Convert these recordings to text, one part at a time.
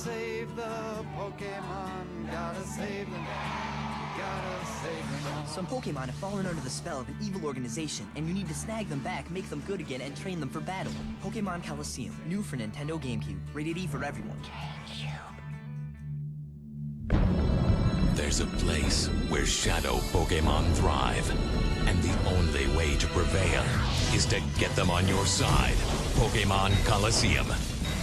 save the Pokemon, gotta save them, gotta save them all. Some Pokemon have fallen under the spell of an evil organization, and you need to snag them back, make them good again, and train them for battle. Pokemon Coliseum, new for Nintendo GameCube, rated E for everyone. There's a place where shadow Pokemon thrive, and the only way to prevail is to get them on your side. Pokemon Coliseum.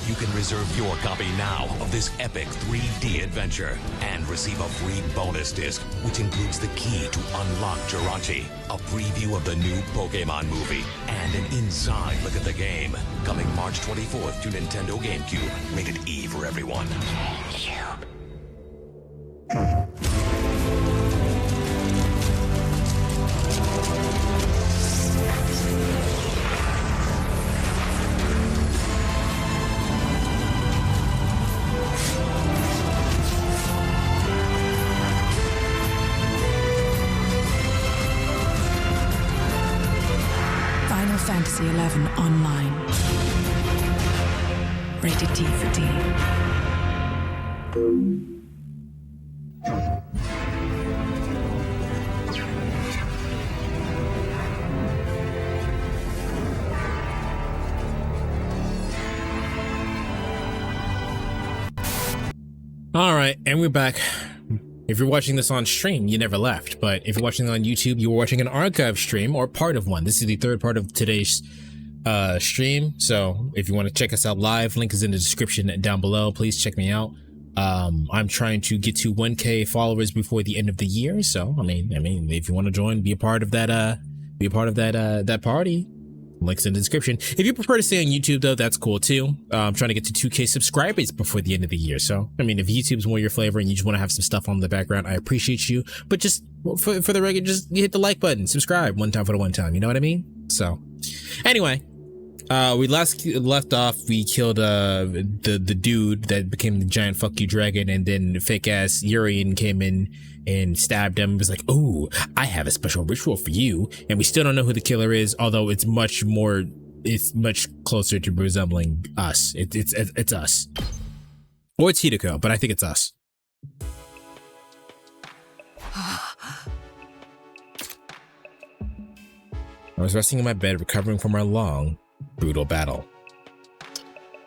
You can reserve your copy now of this epic 3D adventure and receive a free bonus disc, which includes the key to unlock Jirachi, a preview of the new Pokemon movie, and an inside look at the game. Coming March 24th to Nintendo GameCube, rated E for everyone. Final Fantasy XI Online. Rated T for D. All right, and we're back. If you're watching this on stream, you never left. But if you're watching on YouTube, you were watching an archive stream or part of one. This is the third part of today's stream. So if you want to check us out live, link is in the description down below. Please check me out. I'm trying to get to 1K followers before the end of the year. So I mean, if you want to join, be a part of that, that party. Links in the description. If you prefer to stay on YouTube, though, that's cool too. I'm trying to get to 2K subscribers before the end of the year. So, I mean, if YouTube's more your flavor and you just want to have some stuff on the background, I appreciate you. But just for the record, just hit the like button, subscribe one time for the one time. You know what I mean? So, anyway, we left off. We killed the dude that became the giant fuck you dragon, and then fake ass Urian came in and stabbed him. He was like, "Oh, I have a special ritual for you," and we still don't know who the killer is. Although it's much closer to resembling us. It's us, or it's Hiruko, but I think it's us. I was resting in my bed, recovering from our long, brutal battle.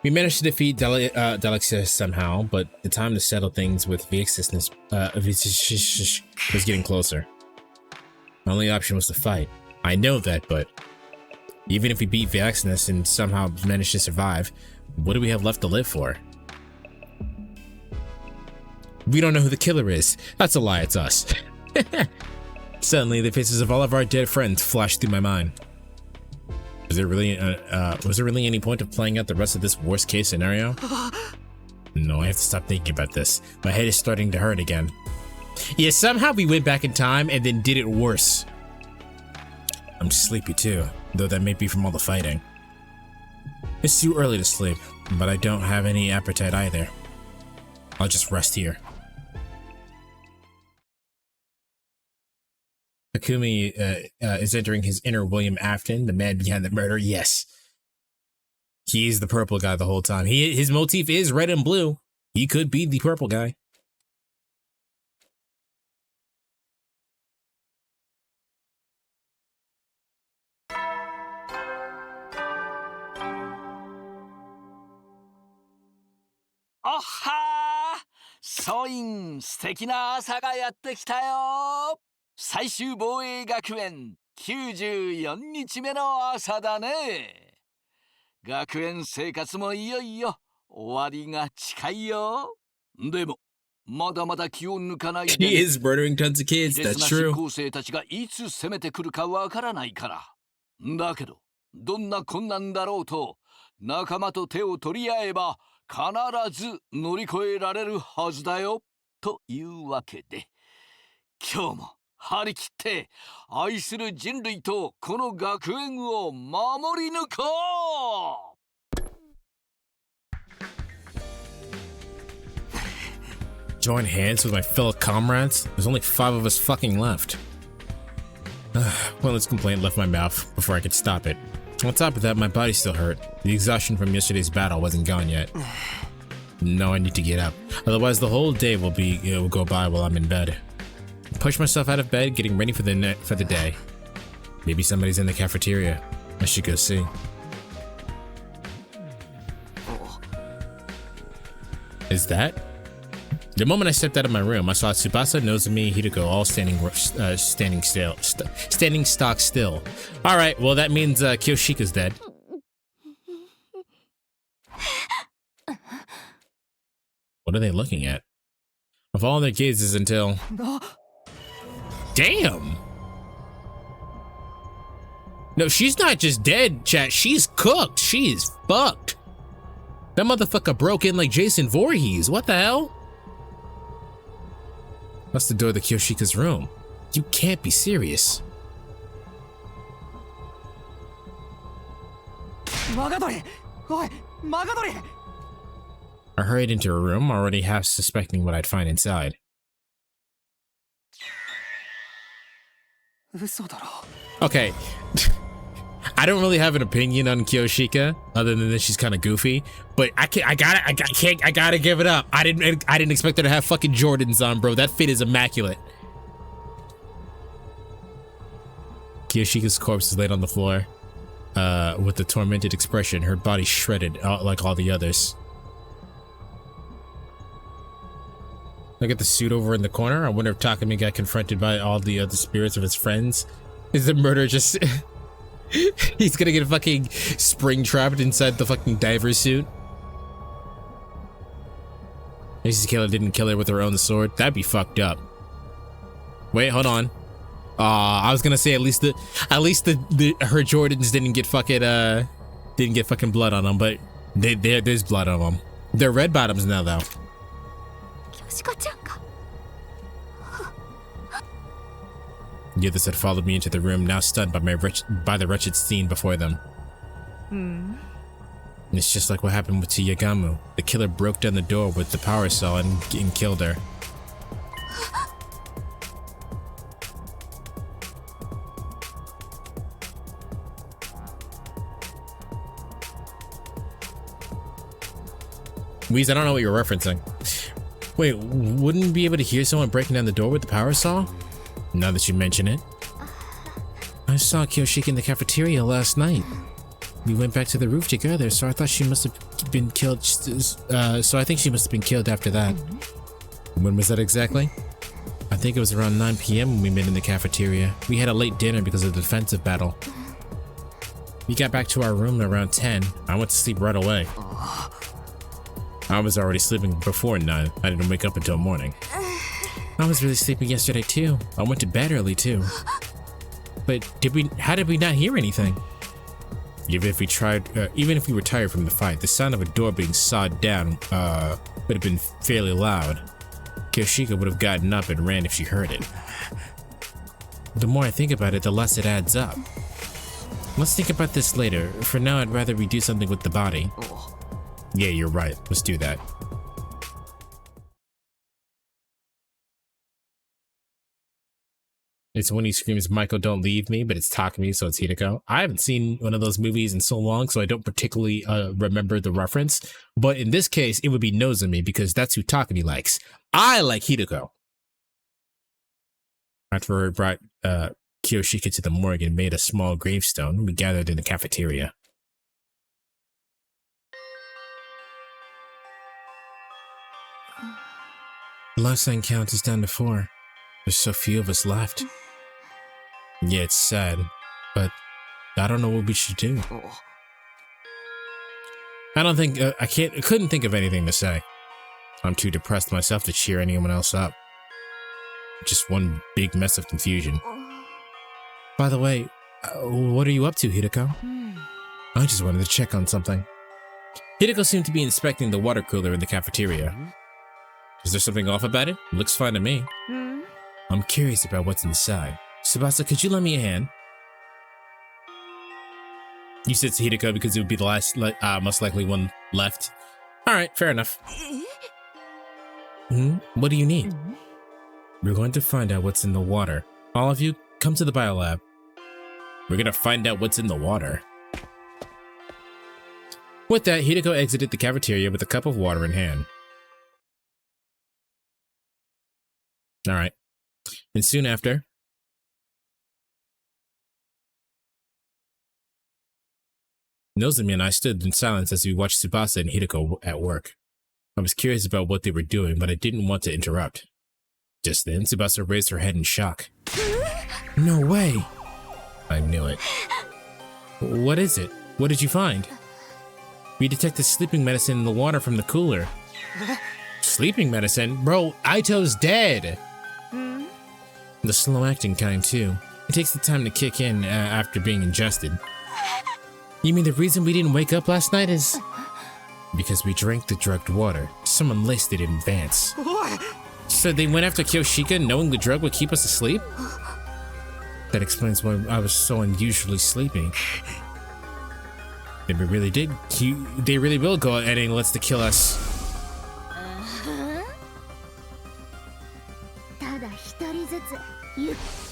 We managed to defeat Delixia somehow, but the time to settle things with Vixus was getting closer. My only option was to fight. I know that, but even if we beat Vixus and somehow manage to survive, what do we have left to live for? We don't know who the killer is. That's a lie, it's us. Suddenly, the faces of all of our dead friends flashed through my mind. Was there really any point of playing out the rest of this worst case scenario? No, I have to stop thinking about this. My head is starting to hurt again. Yeah, somehow we went back in time and then did it worse. I'm sleepy too, though that may be from all the fighting. It's too early to sleep, but I don't have any appetite either. I'll just rest here. Takumi is entering his inner William Afton, the man behind the murder. Yes. He's the purple guy the whole time. His motif is red and blue. He could be the purple guy. Aha! ソイン素敵な朝がやってきたよ。最終防衛学園94日目の朝だね。学園生活もいよいよ終わりが近いよ。でもまだまだ気を抜かないで。He is murdering tons of kids. That's true. 執行生たちがいつ攻めてくるかわからないから。だけどどんな困難だろうと仲間と手を取り合えば必ず乗り越えられるはずだよ。というわけで今日も張り切って愛する人類とこの学園を守り抜こう。Join hands with my fellow comrades? There's only 5 of us fucking left. Well, this complaint left my mouth before I could stop it. On top of that, my body still hurt. The exhaustion from yesterday's battle wasn't gone yet. No, I need to get up. Otherwise, the whole day will go by while I'm in bed. Push myself out of bed, getting ready for the day. Maybe somebody's in the cafeteria. I should go see. Is that? The moment I stepped out of my room, I saw Tsubasa, Nozomi, Hiruko all standing stock still. All right, well that means Kyoshika's dead. What are they looking at? Of all their gazes until... Damn! No, she's not just dead, chat. She's cooked. She is fucked. That motherfucker broke in like Jason Voorhees. What the hell? That's the door to Kyoshika's room. You can't be serious. Magadori! Oi, Magadori! I hurried into her room, already half suspecting what I'd find inside. Okay. I don't really have an opinion on Kyoshika, other than that she's kind of goofy. But I gotta give it up. I didn't expect her to have fucking Jordans on, bro. That fit is immaculate. Kyoshika's corpse is laid on the floor, with a tormented expression. Her body shredded, like all the others. Look at the suit over in the corner. I wonder if Takumi got confronted by all the other spirits of his friends. Is the murder just... He's gonna get fucking spring trapped inside the fucking diver suit. Macy's killer didn't kill her with her own sword. That'd be fucked up. Wait, hold on. I was gonna say at least her Jordans didn't get fucking blood on them, but there's blood on them. They're red bottoms now though. The others had followed me into the room, now stunned by the wretched scene before them. And it's just like what happened to Yagamu. The killer broke down the door with the power saw and killed her. Weez, I don't know what you're referencing. Wait, wouldn't you be able to hear someone breaking down the door with the power saw? Now that you mention it. I saw Kyoshika in the cafeteria last night. We went back to the roof together, so I thought she must have been killed. So I think she must have been killed after that. When was that exactly? I think it was around 9 p.m. when we met in the cafeteria. We had a late dinner because of the defensive battle. We got back to our room around 10. I went to sleep right away. I was already sleeping before 9. I didn't wake up until morning. I was really sleeping yesterday too. I went to bed early too. But how did we not hear anything? Even if we were tired from the fight, the sound of a door being sawed down would have been fairly loud. Kyoshika would have gotten up and ran if she heard it. The more I think about it, the less it adds up. Let's think about this later. For now, I'd rather we do something with the body. Yeah, you're right. Let's do that. It's when he screams, "Michael, don't leave me," but it's Takumi, so it's Hiruko. I haven't seen one of those movies in so long, so I don't particularly remember the reference. But in this case, it would be Nozomi, because that's who Takumi likes. I like Hiruko. After we brought Kyoshika to the morgue and made a small gravestone, we gathered in the cafeteria. The life sign count is down to 4. There's so few of us left. Yeah, it's sad, but I don't know what we should do. I couldn't think of anything to say. I'm too depressed myself to cheer anyone else up. Just one big mess of confusion. By the way, what are you up to, Hiruko? I just wanted to check on something. Hiruko seemed to be inspecting the water cooler in the cafeteria. Is there something off about it? Looks fine to me. I'm curious about what's inside. Tsubasa, could you lend me a hand? You said Hiruko because it would be the last, most likely one left. Alright, fair enough. What do you need? We're going to find out what's in the water. All of you, come to the biolab. We're gonna find out what's in the water. With that, Hiruko exited the cafeteria with a cup of water in hand. Alright. And soon after, Nozomi and I stood in silence as we watched Tsubasa and Hiruko at work. I was curious about what they were doing, but I didn't want to interrupt. Just then, Tsubasa raised her head in shock. No way! I knew it. What is it? What did you find? We detected sleeping medicine in the water from the cooler. Sleeping medicine? Bro, Aito's dead! The slow-acting kind, too. It takes the time to kick in after being ingested. You mean the reason we didn't wake up last night is... Because we drank the drugged water. Someone laced it in advance. So they went after Kyoshika knowing the drug would keep us asleep? That explains why I was so unusually sleepy. They really did. They really will go out and let's to kill us.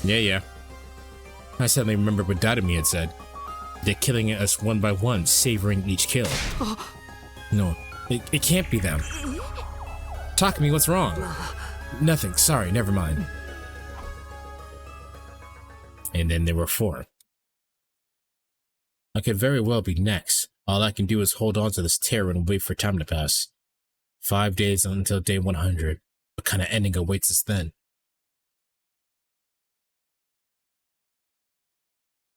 Yeah. I suddenly remembered what Dadami had said. They're killing us one by one, savoring each kill. No, it can't be them. Takumi, what's wrong? Nothing, sorry, never mind. And then there were 4. I could very well be next. All I can do is hold on to this terror and wait for time to pass. 5 days until day 100. What kind of ending awaits us then?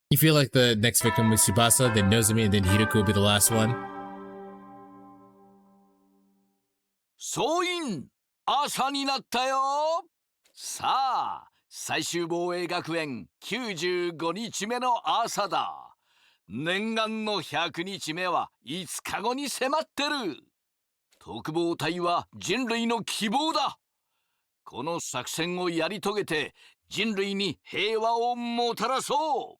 You feel like the next victim was Tsubasa, then Nozomi, and then Hiruko will be the last one? 総員朝になったよ。さあ最終防衛学園95日目の朝だ。念願の100日目は5日後に迫ってる。特防隊は人類の希望だ。この作戦をやり遂げて人類に平和をもたらそう。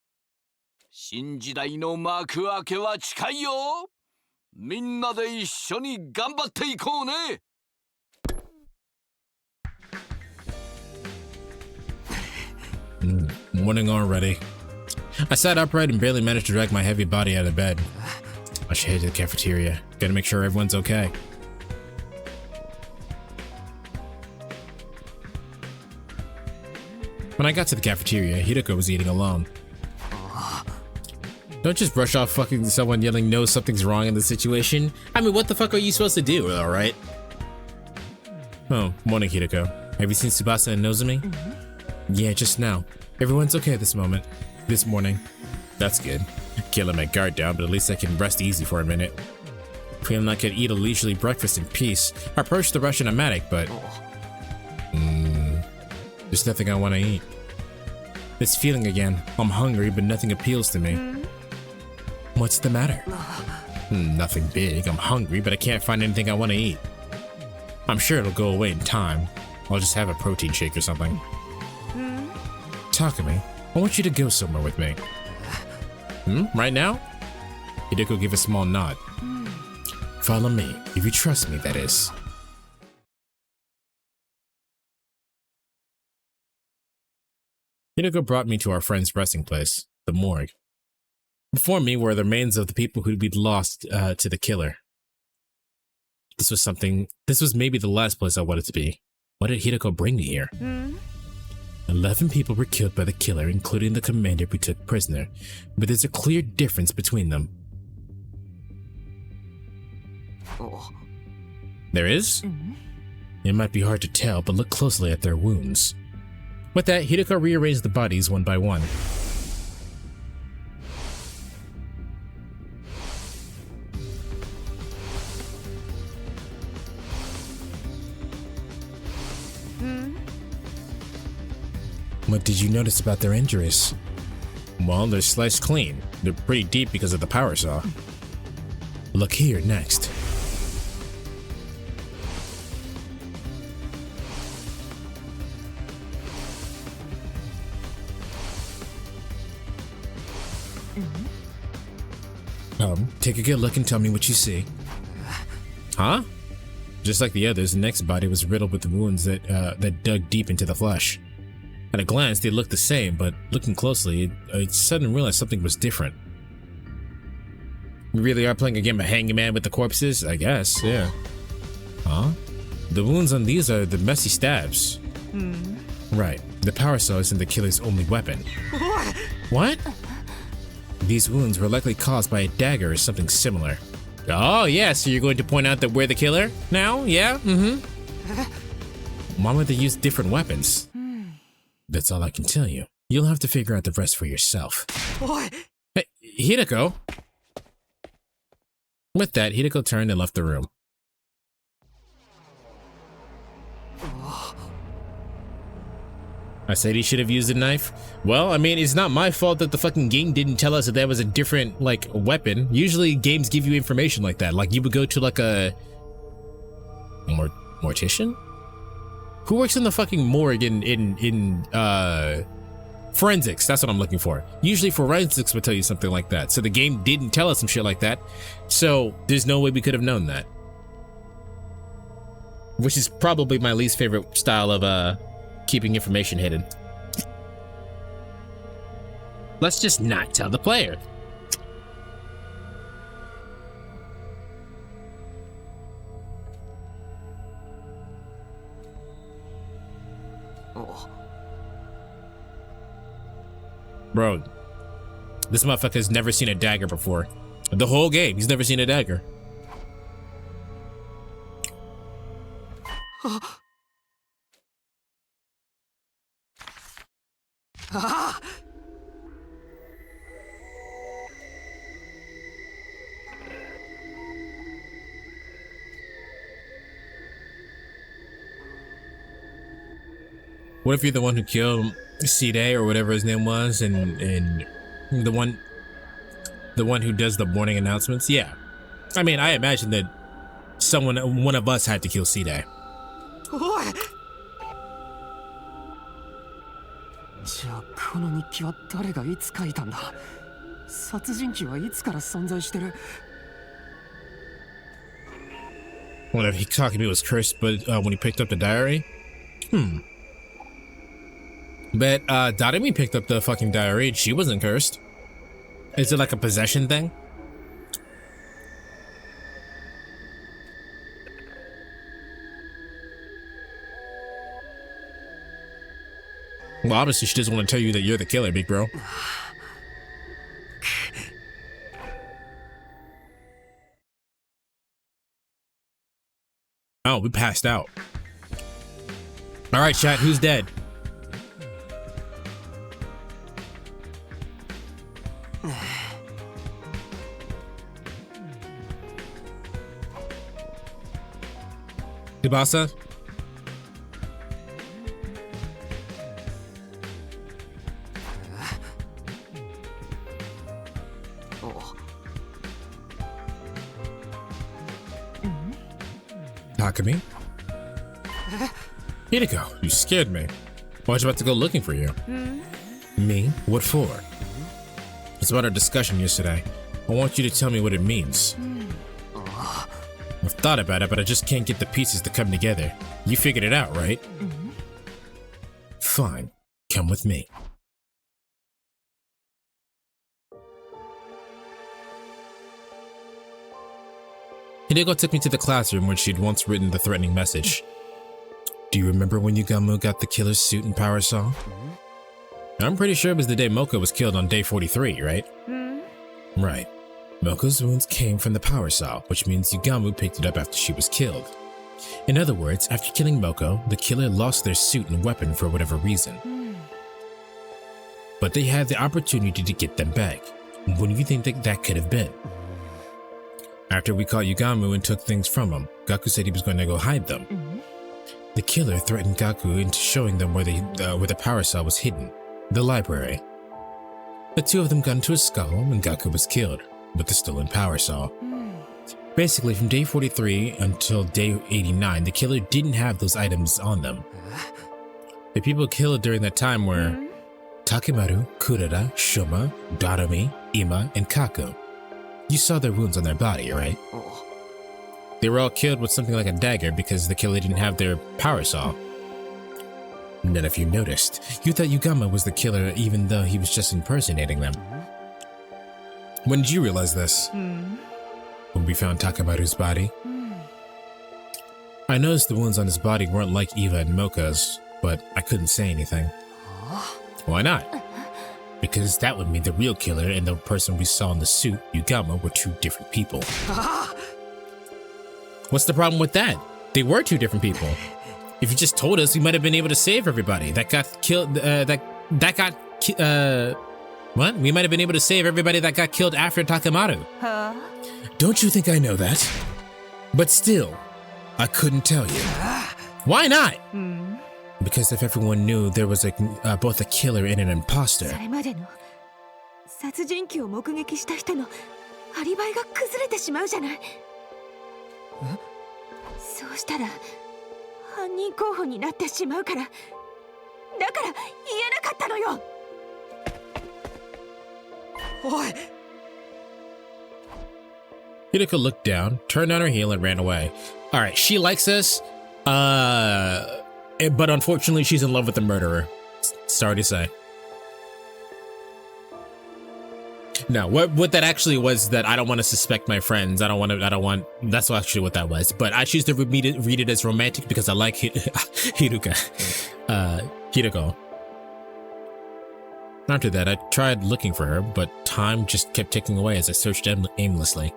新時代の幕開けは近いよ。みんなで一緒に頑張っていこうね。Morning already. I sat upright and barely managed to drag my heavy body out of bed. I should head to the cafeteria. Gotta make sure everyone's okay. When I got to the cafeteria, Hiruko was eating alone. Don't just brush off fucking someone yelling no, something's wrong in the situation. I mean, what the fuck are you supposed to do, alright? Oh, morning, Hiruko. Have you seen Tsubasa and Nozomi? Yeah, just now. Everyone's okay this morning. That's good. Can't let my guard down, but at least I can rest easy for a minute. Feeling like I could eat a leisurely breakfast in peace. I approached the Russian automatic, but... there's nothing I want to eat. This feeling again. I'm hungry, but nothing appeals to me. What's the matter? Nothing big. I'm hungry, but I can't find anything I want to eat. I'm sure it'll go away in time. I'll just have a protein shake or something. Takumi, I want you to go somewhere with me. Right now? Hiruko gave a small nod. Follow me, if you trust me, that is. Hiruko brought me to our friend's resting place, the morgue. Before me were the remains of the people who'd been lost to the killer. This was maybe the last place I wanted to be. Why did Hiruko bring me here? 11 people were killed by the killer, including the commander we took prisoner, but there's a clear difference between them. There is? It might be hard to tell, but look closely at their wounds. With that, Hiruko rearranged the bodies one by one. What did you notice about their injuries? Well, they're sliced clean. They're pretty deep because of the power saw. Look here next. Take a good look and tell me what you see. Huh? Just like the others, the next body was riddled with wounds that dug deep into the flesh. At a glance, they looked the same, but looking closely, I suddenly realized something was different. We really are playing a game of hangman with the corpses? I guess, yeah. Huh? The wounds on these are the messy stabs. Right. The power saw isn't the killer's only weapon. What? These wounds were likely caused by a dagger or something similar. Oh, yeah, so you're going to point out that we're the killer now? Yeah? Why would they use different weapons? That's all I can tell you. You'll have to figure out the rest for yourself. Hey, Hiruko! With that, Hiruko turned and left the room. I said he should have used a knife. Well, I mean, it's not my fault that the fucking game didn't tell us that there was a different, like, weapon. Usually games give you information like that. Like, you would go to, like, a mortician? Who works in the fucking morgue in forensics? That's what I'm looking for. Usually forensics would tell you something like that. So the game didn't tell us some shit like that. So there's no way we could have known that. Which is probably my least favorite style of, keeping information hidden. Let's just not tell the player. Bro, this motherfucker's never seen a dagger before. The whole game, he's never seen a dagger. What if you're the one who killed C-Day or whatever his name was, and the one who does the morning announcements? Yeah. I mean, I imagine that one of us had to kill C-Day. じゃあこの日記は誰がいつ書いたんだ。殺人鬼はいつから存在してる。 Well, if Hikakimi was cursed, but when he picked up the diary? But Darumi picked up the fucking diary and she wasn't cursed. Is it like a possession thing? Well, obviously she doesn't want to tell you that you're the killer, big bro. Oh, we passed out. All right, chat, who's dead? Tsubasa? Takumi? Hiruko, you scared me. I was about to go looking for you. Me? What for? It's about our discussion yesterday. I want you to tell me what it means. I've thought about it, but I just can't get the pieces to come together. You figured it out, right? Fine. Come with me. Hiruko took me to the classroom where she'd once written the threatening message. Do you remember when Yugamu got the killer's suit and power saw? I'm pretty sure it was the day Moko was killed on day 43, right? Right. Moko's wounds came from the power saw, which means Yugamu picked it up after she was killed. In other words, after killing Moko, the killer lost their suit and weapon for whatever reason. But they had the opportunity to get them back. What do you think that could have been? After we caught Yugamu and took things from him, Gaku said he was going to go hide them. The killer threatened Gaku into showing them where the power saw was hidden, the library. The two of them got into a skull and Gaku was killed, with the stolen power saw. Basically, from day 43 until day 89, the killer didn't have those items on them. The people killed during that time were Takemaru, Kurara, Shoma, Darumi, Ima, and Kaku. You saw their wounds on their body, right? They were all killed with something like a dagger because the killer didn't have their power saw. None of you noticed. You thought Yugama was the killer even though he was just impersonating them. When did you realize this? When we found Takamaru's body? I noticed the wounds on his body weren't like Eva and Mocha's, but I couldn't say anything. Why not? Because that would mean the real killer and the person we saw in the suit, Yugama, were two different people. What's the problem with that? They were two different people. If you just told us, we might have been able to save everybody that got killed. What? We might have been able to save everybody that got killed after Takamaru. Don't you think I know that? But still, I couldn't tell you. Why not? Because if everyone knew there was both a killer and an imposter. それまでの殺人鬼を目撃した人のアリバイが崩れてしまうじゃない。そうしたら犯人候補になってしまうから、だから言えなかったのよ。おい。 Hiruko looked down, turned on her heel, and ran away. All right, she likes us, but unfortunately, she's in love with the murderer. Sorry to say. No, what that actually was that I don't want to suspect my friends. That's actually what that was. But I choose to read it as romantic because I like Hiruko. After that, I tried looking for her, but time just kept ticking away as I searched aimlessly.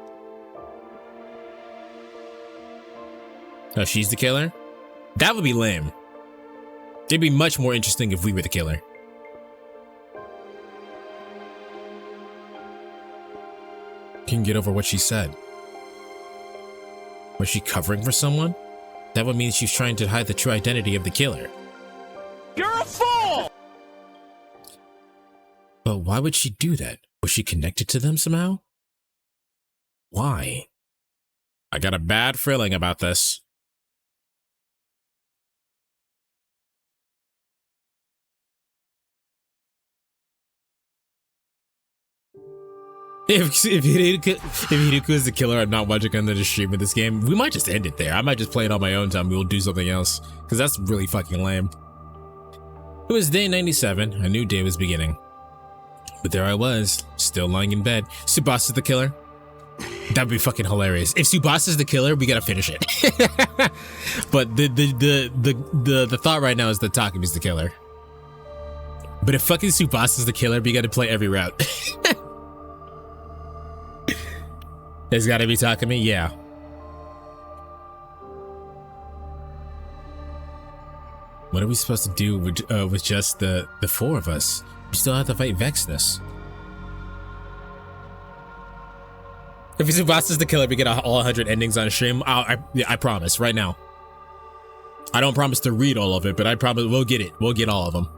Oh, she's the killer? That would be lame. It'd be much more interesting if we were the killer. Can't get over what she said. Was she covering for someone? That would mean she's trying to hide the true identity of the killer. You're a fool! But why would she do that? Was she connected to them somehow? Why? I got a bad feeling about this. If Hiruko is the killer, I'm not watching another stream of this game. We might just end it there. I might just play it on my own time. We'll do something else. Because that's really fucking lame. It was day 97. A new day was beginning. But there I was, still lying in bed. Tsubasa's the killer? That'd be fucking hilarious. If Tsubasa's the killer, we gotta finish it. But the thought right now is that Takumi's the killer. But if fucking Tsubasa's the killer, we gotta play every route. There's gotta be Takumi? Yeah. What are we supposed to do with just the four of us? We still have to fight Vexness. If Tsubasa's the killer, we get all 100 endings on stream. I promise, right now. I don't promise to read all of it, but I promise we'll get it. We'll get all of them.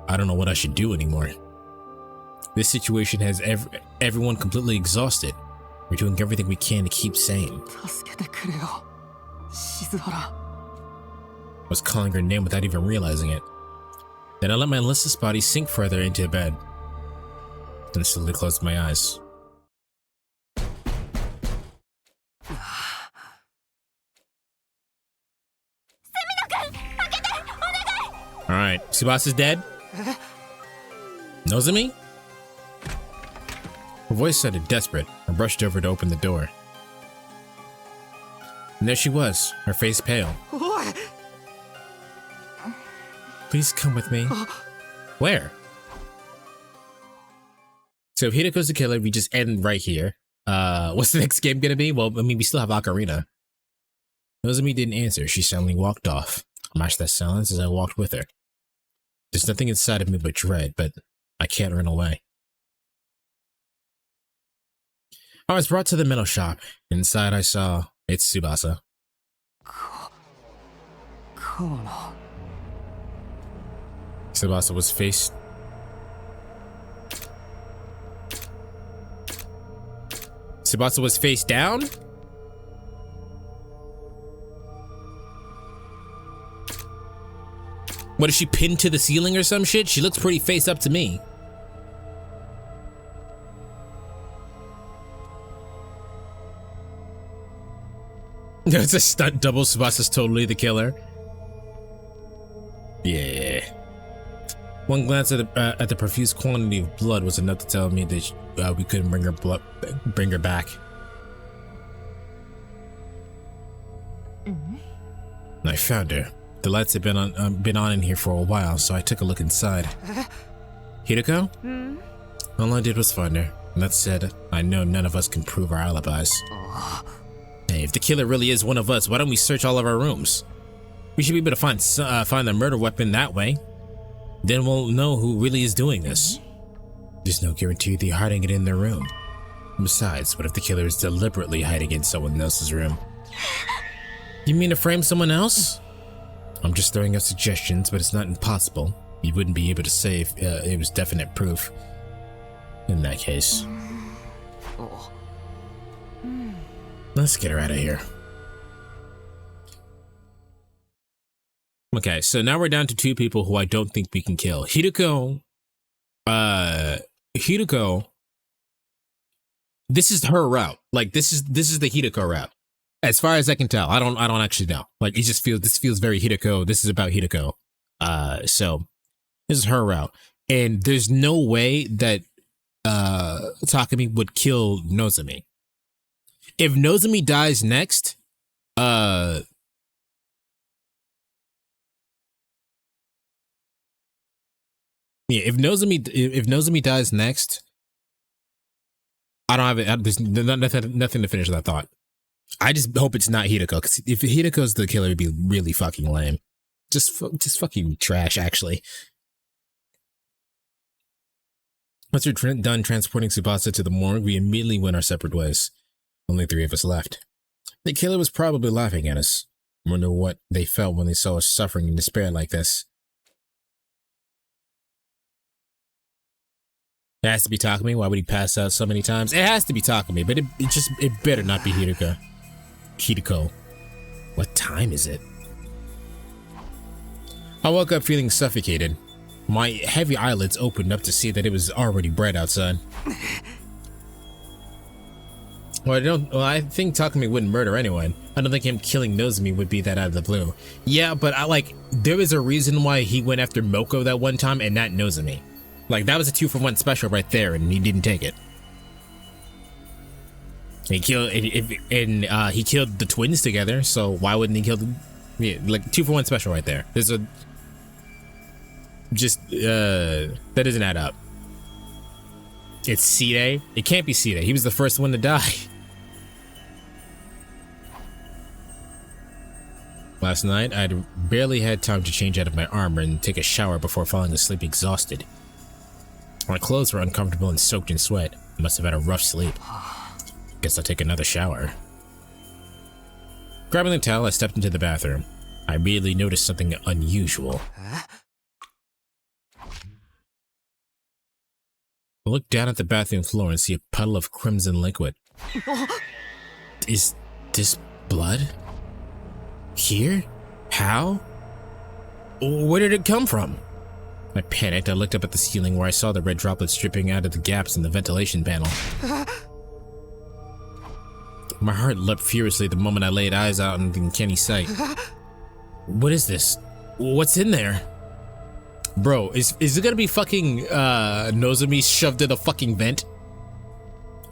I don't know what I should do anymore. This situation has everyone completely exhausted. We're doing everything we can to keep sane. I was calling her name without even realizing it. Then I let my listless body sink further into bed. Then slowly closed my eyes. Alright, Tsubasa's dead? Nozomi? Her voice sounded desperate. I brushed over to open the door. And there she was, her face pale. Please come with me. Where? So if Hiruko's the killer, we just end right here. What's the next game gonna be? Well, I mean, we still have Ocarina. Nozomi didn't answer. She suddenly walked off. I matched that silence as I walked with her. There's nothing inside of me but dread, but I can't run away. I was brought to the metal shop. Inside I saw it's Tsubasa. Tsubasa was face... Tsubasa was face down? What, is she pinned to the ceiling or some shit? She looks pretty face up to me. It's a stunt double. Tsubasa's totally the killer. Yeah. One glance at the profuse quantity of blood was enough to tell me that we couldn't bring her back. I found her. The lights had been on in here for a while, so I took a look inside. Hiruko? All I did was find her. And that said, I know none of us can prove our alibis. Hey, if the killer really is one of us, why don't we search all of our rooms? We should be able to find the murder weapon that way. Then we'll know who really is doing this. There's no guarantee they're hiding it in their room. Besides, what if the killer is deliberately hiding it in someone else's room? You mean to frame someone else? I'm just throwing out suggestions, but it's not impossible. You wouldn't be able to say if it was definite proof. In that case. Let's get her out of here. Okay, so now we're down to 2 people who I don't think we can kill. Hiruko, this is her route. Like this is the Hiruko route. As far as I can tell, I don't actually know. Like this feels very Hiruko. This is about Hiruko. So this is her route. And there's no way that Takumi would kill Nozomi. If Nozomi dies next, yeah, if Nozomi dies next, I don't have it. There's nothing to finish that thought. I just hope it's not Hiruko, because if Hiruko's the killer, it'd be really fucking lame. Just fucking trash, actually. Once we're done transporting Tsubasa to the morgue, we immediately went our separate ways. Only 3 of us left. The killer was probably laughing at us. I wonder what they felt when they saw us suffering in despair like this. It has to be Takumi. Why would he pass out so many times? It has to be Takumi, but it better not be Hiruko. What time is it? I woke up feeling suffocated. My heavy eyelids opened up to see that it was already bright outside. Well, I think Takumi wouldn't murder anyone. I don't think him killing Nozomi would be that out of the blue. Yeah, but there was a reason why he went after Moko that one time and not Nozomi. Like, that was a 2-for-1 special right there, and he didn't take it. He killed the twins together, so why wouldn't he kill them? Yeah, like 2-for-1 special right there. There's a that doesn't add up. It's Side. It can't be Side. He was the first one to die. Last night, I'd barely had time to change out of my armor and take a shower before falling asleep exhausted. My clothes were uncomfortable and soaked in sweat. I must have had a rough sleep. Guess I'll take another shower. Grabbing the towel, I stepped into the bathroom. I immediately noticed something unusual. I look down at the bathroom floor and see a puddle of crimson liquid. Is this blood? Here? How? Where did it come from? I panicked. I looked up at the ceiling where I saw the red droplets dripping out of the gaps in the ventilation panel. My heart leapt furiously the moment I laid eyes out on the uncanny sight. What is this? What's in there? Bro, is it gonna be fucking Nozomi shoved in a fucking vent?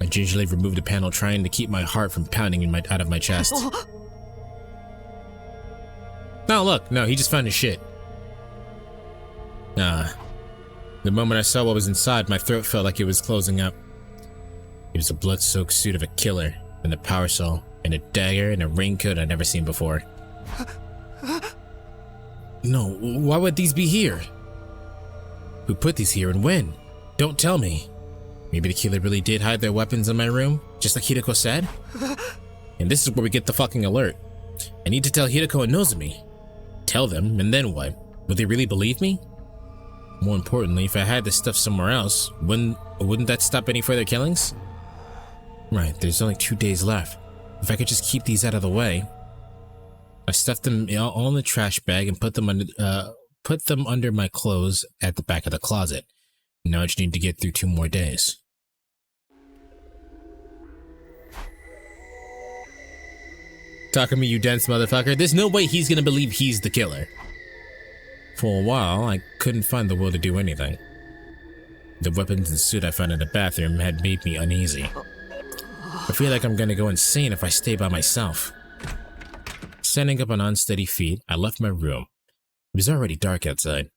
I gingerly removed the panel, trying to keep my heart from pounding out of my chest. No, look, no, he just found his shit. The moment I saw what was inside, my throat felt like it was closing up. It was a blood-soaked suit of a killer, and a power saw, and a dagger, and a raincoat I'd never seen before. No, why would these be here? Who put these here and when? Don't tell me. Maybe the killer really did hide their weapons in my room, just like Hiruko said? And this is where we get the fucking alert. I need to tell Hiruko and Nozomi. Tell them, and then what? Would they really believe me? More importantly, if I had this stuff somewhere else, wouldn't that stop any further killings? Right, there's only 2 days left. If I could just keep these out of the way. I stuffed them all in the trash bag and put them under my clothes at the back of the closet. Now I just need to get through 2 more days. Takumi, you dense motherfucker. There's no way he's gonna believe he's the killer. For a while, I couldn't find the will to do anything. The weapons and suit I found in the bathroom had made me uneasy. I feel like I'm gonna go insane if I stay by myself. Standing up on unsteady feet, I left my room. It was already dark outside.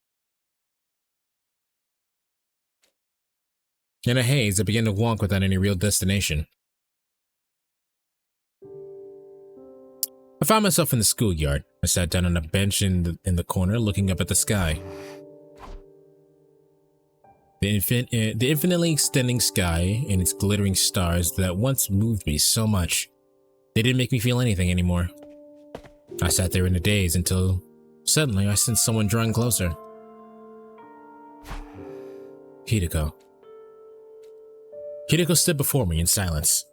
In a haze, I began to walk without any real destination. I found myself in the schoolyard. I sat down on a bench in the corner, looking up at the sky. The infinitely extending sky and its glittering stars that once moved me so much, they didn't make me feel anything anymore. I sat there in a daze until suddenly I sensed someone drawing closer. Hiruko. Hiruko stood before me in silence.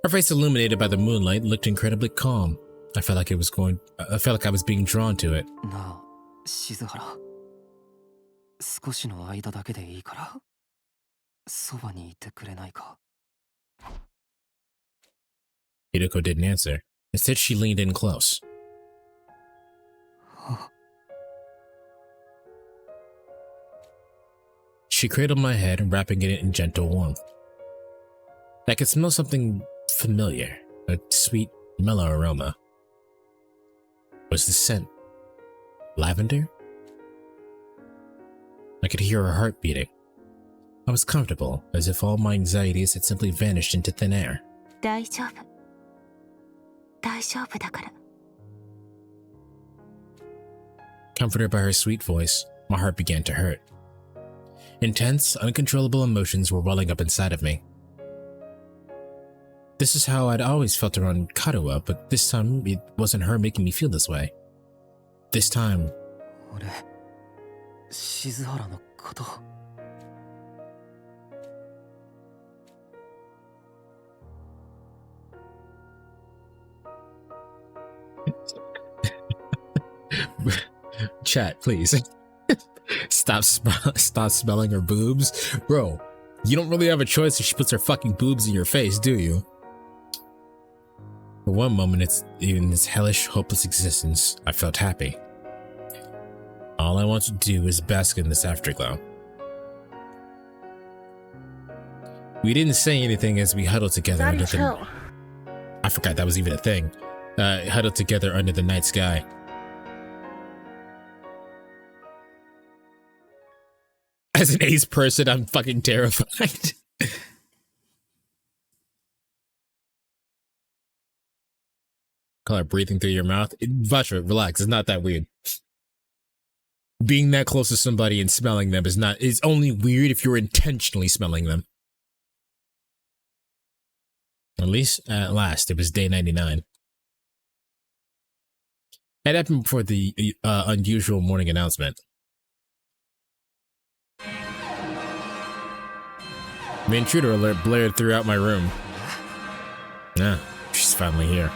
Her face, illuminated by the moonlight, looked incredibly calm. I felt like I was being drawn to it. なあ、静原。少しの間だけでいいから、そばにいてくれないか。Hiruko didn't answer. Instead, she leaned in close. She cradled my head, wrapping it in gentle warmth. I could smell something familiar, a sweet, mellow aroma. Was the scent lavender? I could hear her heart beating. I was comfortable, as if all my anxieties had simply vanished into thin air. 大丈夫。大丈夫だから。Comforted by her sweet voice, my heart began to hurt. Intense, uncontrollable emotions were welling up inside of me. This is how I'd always felt around Karuha, but this time it wasn't her making me feel this way. This time... 俺、静原のこと。Chat, please. Stop smelling her boobs. Bro, you don't really have a choice if she puts her fucking boobs in your face, do you? For one moment, in this hellish, hopeless existence, I felt happy. All I want to do is bask in this afterglow. We didn't say anything as we huddled together under the... I forgot that was even a thing. Huddled together under the night sky. As an ace person, I'm fucking terrified. Call it breathing through your mouth. Vasha, relax. It's not that weird. Being that close to somebody and smelling them is only weird if you're intentionally smelling them. At last, it was day 99. It happened before the unusual morning announcement. The intruder alert blared throughout my room. Ah, she's finally here.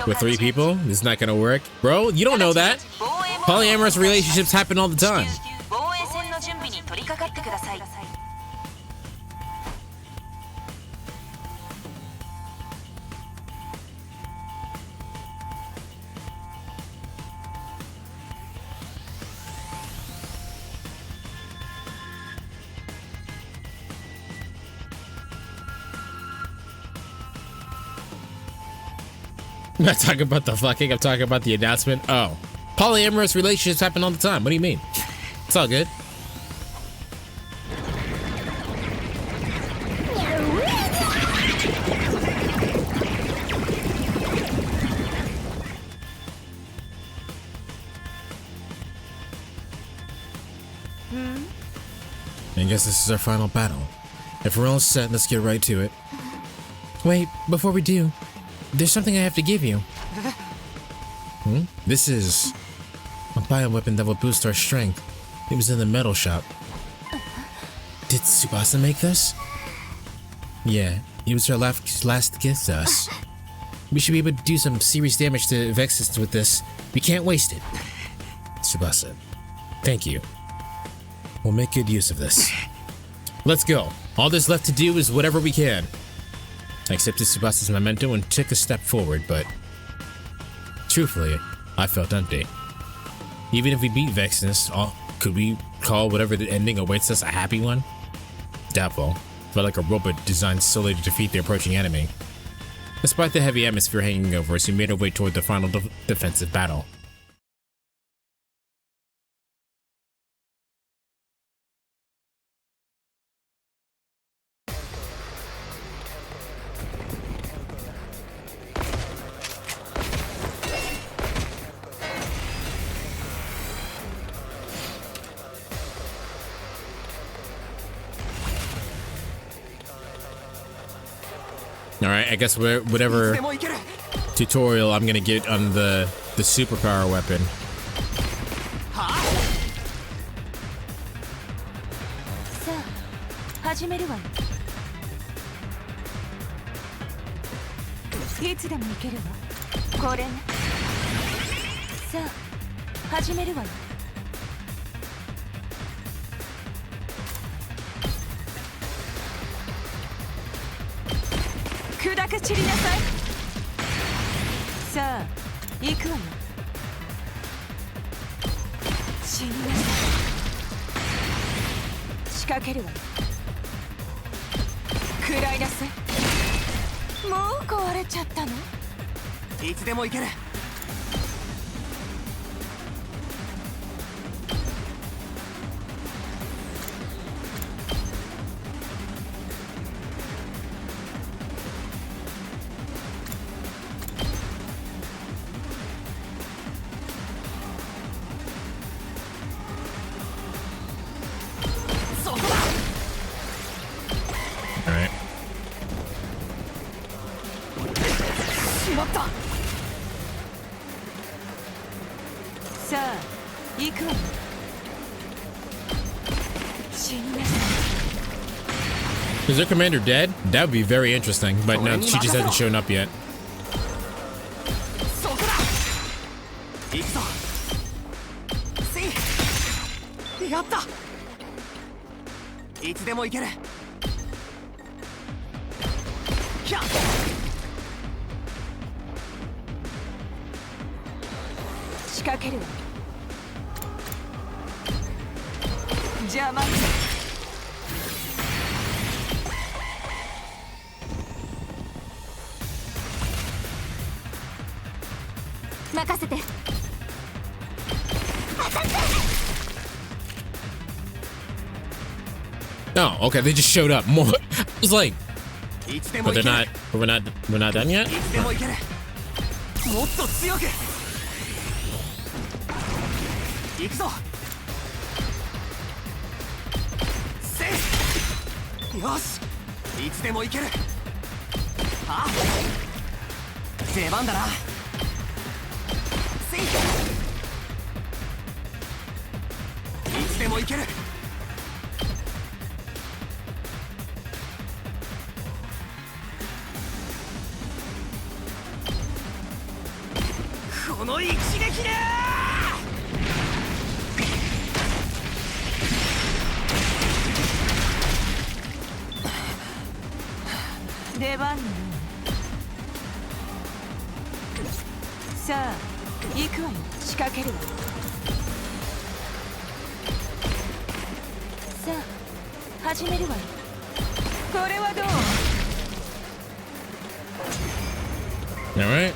With 3 people? This is not gonna work. Bro, you don't know that. Polyamorous relationships happen all the time. I'm not talking about the fucking, I'm talking about the announcement. Oh. Polyamorous relationships happen all the time. What do you mean? It's all good. I guess this is our final battle. If we're all set, let's get right to it. Wait, before we do, there's something I have to give you. This is a bioweapon that will boost our strength. It was in the metal shop. Did Tsubasa make this? Yeah, it was her last gift to us. We should be able to do some serious damage to Vexus with this. We can't waste it. Tsubasa, thank you. We'll make good use of this. Let's go. All there's left to do is whatever we can. I accepted Tsubasa's memento and took a step forward, but truthfully, I felt empty. Even if we beat Vexnus, could we call whatever the ending awaits us a happy one? Doubtful. Felt like a robot designed solely to defeat the approaching enemy. Despite the heavy atmosphere hanging over us, we made our way toward the final defensive battle. Alright, I guess whatever tutorial I'm gonna get on the superpower weapon. Alright. Is their commander dead? That would be very interesting, but no, she just hasn't shown up yet. Oh, okay, they just showed up. More. I was like, but they're not. We're not done yet. All right.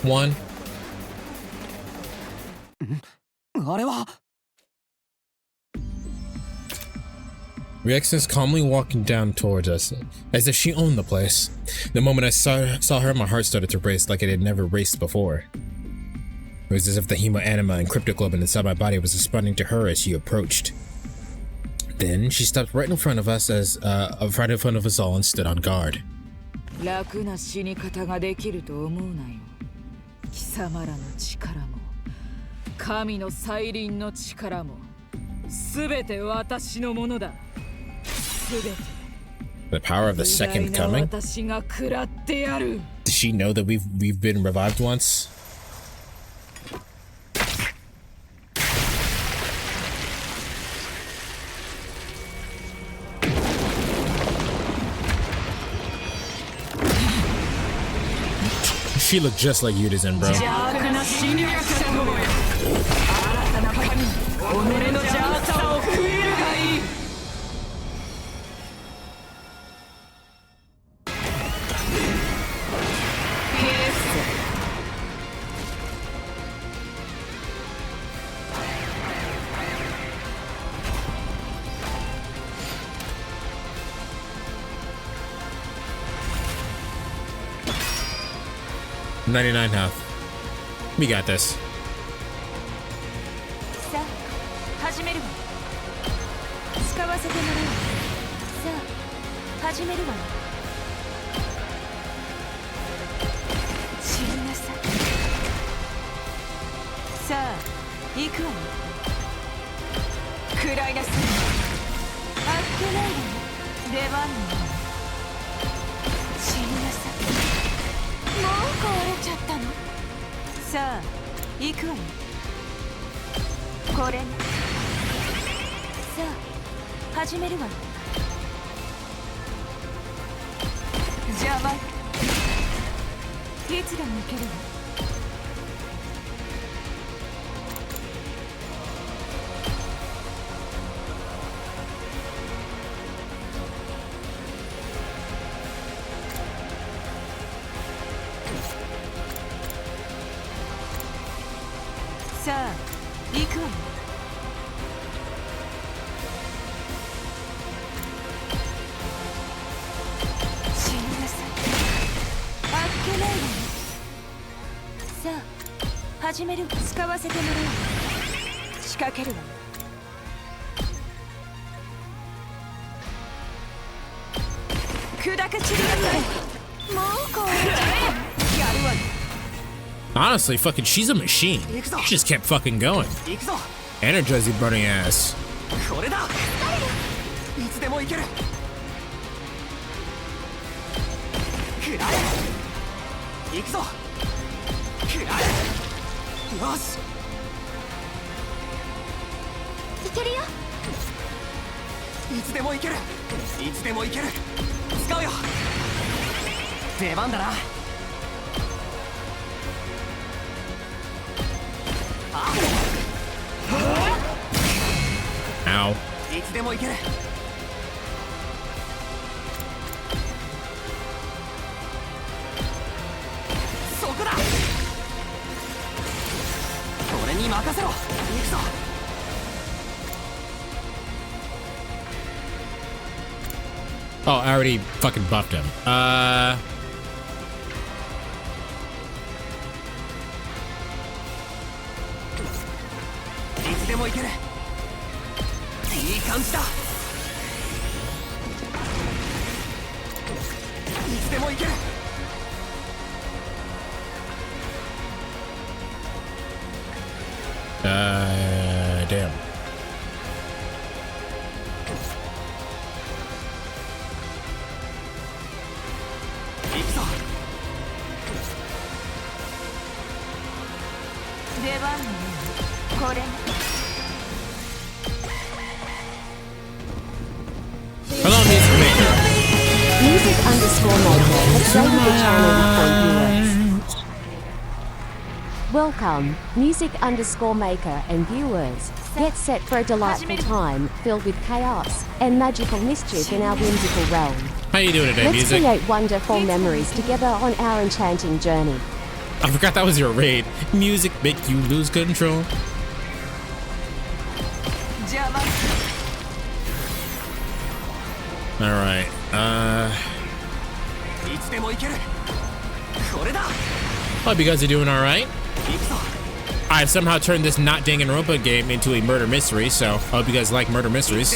One. Rexon's calmly walking down towards us, as if she owned the place. The moment I saw her, my heart started to race like it had never raced before. It was as if the hemoanima and cryptoglobin inside my body was responding to her as she approached. Then she stopped right in front of us right in front of us all and stood on guard. 楽な死に方ができると思うなよ。貴様らの力も神の再臨の力もすべて私のものだ。すべて The power of the second coming? 私が食らってやる。 Does she know that we've been revived once? She looked just like Yudizin, bro. 邪悪な侵略者どもよ。新たな神、己の邪悪さを食いるがいい。99 half. We got this. さあ始めるわ。使わせてもらう。さあ始めるわ。死になさい。さあ行くわよ。食らいなさい。あっけないわよ。出番の死になさい。もう壊れちゃったの。さあ行くわよ。これね。さあ始めるわよ。邪魔。いつでも行けるわ。さあ行くわよ。死になさい。あっけないわよ。さあ始める。使わせてもらう。仕掛けるわよ。砕け散りなさい。もう壊れちゃった。やるわよ。Honestly, fucking, she's a machine. She just kept fucking going. Energize your burning ass. これだ。いつでもいける。食らえ。行くぞ。食らえ。よし。いけるよ。いつでもいける。いつでもいける。使うよ。出番だな。Ow. いつでもいける。そこだ。俺に任せろ。行くぞ。Oh, I already fucking buffed him. いつでもいける。いい感じだ。いつでもいける。Damn. 行くぞ。出番のこれ。Hello, Music Maker. Music_Maker has created the channel for viewers. Welcome, Music_Maker and viewers. Get set for a delightful time filled with chaos and magical mischief in our whimsical realm. How you doing today, Let's Music? create wonderful memories together on our enchanting journey. I forgot that was your raid. Music make you lose control. Alright, hope you guys are doing alright. I've somehow turned this not Danganronpa game into a murder mystery, so I hope you guys like murder mysteries.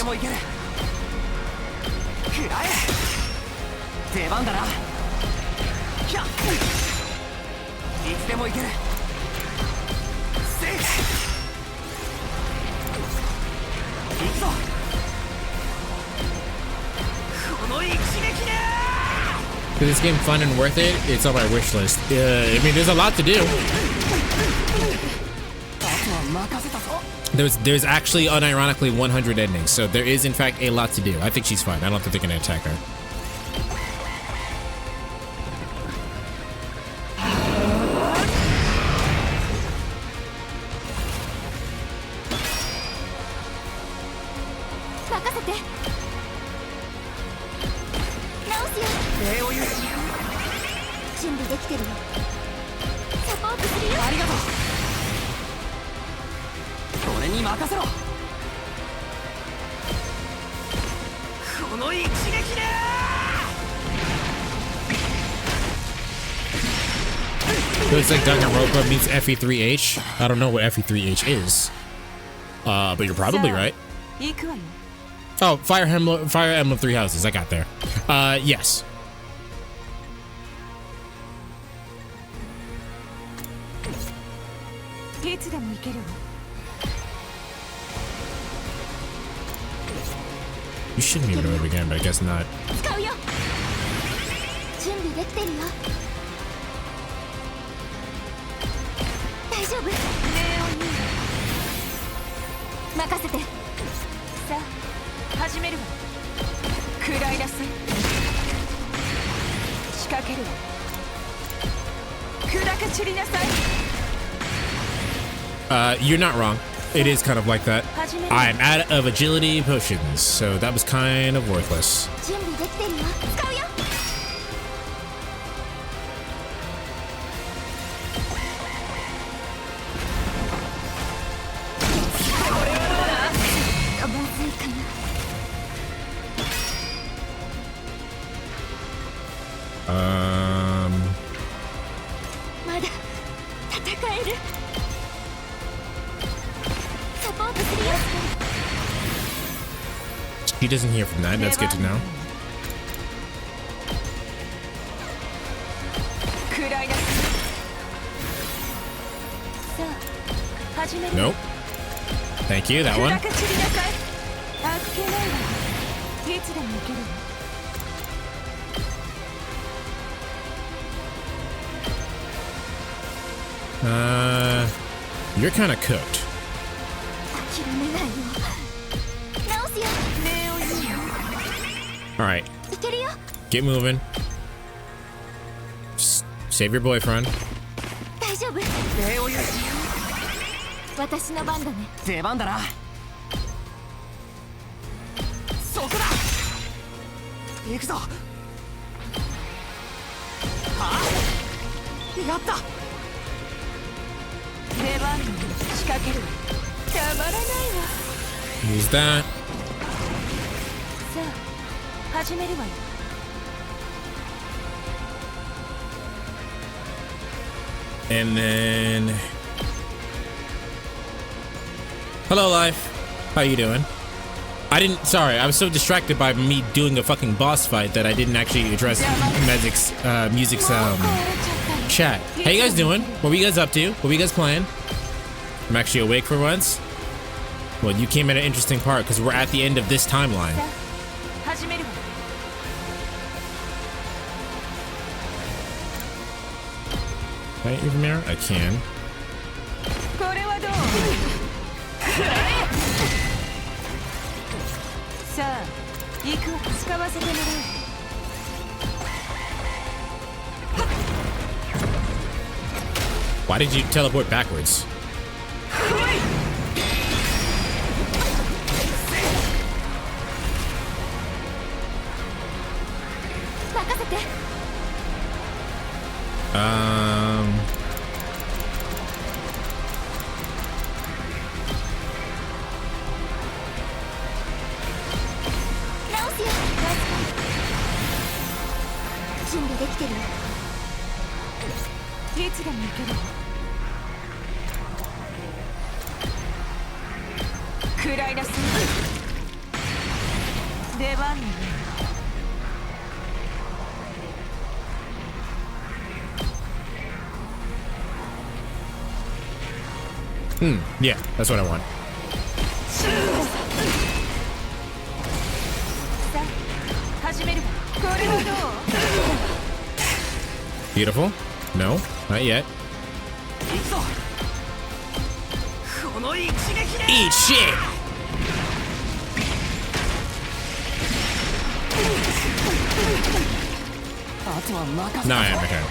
Is this game fun and worth it? It's on my wish list. I mean, there's a lot to do. There's actually unironically 100 endings, so there is in fact a lot to do. I think she's fine. I don't think they're gonna attack her. てるよ。サポートするよ。ありがとう。俺に任せろ。この一撃で。 Looks like Danganronpa meets FE3H. I don't know what FE3H is. But you're probably right. 行くわよ。 Oh, Fire Emblem Three Houses. I got there. Yes. いつでも行けるわ。 You shouldn't be able to move again, but I guess not. 使うよ。準備できてるよ。大丈夫。ネオニー。任せて。さあ、始めるわ。食らいなさい。仕掛けるわ。砕け散りなさい。You're not wrong. It is kind of like that. I'm out of agility potions, so that was kind of worthless. 準備できてるよ。使うよ。まずいかな。まだ戦える。サポートするよ。 She doesn't hear from that. That's good to know. 食らいなさい。さあ、始める。 Nope. Thank you. That one. 砕け散りなさい。あっけないわ。いつでも行けるわ。 You're kind of cooked. 諦めないよ。直すよ。ネオニー。 All right, いけるよ。 get moving. Save your boyfriend. 大丈夫。礼を言う。私の番だね。出番だな。そこだ。行くぞ。はあ。やった。 出番に仕掛けるわ。たまらないわ。 Use that. さあ、始めるわよ。 And then... Hello, life. How you doing? Sorry, I was so distracted by me doing a fucking boss fight that I didn't actually address music's chat. How you guys doing? What were you guys up to? What were you guys playing? I'm actually awake for once. Well, you came at an interesting part because we're at the end of this timeline. さあ、始めるわ。 Can I hit your mirror? I can. これはどう？さあ、行くわ。使わせてもらう。 Why did you teleport backwards? 任せて。 直すよ。準備できてるよ。いつでも行けるわ。食らいなさい。出番にね。 Yeah, that's what I want. さあ、始めるわ。これはどう？ Beautiful. No, not yet. 行くぞ。この一撃で。 Eat shit! あとは任せ Now I am okay.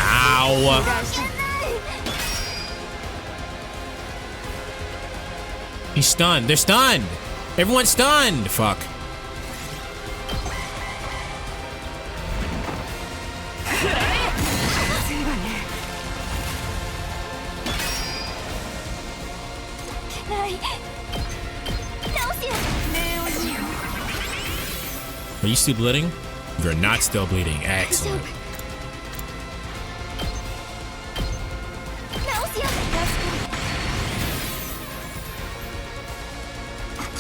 Ow! He's stunned. They're stunned! Everyone's stunned! Fuck. Are you still bleeding? You're not still bleeding. Excellent.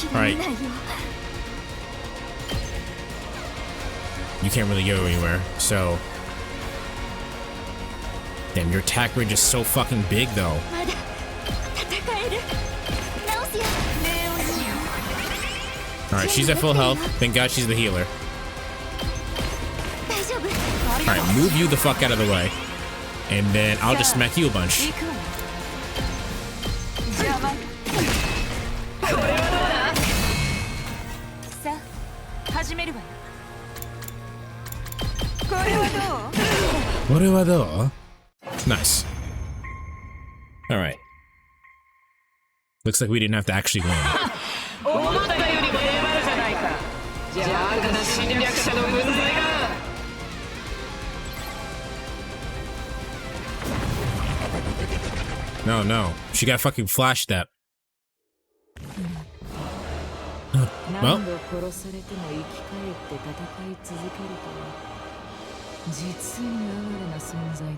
Alright. You can't really go anywhere, so... Damn, your attack range is so fucking big, though. Alright, she's at full health. Thank God she's the healer. Alright, move you the fuck out of the way. And then I'll just smack you a bunch. Nice. Alright. Looks like we didn't have to actually win. No. She got fucking flashed at. Well. 実に哀れな存在だね。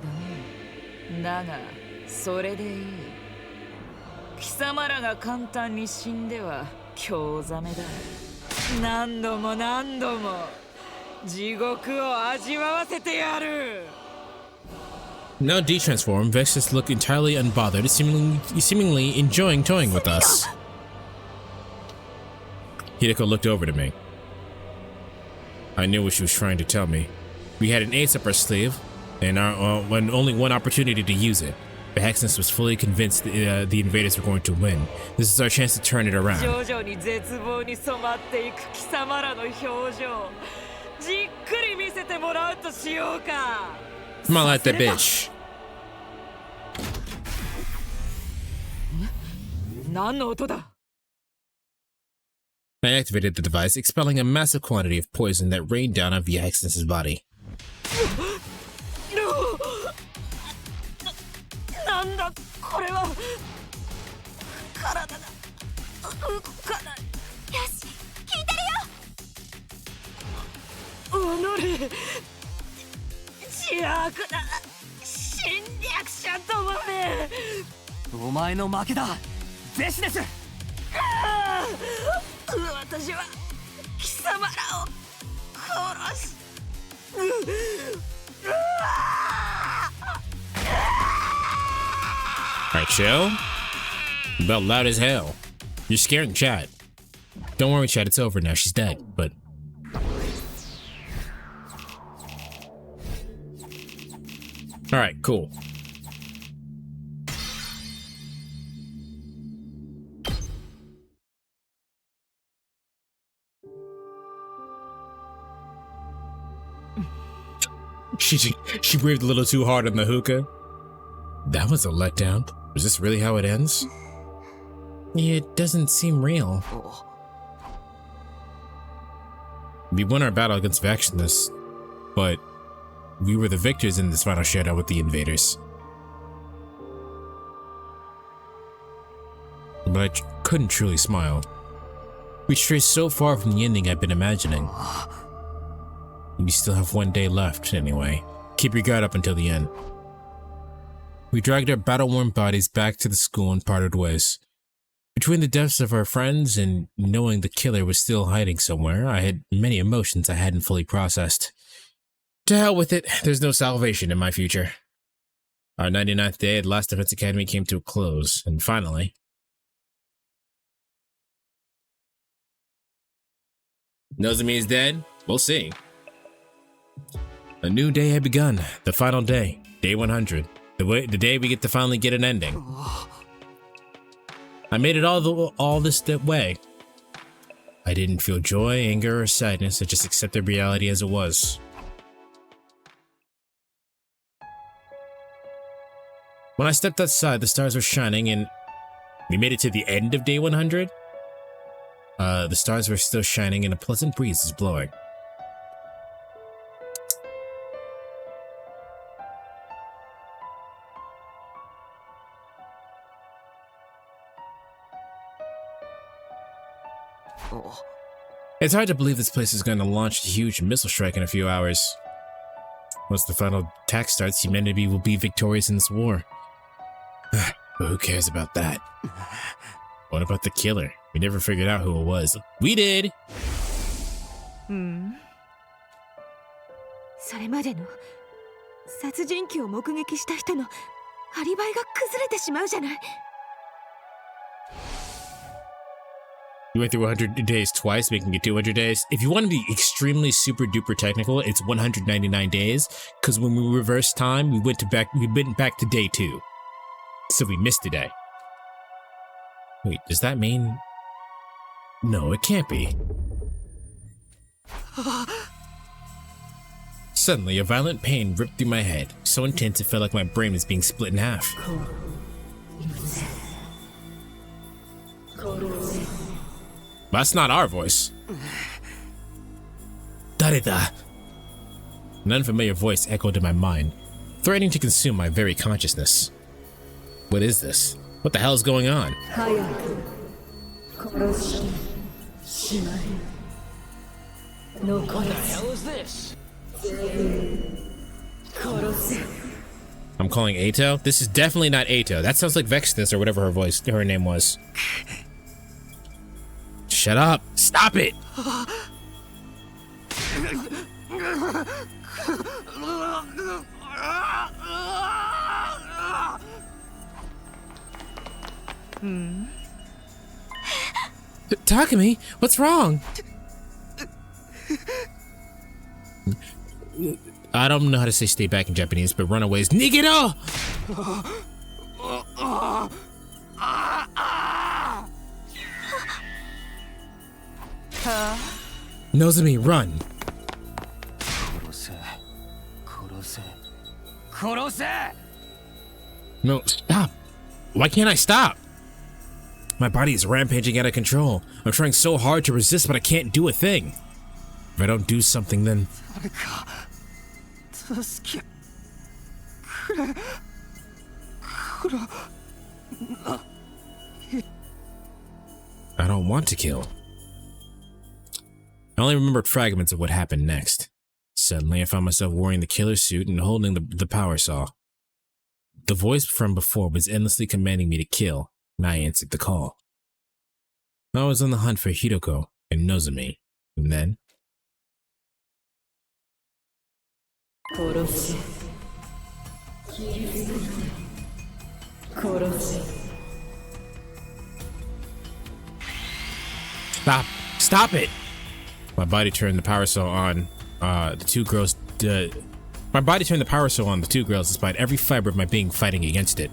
だがそれでいい。貴様らが簡単に死んでは興ざめだ。何度も何度も地獄を味わわせてやる。 Now detransformed, Vexus looked entirely unbothered, seemingly enjoying toying with us. Hiruko looked over to me. I knew what she was trying to tell me. We had an ace up our sleeve, and when only one opportunity to use it. The Hexness was fully convinced the invaders were going to win. This is our chance to turn it around. Smile at that bitch. I activated the device, expelling a massive quantity of poison that rained down on Via Hexness's body. Alright, chill. You about loud as hell. You're scaring Chad. Don't worry, Chad, it's over now. She's dead, but... Alright, cool. She breathed a little too hard on the hookah. That was a letdown. Is this really how it ends? It doesn't seem real. We won our battle against Vexness, but we were the victors in this final showdown with the invaders. But I couldn't truly smile. We strayed so far from the ending I've been imagining. We still have one day left, anyway. Keep your guard up until the end. We dragged our battle-worn bodies back to the school and parted ways. Between the deaths of our friends and knowing the killer was still hiding somewhere, I had many emotions I hadn't fully processed. To hell with it, there's no salvation in my future. Our 99th day at Last Defense Academy came to a close, and finally... Nozomi is dead? We'll see. A new day had begun, the final day, day 100, the day we get to finally get an ending. I made it all this way. I didn't feel joy, anger, or sadness. I just accepted reality as it was. When I stepped outside, the stars were shining, and we made it to the end of day 100. The stars were still shining, and a pleasant breeze was blowing. It's hard to believe this place is going to launch a huge missile strike in a few hours. Once the final attack starts, humanity will be victorious in this war. But who cares about that? What about the killer? We never figured out who it was. We did! それまでの殺人鬼を目撃した人のアリバイが崩れてしまうじゃない。 You went through 100 days twice, making it 200 days. If you want to be extremely super duper technical, it's 199 days. Because when we reversed time, we went back to day 2. So we missed a day. Wait, does that mean? No, it can't be. Suddenly, a violent pain ripped through my head, so intense it felt like my brain was being split in half. That's not our voice. Dareda. An unfamiliar voice echoed in my mind, threatening to consume my very consciousness. What is this? What the hell is going on? What the hell is this? I'm calling Ato? This is definitely not Ato. That sounds like Vexness or whatever her name was. Shut up! Stop it! Takumi, what's wrong? I don't know how to say stay back in Japanese, but runaways. Nigero! Nozomi, run! No, stop! Why can't I stop? My body is rampaging out of control. I'm trying so hard to resist, but I can't do a thing. If I don't do something, then... I don't want to kill. I only remembered fragments of what happened next. Suddenly, I found myself wearing the killer suit and holding the power saw. The voice from before was endlessly commanding me to kill, and I answered the call. I was on the hunt for Hiruko and Nozomi, and then... Stop! Stop it! My body turned the power saw on. My body turned the power saw on the two girls despite every fiber of my being fighting against it.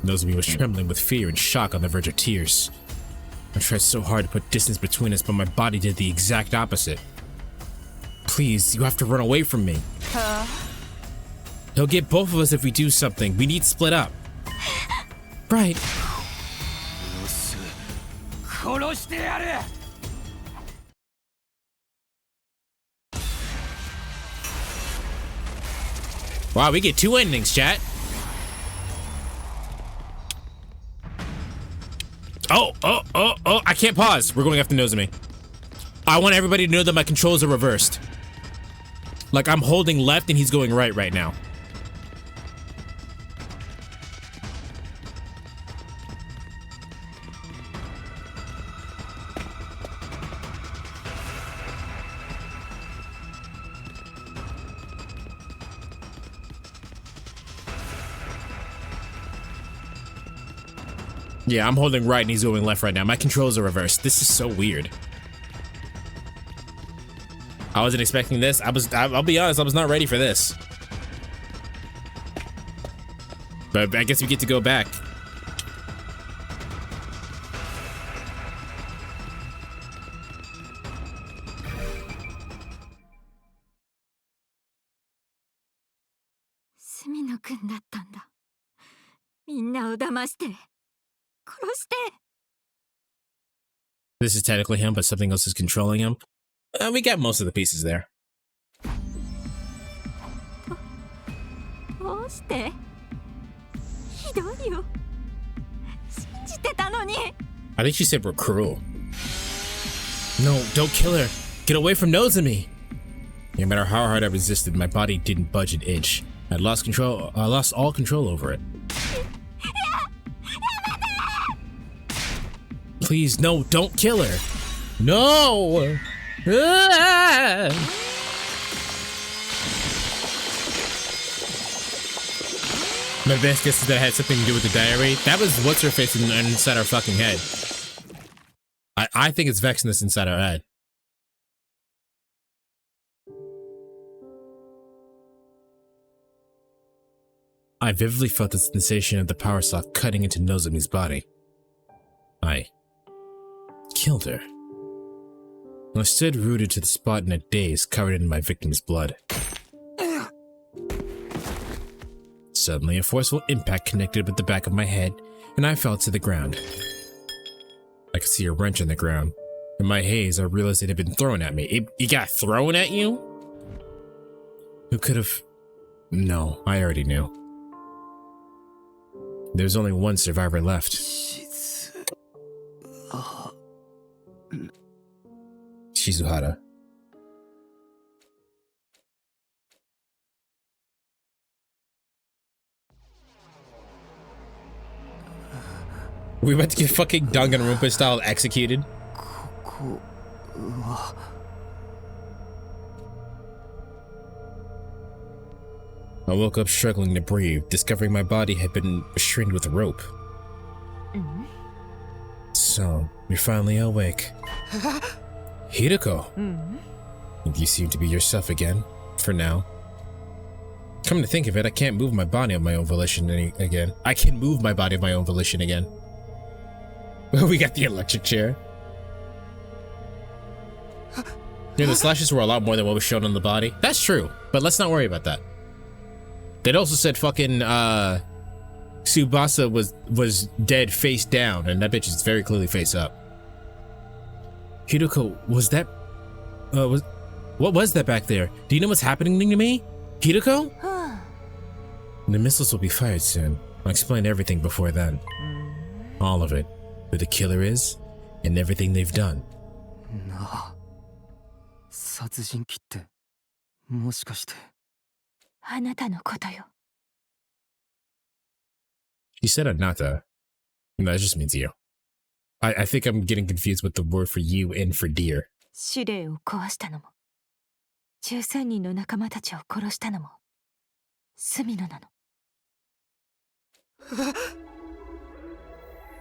Nozomi was trembling with fear and shock on the verge of tears. I tried so hard to put distance between us, but my body did the exact opposite. Please, you have to run away from me. He'll get both of us if we do something. We need to split up. Right. Wow, we get 2 endings, chat. Oh, I can't pause. We're going after Nozomi. I want everybody to know that my controls are reversed. Like, I'm holding left and he's going right now. Yeah, I'm holding right and he's going left right now. My controls are reversed. This is so weird. I wasn't expecting this. I'll be honest, I was not ready for this. But I guess we get to go back. This is technically him, but something else is controlling him. We got most of the pieces there. してたのに。 I think she said we're cruel. No, don't kill her. Get away from Nozomi. No matter how hard I resisted, my body didn't budge an inch. I lost all control over it. Please, no, don't kill her. No! Ah! My best guess is that it had something to do with the diary. That was what's her face inside our fucking head. I think it's Vexness inside our head. I vividly felt the sensation of the power saw cutting into Nozomi's body. I killed her. I stood rooted to the spot in a daze, covered in my victim's blood. Suddenly, a forceful impact connected with the back of my head, and I fell to the ground. I could see a wrench on the ground. In my haze, I realized it had been thrown at me. It got thrown at you? Who could have... No, I already knew. There's only one survivor left. Shizuhara. We about to get fucking Danganronpa style executed. I woke up struggling to breathe, discovering my body had been restrained with a rope. So, you're finally awake. Hiruko! You seem to be yourself again, for now. Come to think of it, I can't move my body of my own volition again. I can move my body of my own volition again. We got the electric chair. Yeah, the slashes were a lot more than what was shown on the body. That's true, but let's not worry about that. They'd also said fucking Tsubasa was dead face down, and that bitch is very clearly face up. Hiruko, was that what was that back there? Do you know what's happening to me? Hiruko? The missiles will be fired soon. I'll explain everything before then. All of it. Who the killer is, and everything they've done. No. 殺人鬼ってもしかしてあなたのことよ。 She said Anata. No, that just means you. I think I'm getting confused with the word for you and for dear. 司令を壊したのも、13人の仲間たちを殺したのも、スミノなの。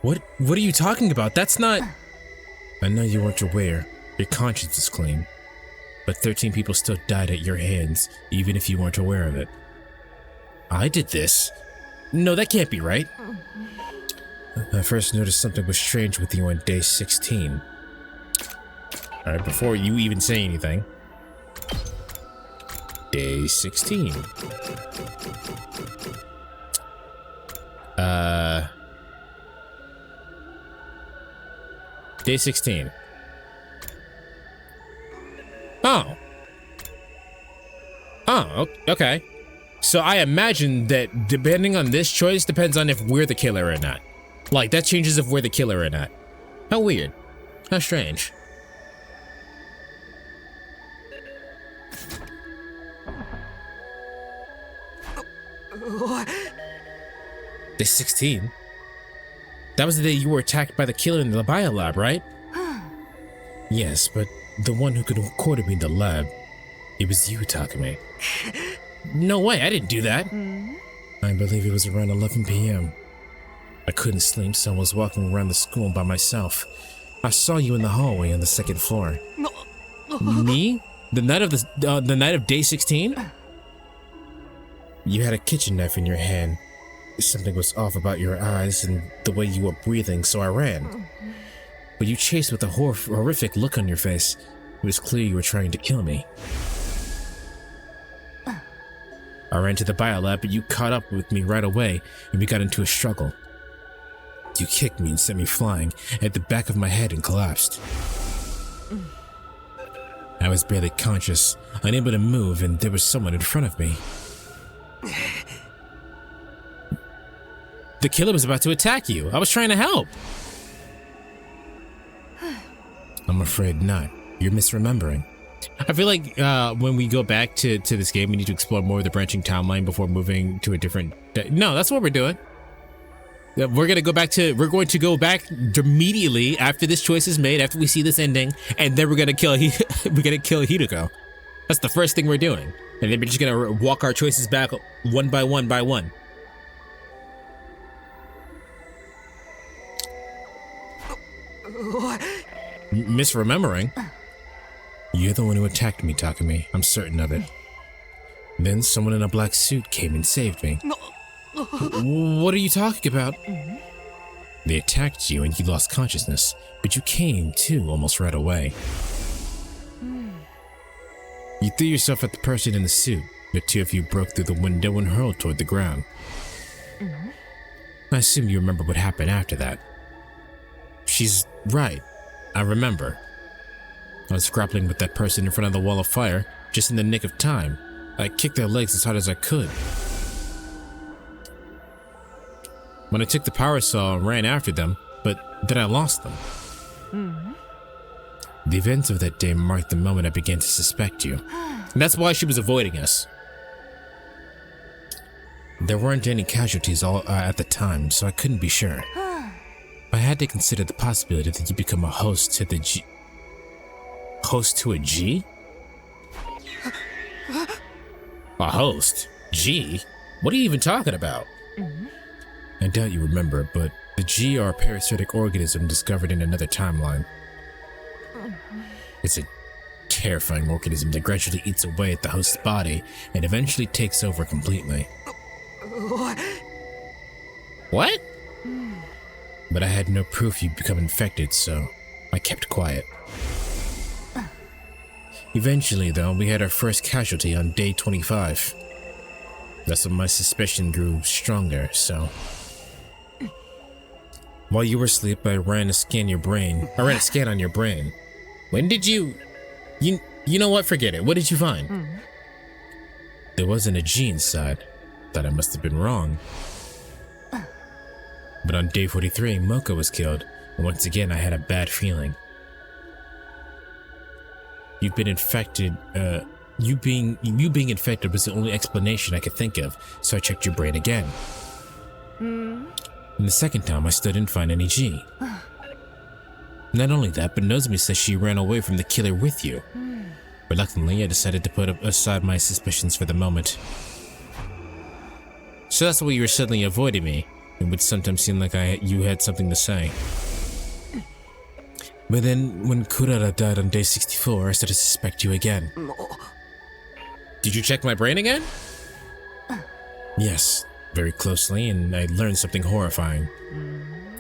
What are you talking about? That's not... I know you weren't aware. Your conscience is clean. But 13 people still died at your hands, even if you weren't aware of it. I did this? No, that can't be right. I first noticed something was strange with you on day 16. Alright, before you even say anything. Day 16. Day 16. Oh, okay. So I imagine that depending on this choice depends on if we're the killer or not. Like, that changes if we're the killer or not. How weird. How strange. Day 16? That was the day you were attacked by the killer in the biolab, right? Yes, but the one who could have recorded me in the lab, it was you, Takumi. No way, I didn't do that. I believe it was around 11 p.m. I couldn't sleep, so I was walking around the school by myself. I saw you in the hallway on the second floor. Me? The night of day 16? You had a kitchen knife in your hand. Something was off about your eyes and the way you were breathing, so I ran. But you chased with a horrific look on your face. It was clear you were trying to kill me. I ran to the biolab, but you caught up with me right away, and we got into a struggle. You kicked me and sent me flying at the back of my head and collapsed. I was barely conscious, unable to move, and there was someone in front of me. the killer was about to attack you. I was trying to help. I'm afraid not. You're misremembering. I feel like when we go back to this game, we need to explore more of the branching timeline before moving to a different... No, that's what we're doing. We're going to go back immediately after this choice is made, after we see this ending, and then we're going to kill Hiruko. That's the first thing we're doing. And then we're just going to walk our choices back one by one by one. Misremembering? You're the one who attacked me, Takumi. I'm certain of it. Then someone in a black suit came and saved me. What are you talking about? They attacked you and you lost consciousness, but you came too almost right away. You threw yourself at the person in the suit, but two of you broke through the window and hurled toward the ground. I assume you remember what happened after that. She's right. I remember. I was grappling with that person in front of the wall of fire, just in the nick of time. I kicked their legs as hard as I could. When I took the power saw and ran after them, but then I lost them. The events of that day marked the moment I began to suspect you. And that's why she was avoiding us. There weren't any casualties at the time, so I couldn't be sure. I had to consider the possibility that you become a host to the G... Host to a G? A host? G? What are you even talking about? I doubt you remember, but the G are a parasitic organism discovered in another timeline. It's a terrifying organism that gradually eats away at the host's body and eventually takes over completely. What? But I had no proof you'd become infected, so I kept quiet. Eventually, though, we had our first casualty on day 25. That's when my suspicion grew stronger, so... While you were asleep, I ran a scan on your brain. When did you know what? Forget it. What did you find? There wasn't a G inside. Thought I must have been wrong. But on day 43, Moko was killed, and once again I had a bad feeling. You've been infected, you being infected was the only explanation I could think of, so I checked your brain again. And the second time I still didn't find any G. Not only that, but Nozomi says she ran away from the killer with you. Reluctantly, I decided to put aside my suspicions for the moment. So that's why you were suddenly avoiding me. It would sometimes seem like you had something to say. But then, when Kurara died on day 64, I started to suspect you again. Did you check my brain again? Yes, very closely, and I learned something horrifying.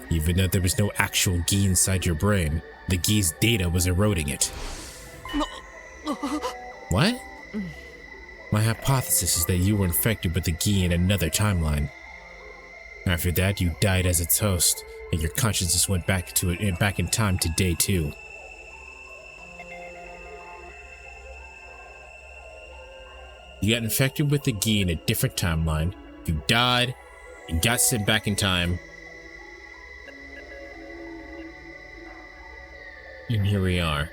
Even though there was no actual Gi inside your brain, the Gi's data was eroding it. What? My hypothesis is that you were infected with the Gi in another timeline. After that, you died as its host, and your consciousness went back in time to day 2. You got infected with the Gi in a different timeline, you died, and got sent back in time. And here we are.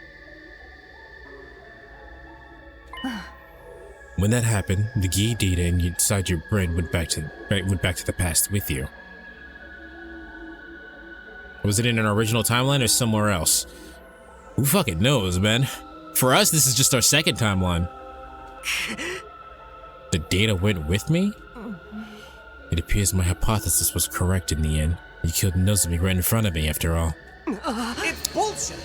When that happened, the Gi data inside your brain went back to the past with you. Was it in an original timeline or somewhere else? Who fucking knows, man? For us, this is just our second timeline. The data went with me? It appears my hypothesis was correct in the end. You killed Nozomi right in front of me, after all. It's bullshit!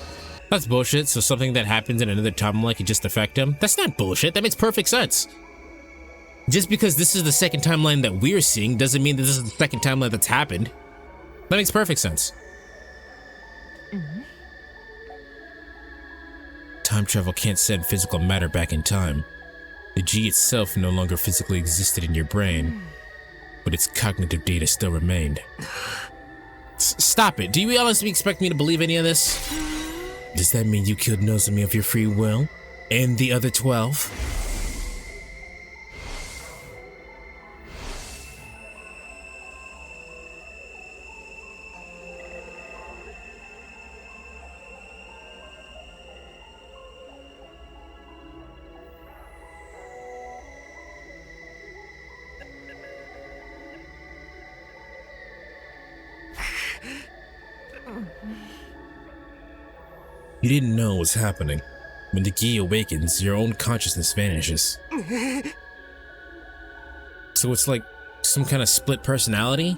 That's bullshit, so something that happens in another timeline can just affect him? That's not bullshit, that makes perfect sense. Just because this is the second timeline that we're seeing doesn't mean that this is the second timeline that's happened. That makes perfect sense. Time travel can't send physical matter back in time. The G itself no longer physically existed in your brain, but its cognitive data still remained. Stop it. Do you honestly expect me to believe any of this? Does that mean you killed Nozomi of your free will? And the other 12? You didn't know what was happening. When the gi awakens, your own consciousness vanishes. So it's like some kind of split personality?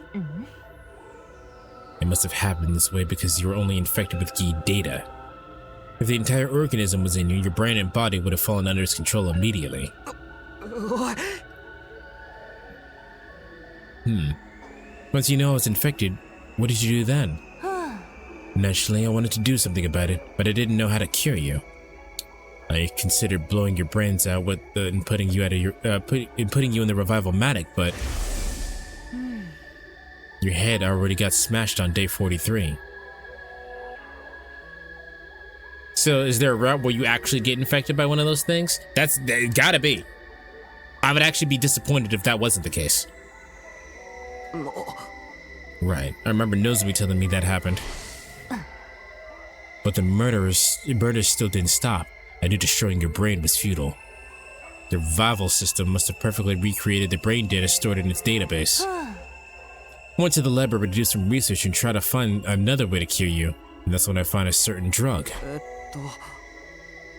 It must have happened this way because you were only infected with gi data. If the entire organism was in you, your brain and body would have fallen under its control immediately. Once you know I was infected, what did you do then? Naturally, I wanted to do something about it, but I didn't know how to cure you. I considered blowing your brains out and putting you out of your putting you in the revival matic, but your head already got smashed on day 43. So is there a route where you actually get infected by one of those things? That's gotta be. I would actually be disappointed if that wasn't the case. Right. I remember Nozomi telling me that happened. But the murders still didn't stop. I knew destroying your brain was futile. The revival system must have perfectly recreated the brain data stored in its database. I went to the laboratory to do some research and try to find another way to cure you, and that's when I found a certain drug.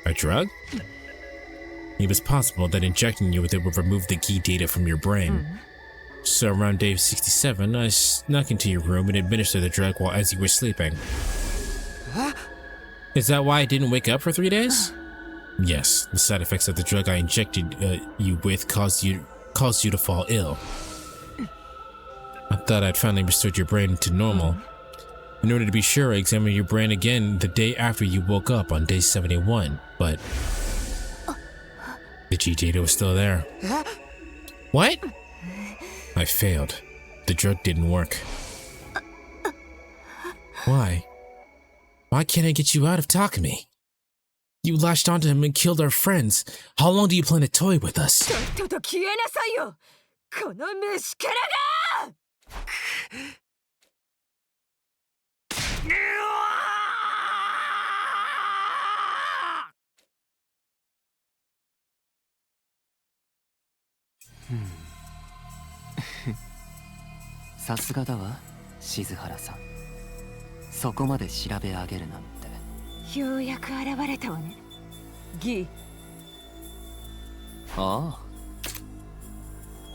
A drug? It was possible that injecting you with it would remove the key data from your brain. So around day 67, I snuck into your room and administered the drug while as you were sleeping. Is that why I didn't wake up for 3 days? Yes, the side effects of the drug I injected you with caused you to fall ill. I thought I'd finally restored your brain to normal. In order to be sure, I examined your brain again the day after you woke up on day 71, but the G data was still there. What? I failed. The drug didn't work. Why? Why can't I get you out of Takumi? You latched onto him and killed our friends. How long do you plan to toy with us?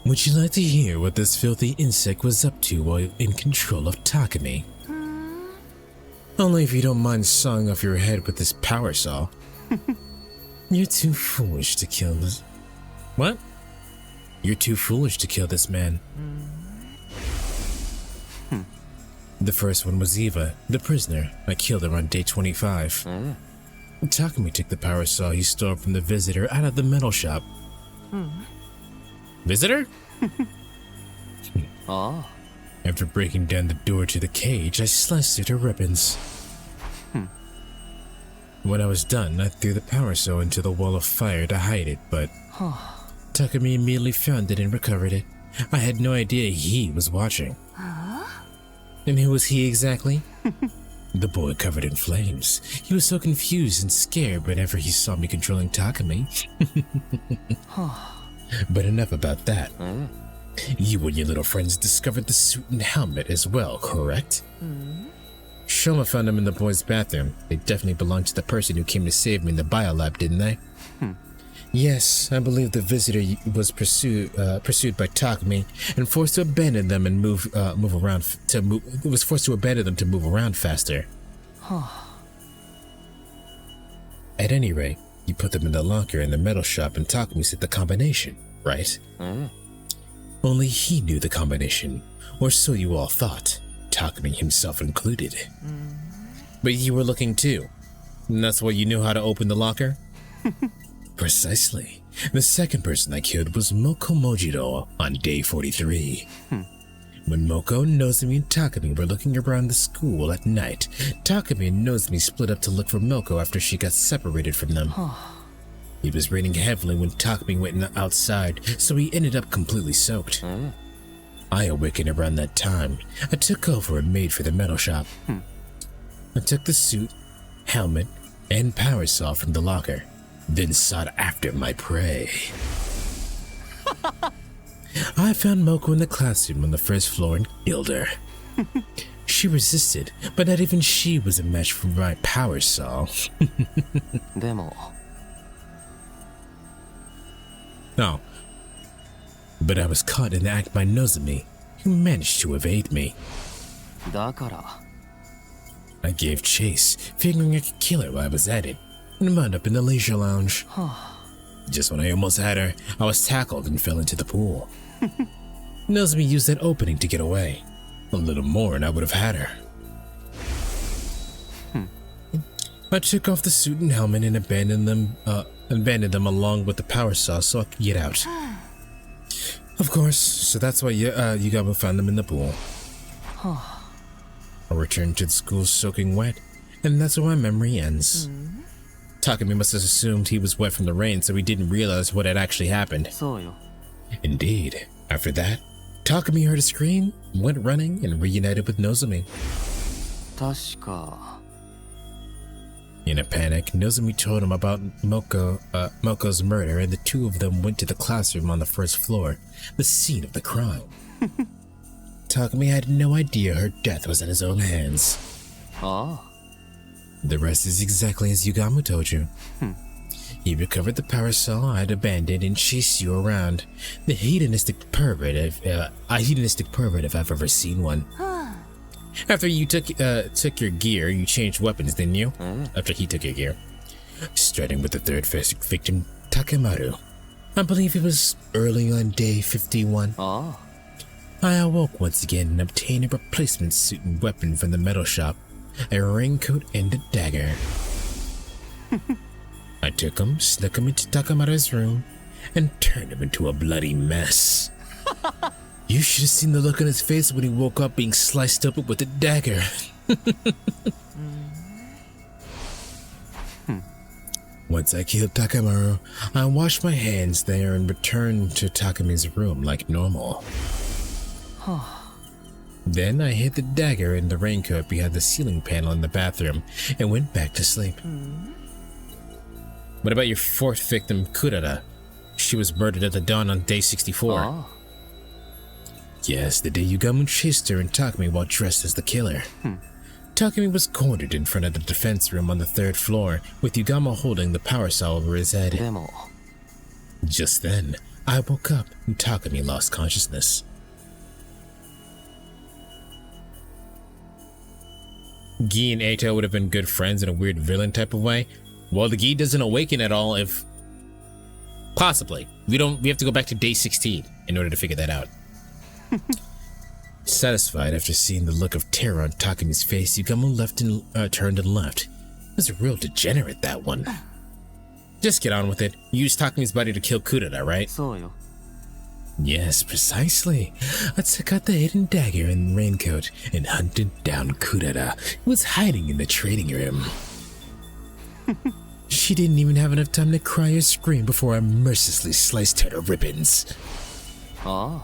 Would you like to hear what this filthy insect was up to while in control of Takumi? Only if you don't mind sawing off your head with this power saw. You're too foolish to kill this. What? You're too foolish to kill this man. The first one was Eva, the prisoner. I killed her on day 25. Takumi took the power saw he stole from the visitor out of the metal shop. Visitor? After breaking down the door to the cage, I sliced it to ribbons. When I was done, I threw the power saw into the wall of fire to hide it, but Takumi immediately found it and recovered it. I had no idea he was watching. And who was he exactly? The boy covered in flames. He was so confused and scared whenever he saw me controlling Takumi. But enough about that. You and your little friends discovered the suit and helmet as well, correct? Shoma found them in the boys' bathroom. They definitely belonged to the person who came to save me in the biolab, didn't they? Yes, I believe the visitor was pursued by Takumi and forced to abandon them and move around faster. At any rate, you put them in the locker in the metal shop and Takumi set the combination, right? Only he knew the combination, or so you all thought, Takumi himself included. But you were looking too, and that's why you knew how to open the locker? Precisely. The second person I killed was Moko Mojiro on day 43. When Moko, Nozomi, and Takumi were looking around the school at night, Takumi and Nozomi split up to look for Moko after she got separated from them. It was raining heavily when Takumi went outside, so he ended up completely soaked. I awakened around that time. I took over and made for the metal shop. I took the suit, helmet, and power saw from the locker, then sought after my prey. I found Moko in the classroom on the first floor and killed her. She resisted, but not even she was a match for my power saw. でも No. But I was caught in the act by Nozomi, who managed to evade me. だから I gave chase, figuring I could kill her while I was at it, and wound up in the leisure lounge. Just when I almost had her, I was tackled and fell into the pool. Nozomi used that opening to get away. A little more and I would have had her. I took off the suit and helmet and abandoned them along with the power saw so I could get out. Of course, so that's why Yugamo found them in the pool. I returned to the school soaking wet, and that's where my memory ends. Takumi must have assumed he was wet from the rain, so he didn't realize what had actually happened. そうよ Indeed, after that, Takumi heard a scream, went running, and reunited with Nozomi. 確か In a panic, Nozomi told him about Moko's murder, and the two of them went to the classroom on the first floor, the scene of the crime. Takumi had no idea her death was in his own hands. あ The rest is exactly as Yugamo told you. He recovered the power saw I had abandoned and chased you around. The hedonistic pervert if I've ever seen one. After you took your gear, you changed weapons, didn't you? After he took your gear. Starting with the third victim, Takemaru. I believe it was early on day 51. あ I awoke once again and obtained a replacement suit and weapon from the metal shop, a raincoat and a dagger. I took him, snuck him into Takemaru's room, and turned him into a bloody mess. You should have seen the look on his face when he woke up being sliced open with a dagger. Once I killed Takemaru, I washed my hands there and returned to Takumi's room like normal. Then I hid the dagger in the raincoat behind the ceiling panel in the bathroom and went back to sleep. What about your fourth victim, Kurara? She was murdered at the dawn on day 64. あ Yes, the day Yugamo chased her and Takumi while dressed as the killer. Takumi was cornered in front of the defense room on the third floor, with Yugamo holding the power saw over his head. でも Just then, I woke up and Takumi lost consciousness. Gi and Eito would have been good friends in a weird villain type of way. Well, the Gi doesn't awaken at all if... Possibly. We have to go back to day 16 in order to figure that out. Satisfied after seeing the look of terror on Takumi's face, Yugamo turned and left. It was a real degenerate, that one. Just get on with it. You used Takumi's body to kill Kurara, right? そうよ Yes, precisely. I took out the hidden dagger and raincoat and hunted down Kurara, who was hiding in the trading room. She didn't even have enough time to cry or scream before I mercilessly sliced her to ribbons. あ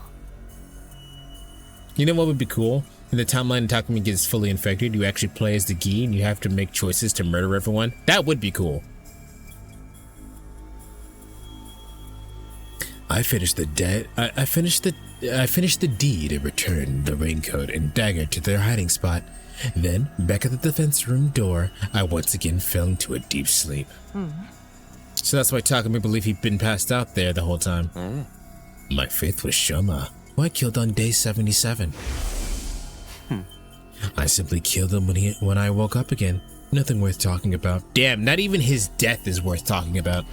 You know what would be cool? In the timeline Takumi gets fully infected, you actually play as the Gi and you have to make choices to murder everyone. That would be cool. I finished the deed and returned the raincoat and dagger to their hiding spot. Then, back at the defense room door, I once again fell into a deep sleep. So that's why Takumi believed he'd been passed out there the whole time. My fifth was Shoma, who I killed on day 77. I simply killed him when I woke up again. Nothing worth talking about. Damn, not even his death is worth talking about.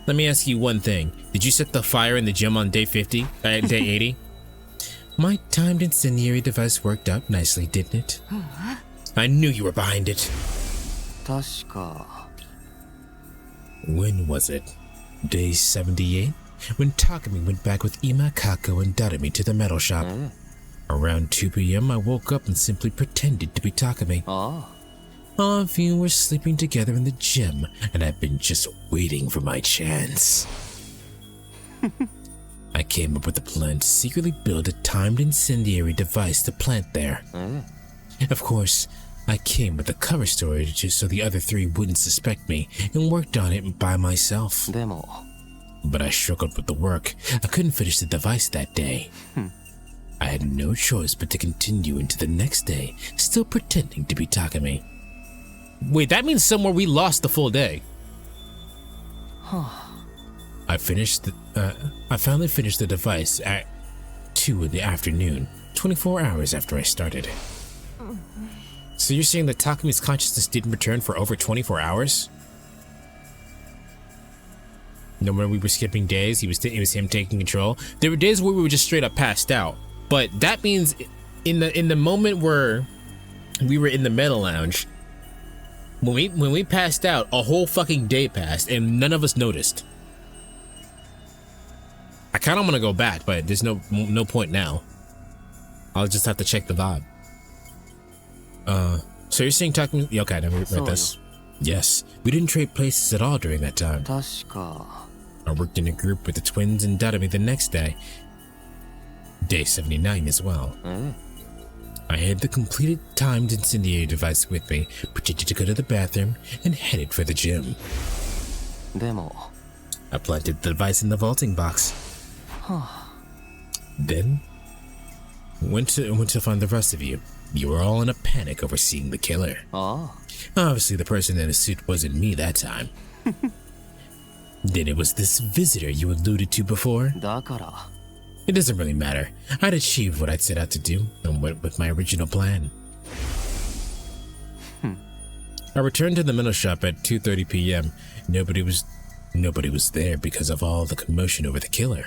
Let me ask you one thing. Did you set the fire in the gym on day 50? Day 80? My timed incendiary device worked out nicely, didn't it? I knew you were behind it. 確か When was it? Day 78? When Takumi went back with Ima, Kako, and Darumi to the metal shop. Around 2 p.m., I woke up and simply pretended to be Takumi. あ All of you were sleeping together in the gym, and I've been just waiting for my chance. I came up with a plan to secretly build a timed incendiary device to plant there. Of course, I came with a cover story just so the other three wouldn't suspect me, and worked on it by myself. でも But I struggled with the work. I couldn't finish the device that day. I had no choice but to continue into the next day, still pretending to be Takumi. Wait, that means somewhere we lost the full day. I finally finished the device at 2 in the afternoon, 24 hours after I started. So you're saying that Takumi's consciousness didn't return for over 24 hours? No, when we were skipping days, it was him taking control. There were days where we were just straight up passed out, but that means in the moment where we were in the metal lounge, when we passed out, a whole fucking day passed and none of us noticed. I kind of want to go back, but there's no point now. I'll just have to check the vibe. So you're saying Takumi? Okay, let me read this. Yes, we didn't trade places at all during that time. I worked in a group with the twins and Darumi the next day. Day 79 as well. I had the completed timed incendiary device with me, pretended to go to the bathroom, and headed for the gym. I planted the device in the vaulting box. Then, went to find the rest of you. You were all in a panic over seeing the killer. Obviously, the person in the suit wasn't me that time. Then it was this visitor you alluded to before. It doesn't really matter. I'd achieved what I'd set out to do and went with my original plan. I returned to the metal shop at 2:30 p.m. Nobody was there because of all the commotion over the killer.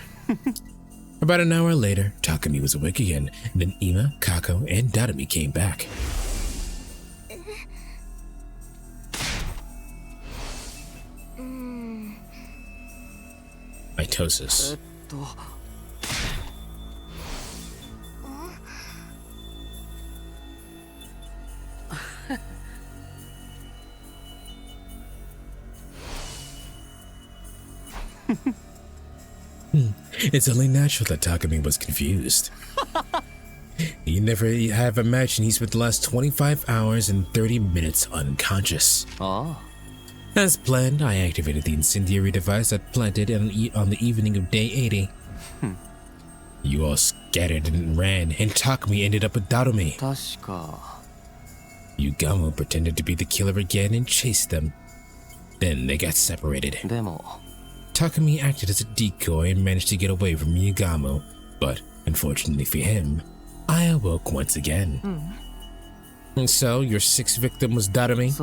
About an hour later, Takumi was awake again, and then Ima, Kako, and Darumi came back. Mitosis. It's only natural that Takumi was confused. You never have imagined he spent the last 25 hours and 30 minutes unconscious. As planned, I activated the incendiary device that planted on the evening of day 80. You all scattered and ran, and Takumi ended up with Darumi. Yugamo pretended to be the killer again and chased them. Then they got separated. Takumi acted as a decoy and managed to get away from Yugamo, but unfortunately for him, I awoke once again. And so, your sixth victim was Darumi?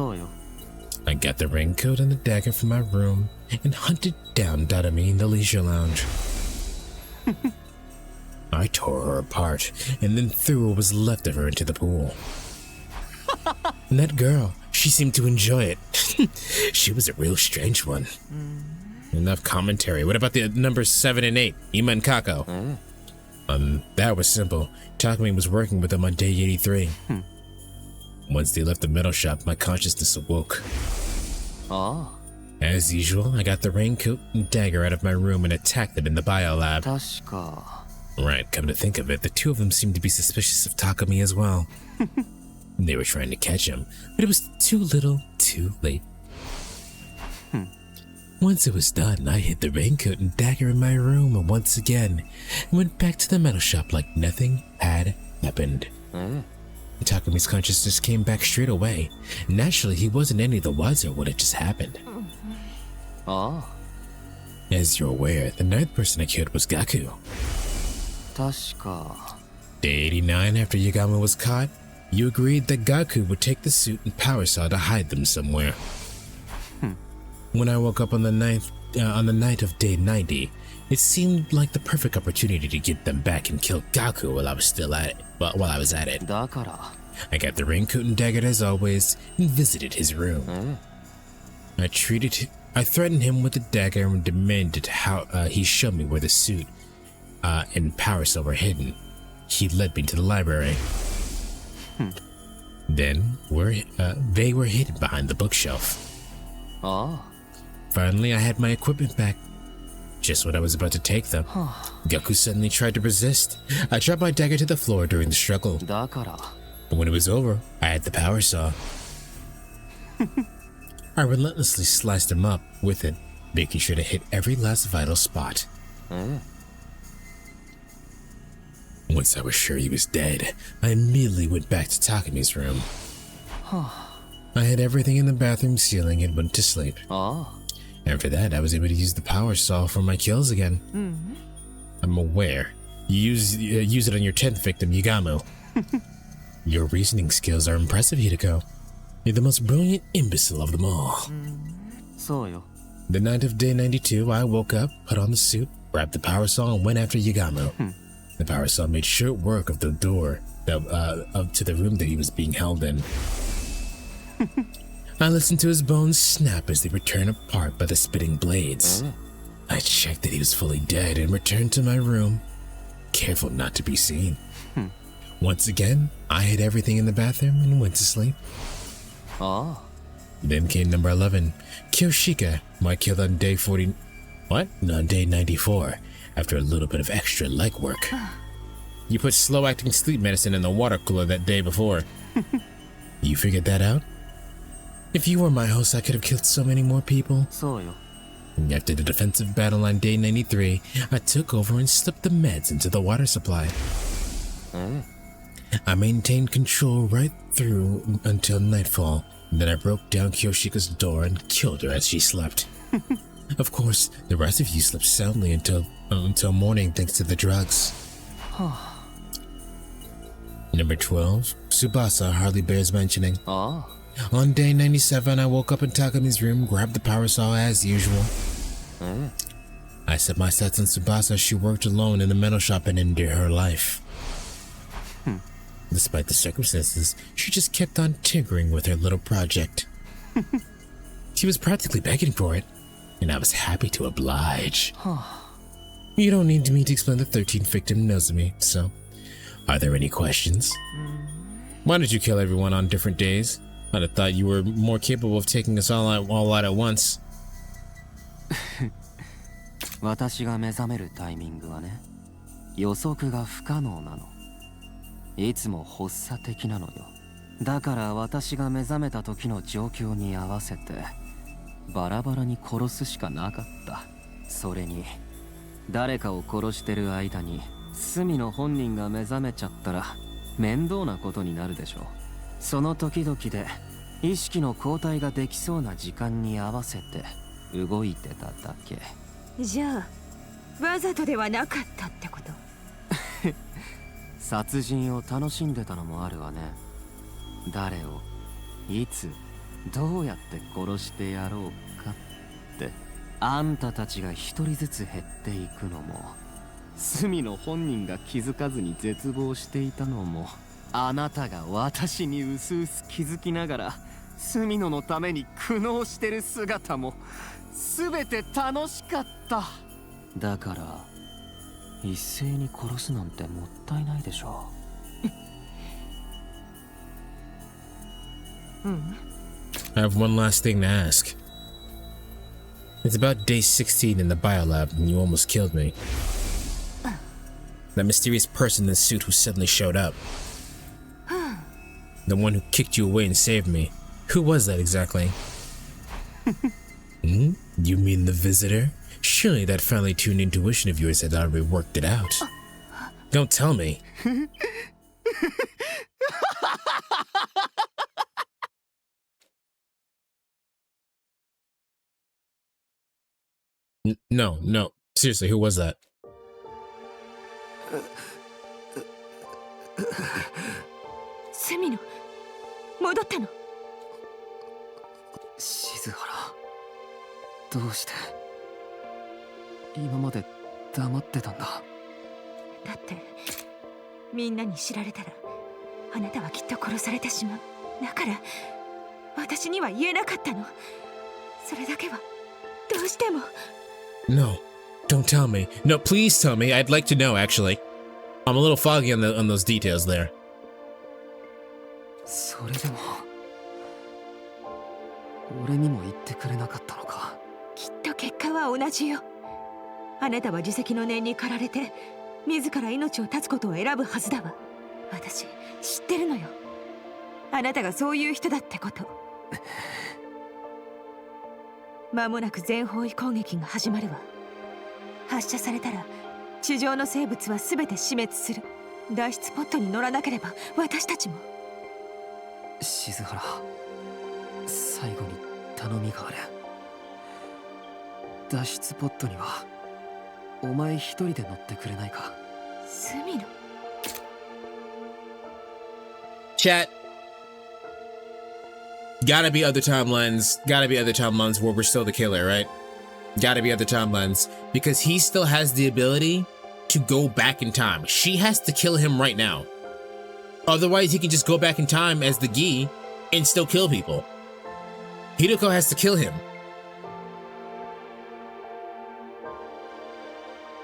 I got the raincoat and the dagger from my room and hunted down Darumi in the leisure lounge. I tore her apart and then threw what was left of her into the pool. And that girl, she seemed to enjoy it. She was a real strange one. Enough commentary. What about the numbers 7 and 8? Ima and Kako? That was simple. Takumi was working with them on day 83. Once they left the metal shop, my consciousness awoke. As usual, I got the raincoat and dagger out of my room and attacked them in the biolab. Right, come to think of it, the two of them seemed to be suspicious of Takumi as well. They were trying to catch him, but it was too little, too late. Once it was done, I hid the raincoat and dagger in my room and once again went back to the metal shop like nothing had happened. Takumi's consciousness came back straight away. Naturally, he wasn't any the wiser what had just happened. As you're aware, the ninth person I killed was Gaku. Day 89, after Yagami was caught, you agreed that Gaku would take the suit and power saw to hide them somewhere. When I woke up on the night of day 90, it seemed like the perfect opportunity to get them back and kill Gaku while I was still at it. While I was at it. I got the raincoat and dagger as always and visited his room. I threatened him with the dagger and demanded he show me where the suit and power cell were hidden. He led me to the library. Then they were hidden behind the bookshelf. Finally, I had my equipment back. Just when I was about to take them, Gaku suddenly tried to resist. I dropped my dagger to the floor during the struggle. But when it was over, I had the power saw. I relentlessly sliced him up with it, making sure to hit every last vital spot. Once I was sure he was dead, I immediately went back to Takami's room. I hid everything in the bathroom ceiling and went to sleep. After that, I was able to use the power saw for my kills again. I'm aware. You use it on your 10th victim, Yagamo. Your reasoning skills are impressive, Hiruko. You're the most brilliant imbecile of them all. The night of day 92, I woke up, put on the suit, grabbed the power saw, and went after Yagamo. The power saw made short work of the door up to the room that he was being held in. I listened to his bones snap as they were torn apart by the spitting blades. I checked that he was fully dead and returned to my room, careful not to be seen. Once again, I hid everything in the bathroom and went to sleep. Then came number 11, Kyoshika, my kill on day 40... What? No, on day 94, after a little bit of extra legwork. You put slow-acting sleep medicine in the water cooler that day before. You figured that out? If you were my host, I could have killed so many more people. After the defensive battle on day 93, I took over and slipped the meds into the water supply. I maintained control right through until nightfall. Then I broke down Kyoshika's door and killed her as she slept. Of course, the rest of you slept soundly until morning thanks to the drugs. Number 12, Tsubasa hardly bears mentioning. On day 97, I woke up in Takami's room, grabbed the power saw as usual. I set my sights on Tsubasa as she worked alone in the metal shop and ended her life. Despite the circumstances, she just kept on tinkering with her little project. She was practically begging for it, and I was happy to oblige. You don't need me to explain the 13th victim Nozomi, so are there any questions? Why did you kill everyone on different days? I'd have thought you were more capable of taking us all out at once. 私が目覚めるタイミングはね、予測が不可能なの。いつも発作的なのよ。だから私が目覚めた時の状況に合わせてバラバラに殺すしかなかった。それに誰かを殺してる間に隅の本人が目覚めちゃったら面倒なことになるでしょう。その時々で意識の交代ができそうな時間に合わせて動いてただけ。じゃあわざとではなかったってこと？殺人を楽しんでたのもあるわね。誰をいつどうやって殺してやろうかってあんたたちが一人ずつ減っていくのも隅の本人が気づかずに絶望していたのもあなたが私にうすうす気づきながら隅野のために苦悩してる姿も全て楽しかった。だから一斉に殺すなんてもったいないでしょう。I have one last thing to ask. It's about day 16 in the biolab when you almost killed me. That mysterious person in the suit who suddenly showed up. The one who kicked you away and saved me. Who was that exactly? You mean the visitor? Surely that finely tuned intuition of yours had already worked it out. Don't tell me. No. Seriously, who was that? 隅野、戻ったの？静原、どうして今まで黙ってたんだ？だってみんなに知られたらあなたはきっと殺されてしまう。だから私には言えなかったの。それだけはどうしても。No, don't tell me. No, please tell me. I'd like to know, actually. I'm a little foggy on those details there. それでも俺にも言ってくれなかったのか。きっと結果は同じよ。あなたは自責の念に駆られて自ら命を絶つことを選ぶはずだわ。私知ってるのよ。あなたがそういう人だってこと。間もなく全方位攻撃が始まるわ。発射されたら地上の生物は全て死滅する。脱出ポットに乗らなければ私たちも。静原、最後に頼みがある。脱出ポットにはお前一人で乗ってくれないか。隅野。 Chat. Gotta be other timelines. Gotta be other timelines where we're still the killer, right? Gotta be other timelines. Because he still has the ability to go back in time. She has to kill him right now. Otherwise, he can just go back in time as the Gi and still kill people. Hiruko has to kill him.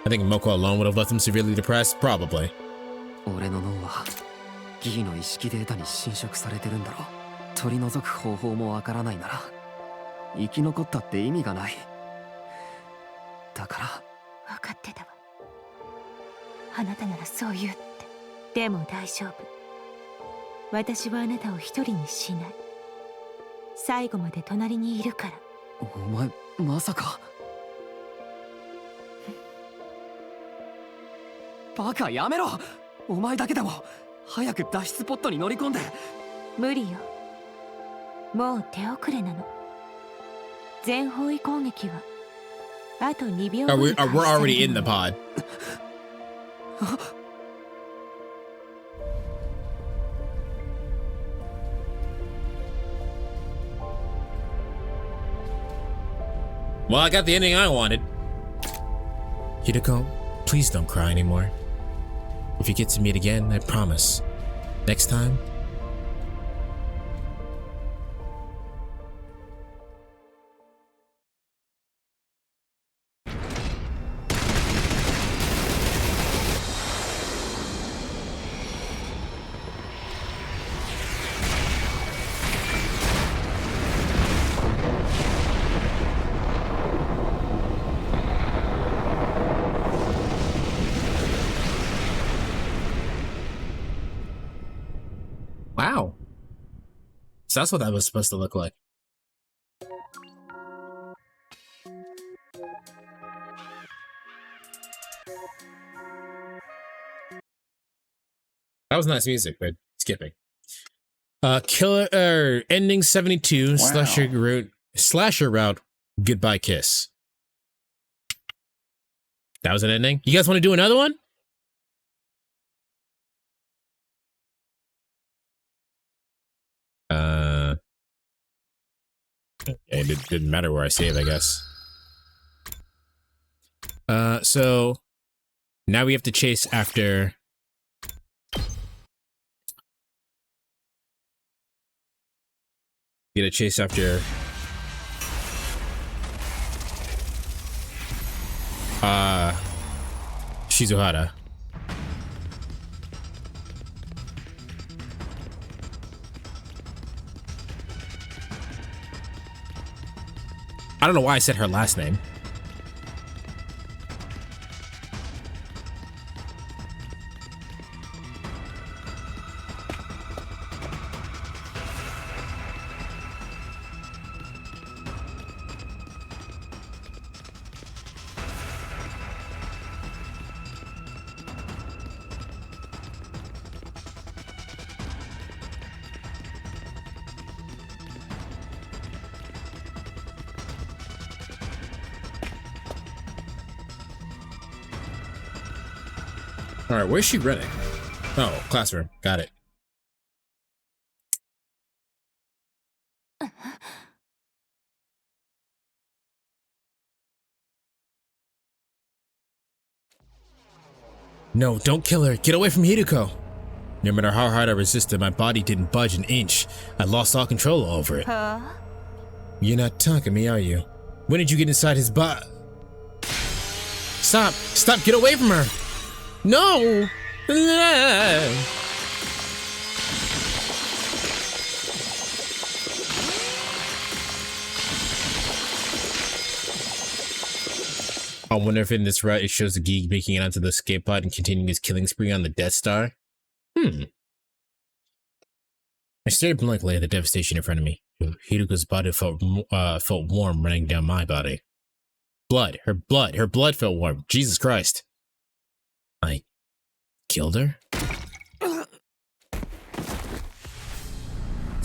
I think Moko alone would have left him severely depressed. Probably. 俺の脳はギーの意識データに侵食されてるんだろう。取り除く方法もわからないなら生き残ったって意味がない。だから分かってたわ。あなたならそう言うって。でも大丈夫。私はあなたを一人にしない。最後まで隣にいるから。お前まさか。バカやめろ。お前だけでも早く脱出ポットに乗り込んで。無理よ。もう手遅れなの。全方位攻撃はあと2秒。We're already in the pod. Well, I got the ending I wanted. Hiruko, please don't cry anymore. If you get to meet again, I promise. Next time. Wow. So that's what that was supposed to look like. That was nice music, but skipping. Killer ending 72 wow. slasher route goodbye kiss. That was an ending. You guys want to do another one? It didn't matter where I saved, I guess. So now we have to chase after Shizuhara. I don't know why I said her last name. Alright, where's she running? Oh, classroom. Got it. No, don't kill her. Get away from Hiruko. No matter how hard I resisted, my body didn't budge an inch. I lost all control over it. Huh? You're not talking me, are you? When did you get inside his body? Stop! Stop! Get away from her! No! I wonder if in this route it shows the geek making it onto the escape pod and continuing his killing spree on the Death Star. I stared blankly at the devastation in front of me. Hiruko's body felt warm running down my body. Her blood felt warm. Jesus Christ. I killed her?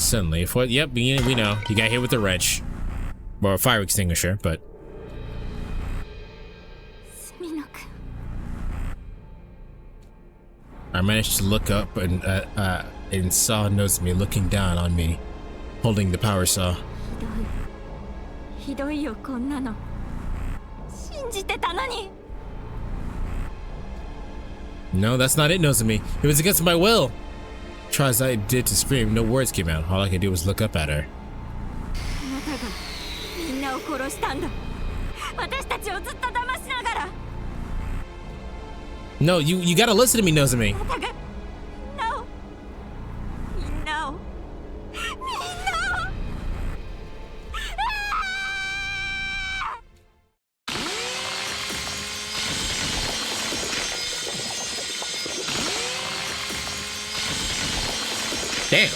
Suddenly, yep, we know. You got hit with a wrench. Or a fire extinguisher, but... I managed to look up and saw Nozomi looking down on me, holding the power saw. No, that's not it, Nozomi. It was against my will. Try as I did to scream, no words came out. All I could do was look up at her. No, you gotta listen to me, Nozomi. No. No. Damn.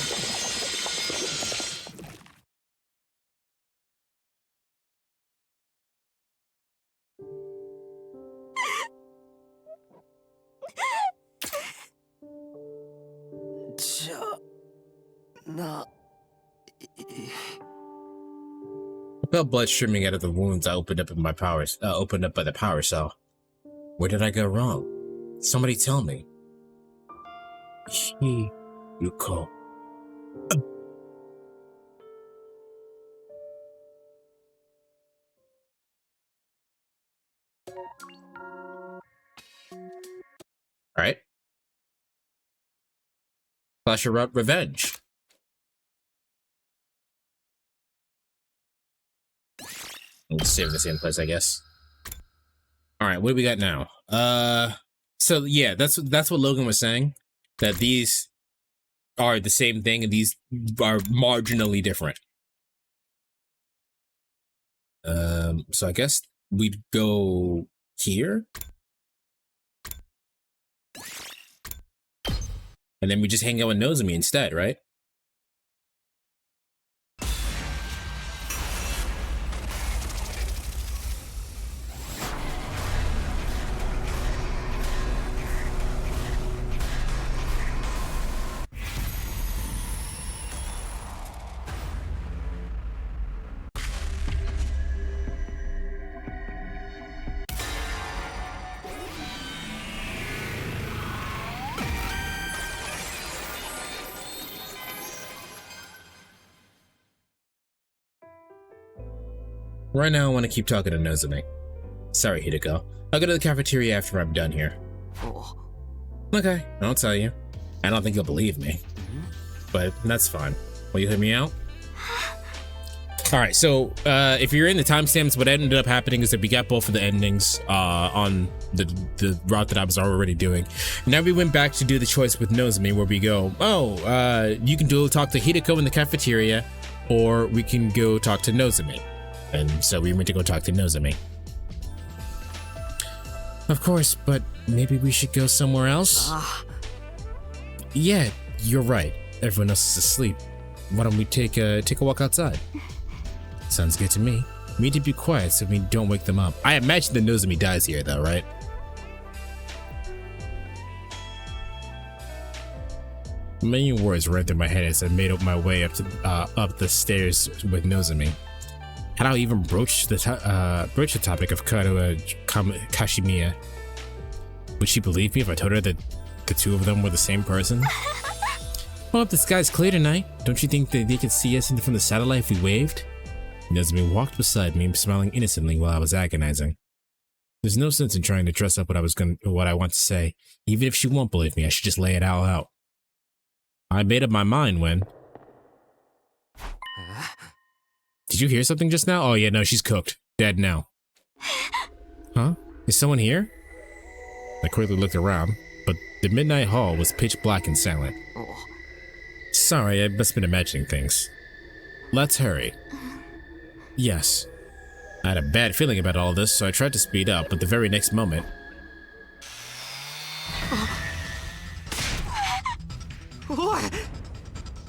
I felt blood streaming out of the wounds I opened up by the power cell. Where did I go wrong? Somebody tell me. Hiruko. Alright. Flash your revenge. We'll save the same place, I guess. Alright, what do we got now? So yeah, that's what Logan was saying. That these are the same thing and these are marginally different. So I guess we'd go here. And then we just hang out with Nozomi instead, right? Right now, I want to keep talking to Nozomi. Sorry, Hiruko. I'll go to the cafeteria after I'm done here. Okay, I'll tell you. I don't think you'll believe me. But that's fine. Will you hear me out? Alright, so if you're in the timestamps, what ended up happening is that we got both of the endings on the route that I was already doing. Now we went back to do the choice with Nozomi, where we go, you can talk to Hiruko in the cafeteria, or we can go talk to Nozomi. And so we went to go talk to Nozomi. Of course, but maybe we should go somewhere else? Yeah, you're right. Everyone else is asleep. Why don't we take a walk outside? Sounds good to me. We need to be quiet so we don't wake them up. I imagine that Nozomi dies here though, right? Many words ran through my head as I made up my way up the stairs with Nozomi. Had I even broached the topic of Kashimiya? Would she believe me if I told her that the two of them were the same person? Well, if the sky's clear tonight, don't you think that they could see us from the satellite if we waved? Nozomi walked beside me, smiling innocently while I was agonizing. There's no sense in trying to dress up what I want to say. Even if she won't believe me, I should just lay it all out. I made up my mind when... Did you hear something just now? Oh yeah, no, she's cooked. Dead now. Huh? Is someone here? I quickly looked around, but the midnight hall was pitch black and silent. Sorry, I must have been imagining things. Let's hurry. Yes. I had a bad feeling about all this, so I tried to speed up, but the very next moment...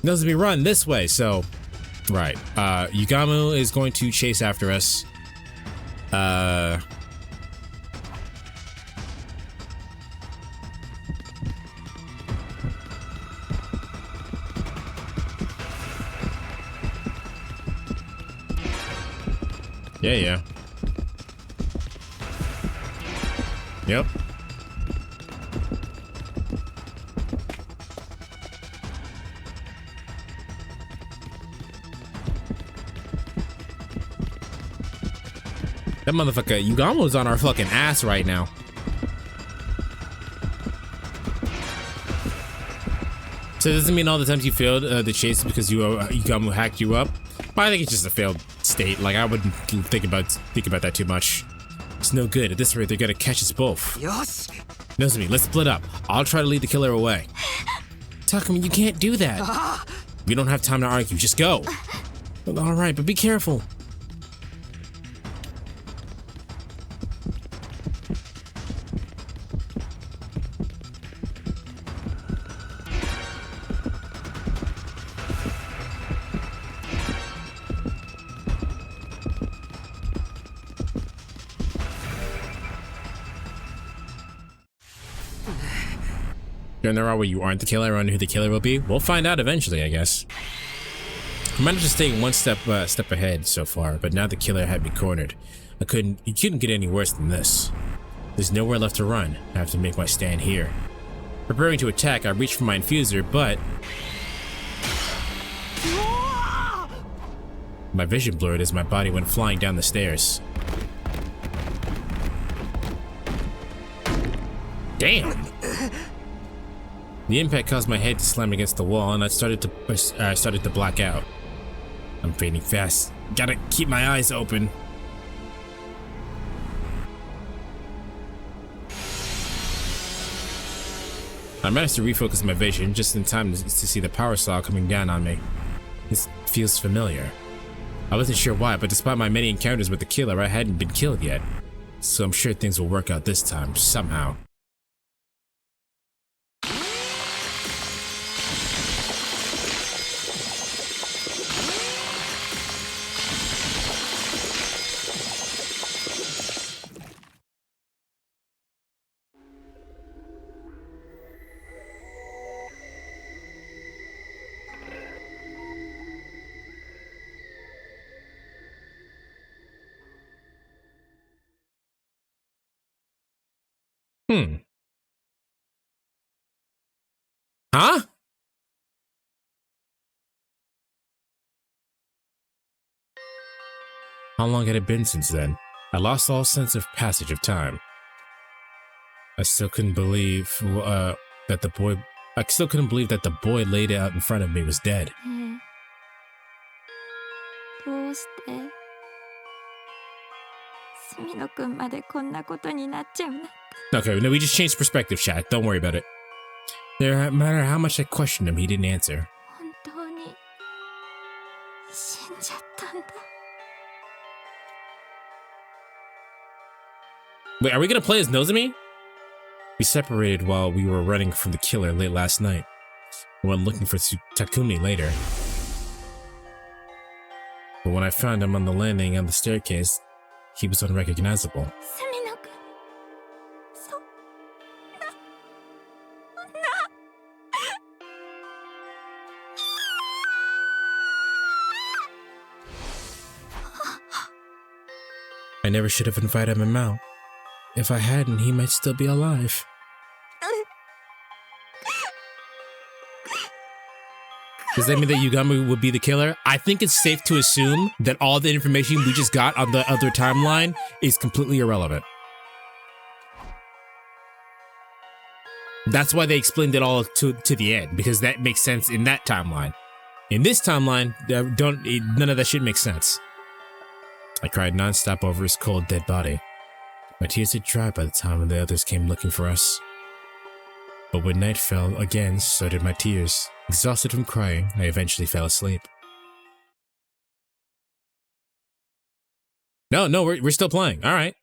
Nozomi, run this way, so... Right. Yugamu is going to chase after us. Yeah, yeah. Yep. That motherfucker Yugamo's on our fucking ass right now. So does it mean all the times you failed the chase because Yugamo hacked you up? Well, I think it's just a failed state. Like I wouldn't think about that too much. It's no good. At this rate, they're gonna catch us both. Yes. Nozomi, let's split up. I'll try to lead the killer away. Takumi, you can't do that. We don't have time to argue. Just go. All right, but be careful. You're in the route where you aren't the killer. I wonder who the killer will be. We'll find out eventually, I guess. I managed to stay one step ahead so far, but now the killer had me cornered. It couldn't get any worse than this. There's nowhere left to run. I have to make my stand here. Preparing to attack, I reach for my infuser, but my vision blurred as my body went flying down the stairs. Damn! The impact caused my head to slam against the wall, and I started to black out. I'm fading fast. Gotta keep my eyes open. I managed to refocus my vision just in time to see the power saw coming down on me. This feels familiar. I wasn't sure why, but despite my many encounters with the killer, I hadn't been killed yet. So I'm sure things will work out this time, somehow. Huh? How long had it been since then? I lost all sense of passage of time. I still couldn't believe that the boy laid out in front of me was dead. Okay, no, we just changed perspective, chat. Don't worry about it. No matter how much I questioned him, he didn't answer. Wait, are we gonna play as Nozomi? We separated while we were running from the killer late last night. We went looking for Takumi later. But when I found him on the landing on the staircase, he was unrecognizable. I never should have invited him out. If I hadn't, he might still be alive. Does that mean that Yugamo would be the killer? I think it's safe to assume that all the information we just got on the other timeline is completely irrelevant. That's why they explained it all to the end, because that makes sense in that timeline. In this timeline, none of that shit makes sense. I cried nonstop over his cold, dead body. My tears had dried by the time the others came looking for us. But when night fell again, so did my tears. Exhausted from crying, I eventually fell asleep. No, we're still playing. All right.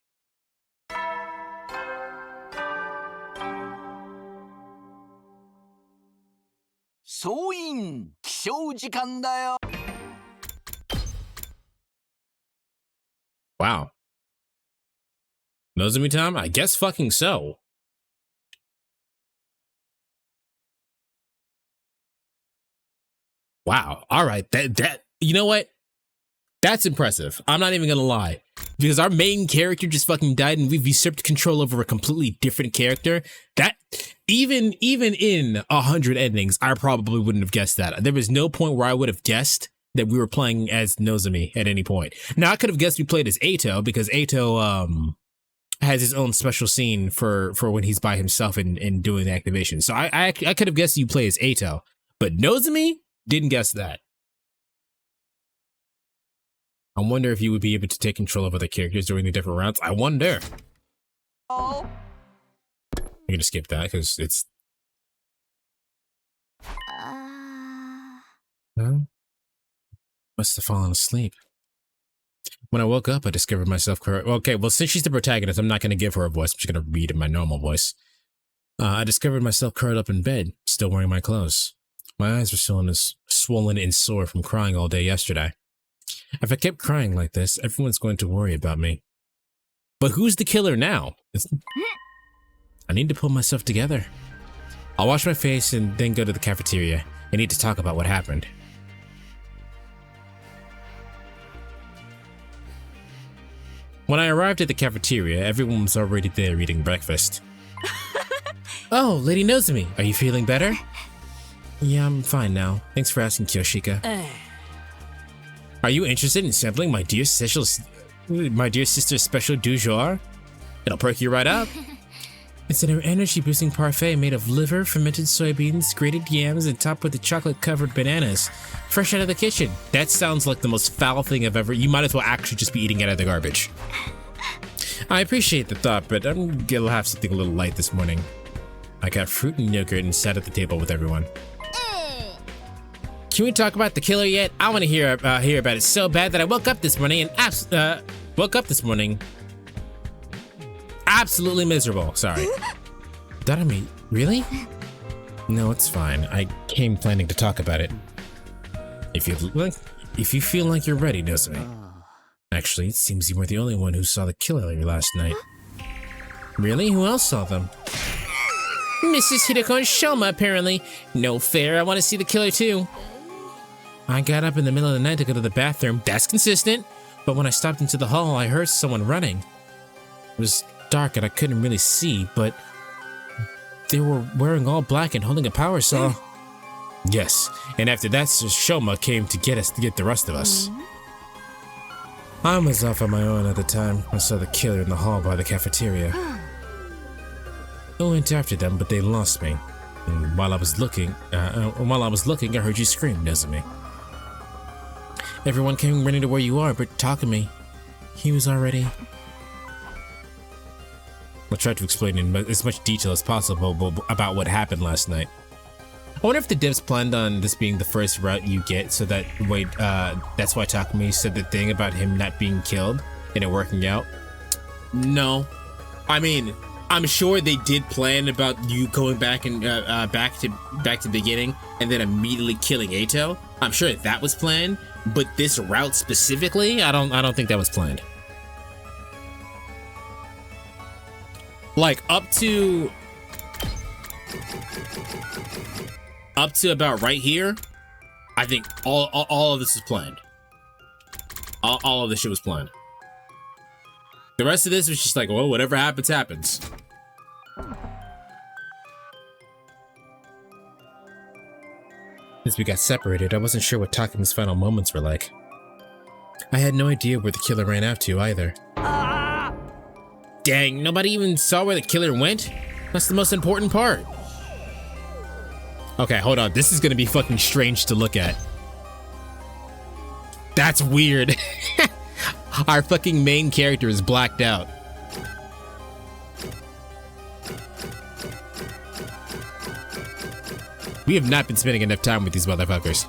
Wow. Nozomi time? I guess fucking so. Wow. All right. That you know what? That's impressive. I'm not even gonna lie. Because our main character just fucking died and we've usurped control over a completely different character. That, even in 100 endings, I probably wouldn't have guessed that. There was no point where I would have guessed that we were playing as Nozomi at any point. Now, I could have guessed we played as Eito, because Eito, has his own special scene for when he's by himself and doing the activation. So I could have guessed you play as Eito, but Nozomi, didn't guess that. I wonder if you would be able to take control of other characters during the different rounds. I wonder. Oh. I'm gonna skip that because it's. No? Must have fallen asleep. When I woke up, I discovered myself correct. Okay, well, since she's the protagonist, I'm not gonna give her a voice. I'm just gonna read in my normal voice. I discovered myself curled up in bed, still wearing my clothes. My eyes were swollen and sore from crying all day yesterday. If I kept crying like this, everyone's going to worry about me. But who's the killer now? I need to pull myself together. I'll wash my face and then go to the cafeteria. I need to talk about what happened. When I arrived at the cafeteria, everyone was already there eating breakfast. Oh, Lady Nozomi, are you feeling better? Yeah, I'm fine now. Thanks for asking, Kyoshika. Are you interested in sampling my dear sister's special du jour? It'll perk you right up. It's an energy-boosting parfait made of liver, fermented soybeans, grated yams, and topped with the chocolate-covered bananas. Fresh out of the kitchen. That sounds like the most foul thing I've ever... You might as well actually just be eating it out of the garbage. I appreciate the thought, but I'm gonna have something a little light this morning. I got fruit and yogurt and sat at the table with everyone. Can we talk about the killer yet? I want to hear about it so bad that I woke up this morning absolutely miserable. Sorry. Darami, really? No, it's fine. I came planning to talk about it. If you feel like you're ready, Nozomi. Actually, it seems you were the only one who saw the killer last night. Really? Who else saw them? Mrs. Hiruko and Shoma, apparently. No fair. I want to see the killer too. I got up in the middle of the night to go to the bathroom. That's consistent. But when I stopped into the hall, I heard someone running. It was dark and I couldn't really see, but they were wearing all black and holding a power saw. Yes, and after that, Shoma came to get the rest of us. I was off on my own at the time. I saw the killer in the hall by the cafeteria. I went after them, but they lost me. And while I was looking, I heard you scream, Nozomi. Everyone came running to where you are, but Takumi, he was already... I tried to explain in as much detail as possible about what happened last night. I wonder if the devs planned on this being the first route you get, so that that's why Takumi said the thing about him not being killed and it working out. No, I mean, I'm sure they did plan about you going back and back to the beginning and then immediately killing Eito. I'm sure that was planned, but this route specifically, I don't think that was planned. Like up to about right here, I think all of this is planned. All of this shit was planned. The rest of this was just like, well, whatever happens, happens. Since we got separated, I wasn't sure what Takumi's final moments were like. I had no idea where the killer ran out to either. Dang, nobody even saw where the killer went? That's the most important part. Okay, hold on. This is gonna be fucking strange to look at. That's weird. Our fucking main character is blacked out. We have not been spending enough time with these motherfuckers.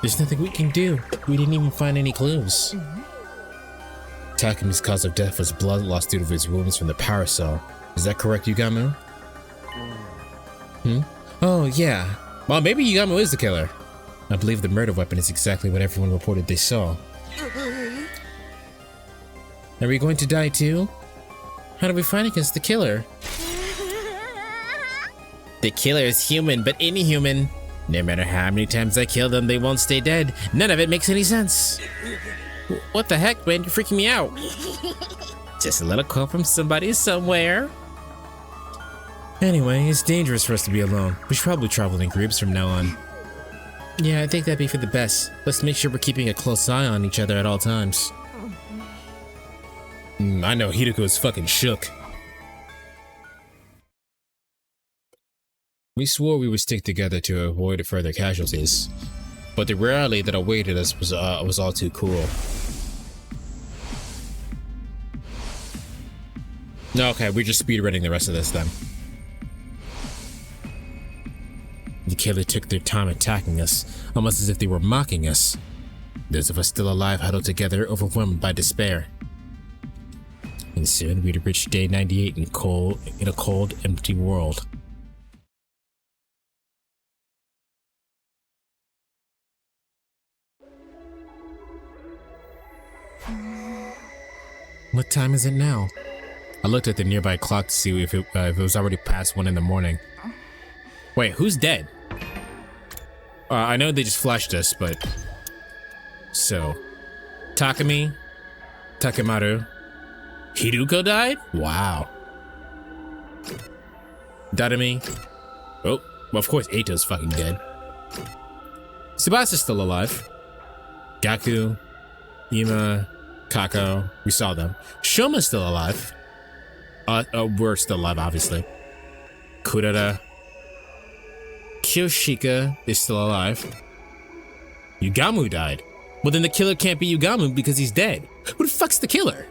There's nothing we can do. We didn't even find any clues. Takumi's cause of death was blood loss due to his wounds from the power cell. Is that correct, Yugamu? Oh, yeah. Well, maybe Yugamu is the killer. I believe the murder weapon is exactly what everyone reported they saw. Are we going to die too? How do we fight against the killer? The killer is human, but inhuman. No matter how many times I kill them, they won't stay dead. None of it makes any sense. What the heck, man? You're freaking me out. Just a little call from somebody somewhere. Anyway, it's dangerous for us to be alone. We should probably travel in groups from now on. Yeah, I think that'd be for the best. Let's make sure we're keeping a close eye on each other at all times. I know Hiruko's fucking shook. We swore we would stick together to avoid further casualties, but the reality that awaited us was all too cruel. Okay, we're just speedrunning the rest of this then. The killer took their time attacking us, almost as if they were mocking us. Those of us still alive huddled together, overwhelmed by despair. And soon we'd reach day 98 in a cold, empty world. What time is it now? I looked at the nearby clock to see if it was already past 1 in the morning. Wait, who's dead? I know they just flashed us, but... So... Takemi? Takemaru? Hiruko died? Wow. Darumi? Oh, well, of course Eito's fucking dead. Tsubasa's still alive. Gaku, Ima, Kako, we saw them. Shoma's still alive. We're still alive, obviously. Kurara. Kyoshika is still alive. Yugamu died. Well, then the killer can't be Yugamu because he's dead. Who the fuck's the killer?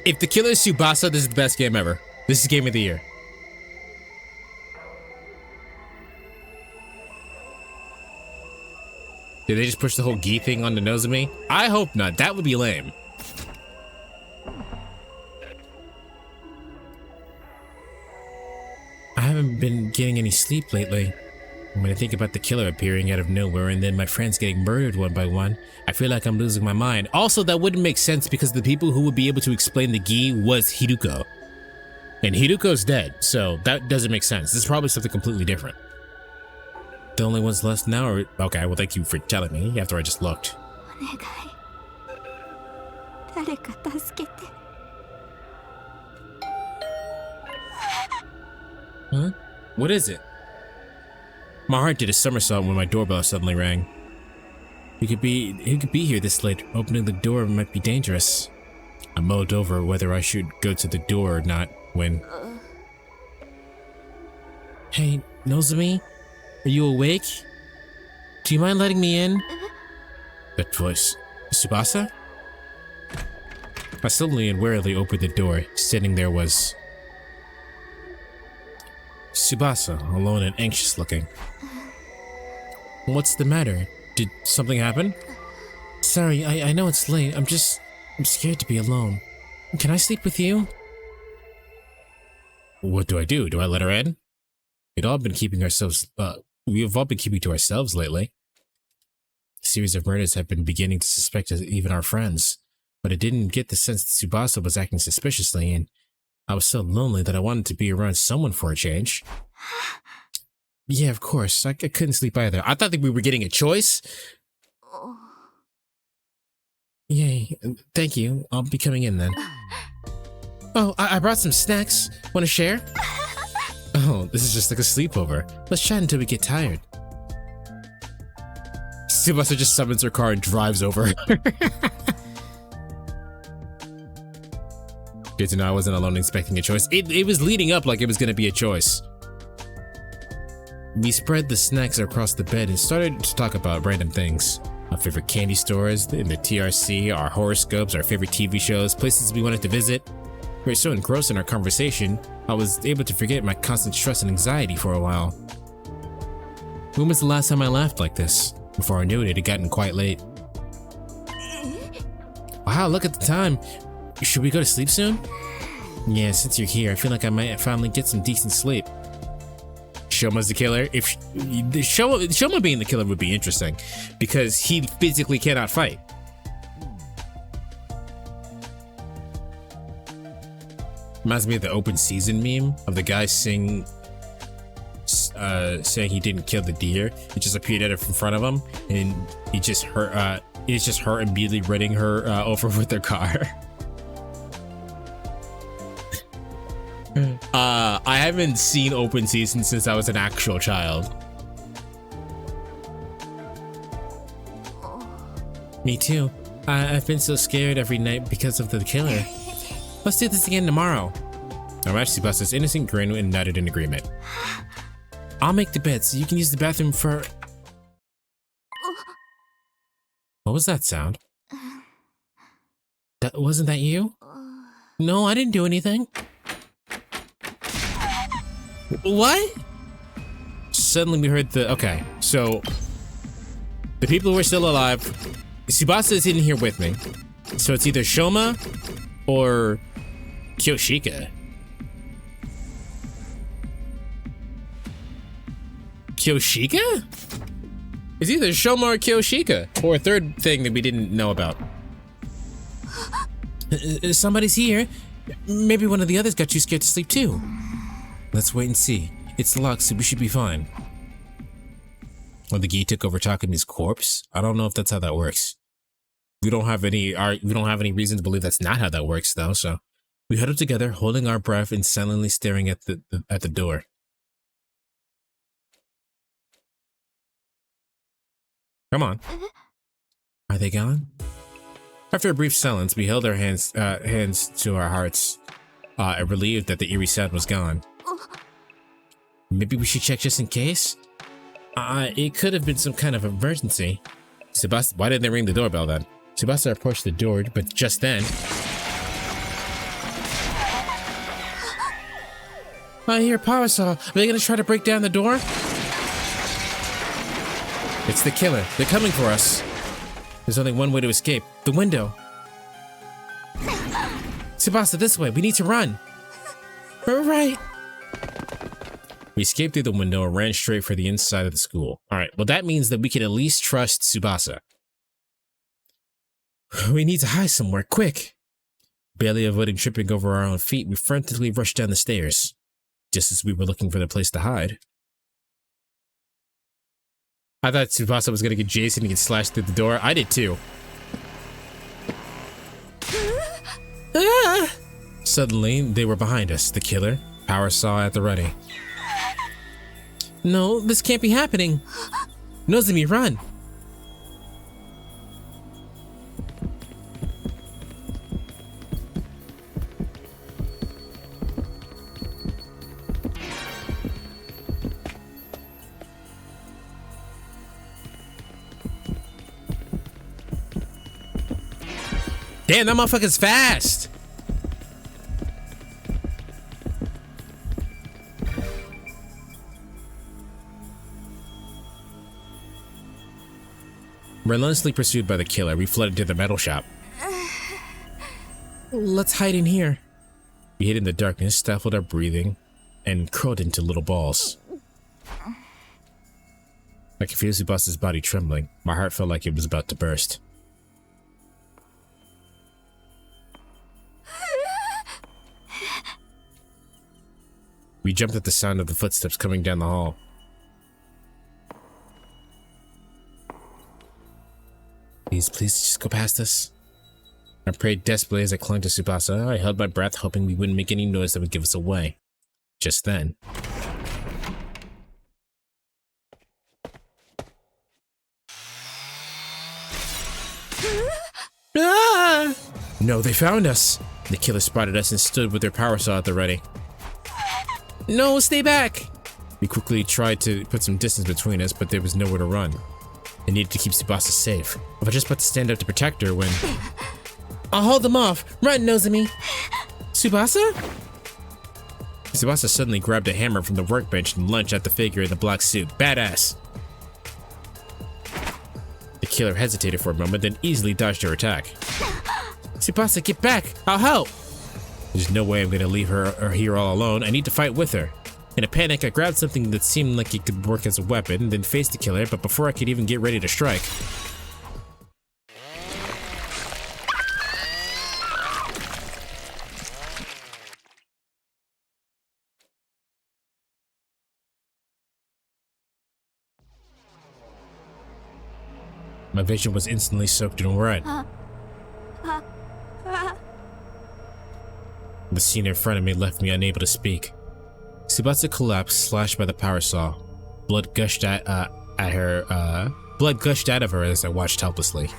If the killer is Tsubasa, this is the best game ever. This is game of the year. Did they just push the whole gi thing onto Nozomi? I hope not. That would be lame. I haven't been getting any sleep lately. When I think about the killer appearing out of nowhere and then my friends getting murdered one by one, I feel like I'm losing my mind. Also, that wouldn't make sense because the people who would be able to explain the gi was Hiruko. And Hiruko's dead, so that doesn't make sense. This is probably something completely different. The only ones left now are... Okay, well, thank you for telling me after I just looked. Huh? What is it? My heart did a somersault when my doorbell suddenly rang. Who could be here this late? Opening the door might be dangerous. I mulled over whether I should go to the door or not when... Hey, Nozomi? Are you awake? Do you mind letting me in? That voice. Tsubasa? I slowly and warily opened the door. Sitting there was... Tsubasa, alone and anxious looking. What's the matter? Did something happen? Sorry, I know it's late. I'm scared to be alone. Can I sleep with you? What do? Do I let her in? We have all been keeping to ourselves lately. A series of murders have been beginning to suspect even our friends, but I didn't get the sense that Tsubasa was acting suspiciously, and I was so lonely that I wanted to be around someone for a change. Yeah, of course. I couldn't sleep either. I thought that we were getting a choice. Yay. Thank you. I'll be coming in then. Oh, I brought some snacks. Want to share? Oh, this is just like a sleepover. Let's chat until we get tired. Tsubasa just summons her car and drives over. Good to know I wasn't alone expecting a choice. It was leading up like it was going to be a choice. We spread the snacks across the bed and started to talk about random things. Our favorite candy stores, in the TRC, our horoscopes, our favorite TV shows, places we wanted to visit. We were so engrossed in our conversation, I was able to forget my constant stress and anxiety for a while. When was the last time I laughed like this? Before I knew it, it had gotten quite late. Wow, look at the time. Should we go to sleep soon? Yeah, since you're here, I feel like I might finally get some decent sleep. Shoma's the killer. If Shoma being the killer would be interesting, because he physically cannot fight. Reminds me of the open season meme of the guy saying he didn't kill the deer. It just appeared at it in front of him, and he just hurt. It's just her immediately running her over with their car. I haven't seen open season since I was an actual child. Me too. I've been so scared every night because of the killer. Let's do this again tomorrow. I matched Tsubasa's innocent grin and nodded in agreement. I'll make the bed so you can use the bathroom for... What was that sound? Wasn't that you? No, I didn't do anything. What? Suddenly we heard the... Okay, so... The people who are still alive... Tsubasa is in here with me. So it's either Shoma or Kyoshika. Kyoshika? It's either Shoma or Kyoshika. Or a third thing that we didn't know about. Somebody's here. Maybe one of the others got you scared to sleep too. Let's wait and see. It's locked, so we should be fine. Or the Gi took over Takami's corpse? I don't know if that's how that works. We don't have any reason to believe that's not how that works though, so we huddled together, holding our breath and silently staring at the door. Come on. Are they gone? After a brief silence, we held our hands to our hearts, relieved that the eerie sound was gone. Maybe we should check just in case? It could have been some kind of emergency. Tsubasa, why didn't they ring the doorbell then? Tsubasa approached the door, but just then... I hear power saw. Are they gonna try to break down the door? It's the killer. They're coming for us. There's only one way to escape. The window. Tsubasa, this way. We need to run. All right. We escaped through the window and ran straight for the inside of the school. All right. Well, that means that we can at least trust Tsubasa. We need to hide somewhere, quick. Barely avoiding tripping over our own feet, we frantically rushed down the stairs, just as we were looking for the place to hide. I thought Tsubasa was gonna get Jason and get slashed through the door. I did too. Ah! Suddenly, they were behind us, the killer, power saw at the ready. No, this can't be happening. Nozomi, run! Damn, that motherfucker's fast! Relentlessly pursued by the killer, we fled into the metal shop. Let's hide in here. We hid in the darkness, stifled our breathing, and curled into little balls. I could feel Tsubasa's body trembling. My heart felt like it was about to burst. We jumped at the sound of the footsteps coming down the hall. Please just go past us. I prayed desperately as I clung to Tsubasa. I held my breath, hoping we wouldn't make any noise that would give us away. Just then. Ah! No, they found us. The killer spotted us and stood with their power saw at the ready. No, stay back! We quickly tried to put some distance between us, but there was nowhere to run. I needed to keep Tsubasa safe. I was just about to stand up to protect her when... I'll hold them off! Run, Nozomi! Tsubasa? Tsubasa suddenly grabbed a hammer from the workbench and lunged at the figure in the black suit. Badass! The killer hesitated for a moment, then easily dodged her attack. Tsubasa, get back! I'll help! There's no way I'm gonna leave her here all alone. I need to fight with her. In a panic, I grabbed something that seemed like it could work as a weapon, then faced the killer, but before I could even get ready to strike, my vision was instantly soaked in red. The scene in front of me left me unable to speak. Tsubasa collapsed, slashed by the power saw. Blood gushed out of her as I watched helplessly.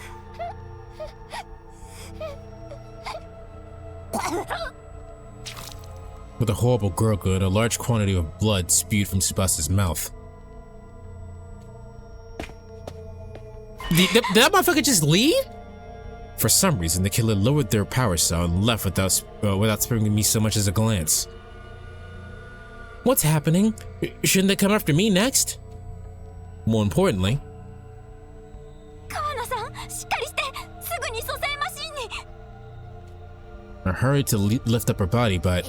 With a horrible gurgle, a large quantity of blood spewed from Tsubasa's mouth. Did that motherfucker just leave? For some reason, the killer lowered their power saw and left without sparing me so much as a glance. What's happening? Shouldn't they come after me next? More importantly, I hurried to lift up her body, but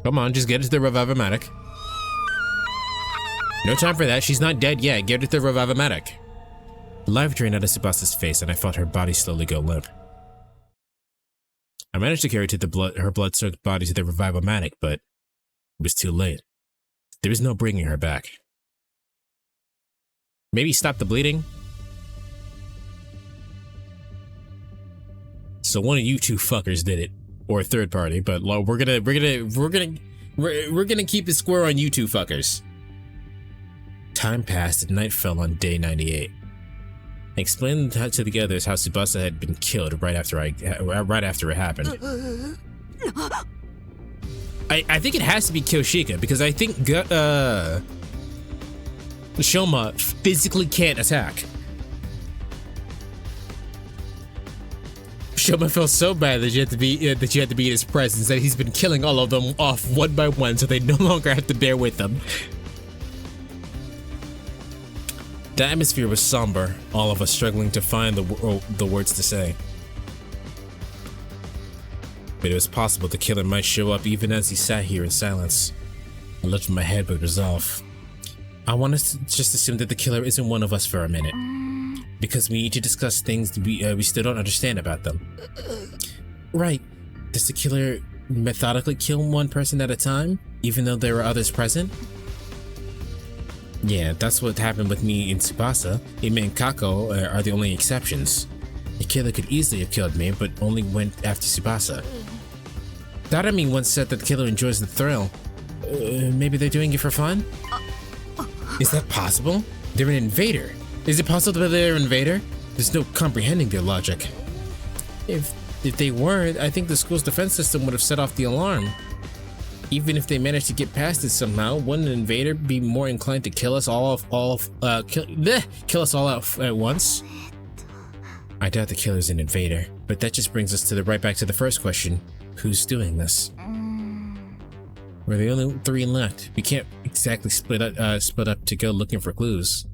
come on, just get her to the Revive-O-Matic. No time for that, she's not dead yet, get her to the Revive-O-Matic. Life drained out of Tsubasa's face and I felt her body slowly go limp. I managed to carry her blood-soaked body to the Revive-O-Matic, but it was too late. There was no bringing her back. Maybe stop the bleeding? So one of you two fuckers did it. Or a third party, but we're gonna keep it square on you two fuckers. Time passed and night fell on day 98. I explained to the others how Tsubasa had been killed right after it happened. I think it has to be Kyoshika because I think Shoma physically can't attack. Shoma felt so bad that you had to be in his presence that he's been killing all of them off one by one so they no longer have to bear with them. The atmosphere was somber, all of us struggling to find the words to say. But it was possible the killer might show up even as he sat here in silence. I lifted my head with resolve. I wanted to just assume that the killer isn't one of us for a minute. Because we need to discuss things we still don't understand about them. Right. Does the killer methodically kill one person at a time, even though there are others present? Yeah, that's what happened with me in Tsubasa. Ime and Kako are the only exceptions. The killer could easily have killed me, but only went after Tsubasa. Darami once said that the killer enjoys the thrill. Maybe they're doing it for fun? Is that possible? They're an invader. Is it possible that they're an invader? There's no comprehending their logic. If they weren't, I think the school's defense system would have set off the alarm. Even if they managed to get past it somehow, wouldn't an invader be more inclined to kill us all kill us all out at once? I doubt the killer's an invader, but that just brings us right back to the first question. Who's doing this? We're the only three left. We can't exactly split up to go looking for clues.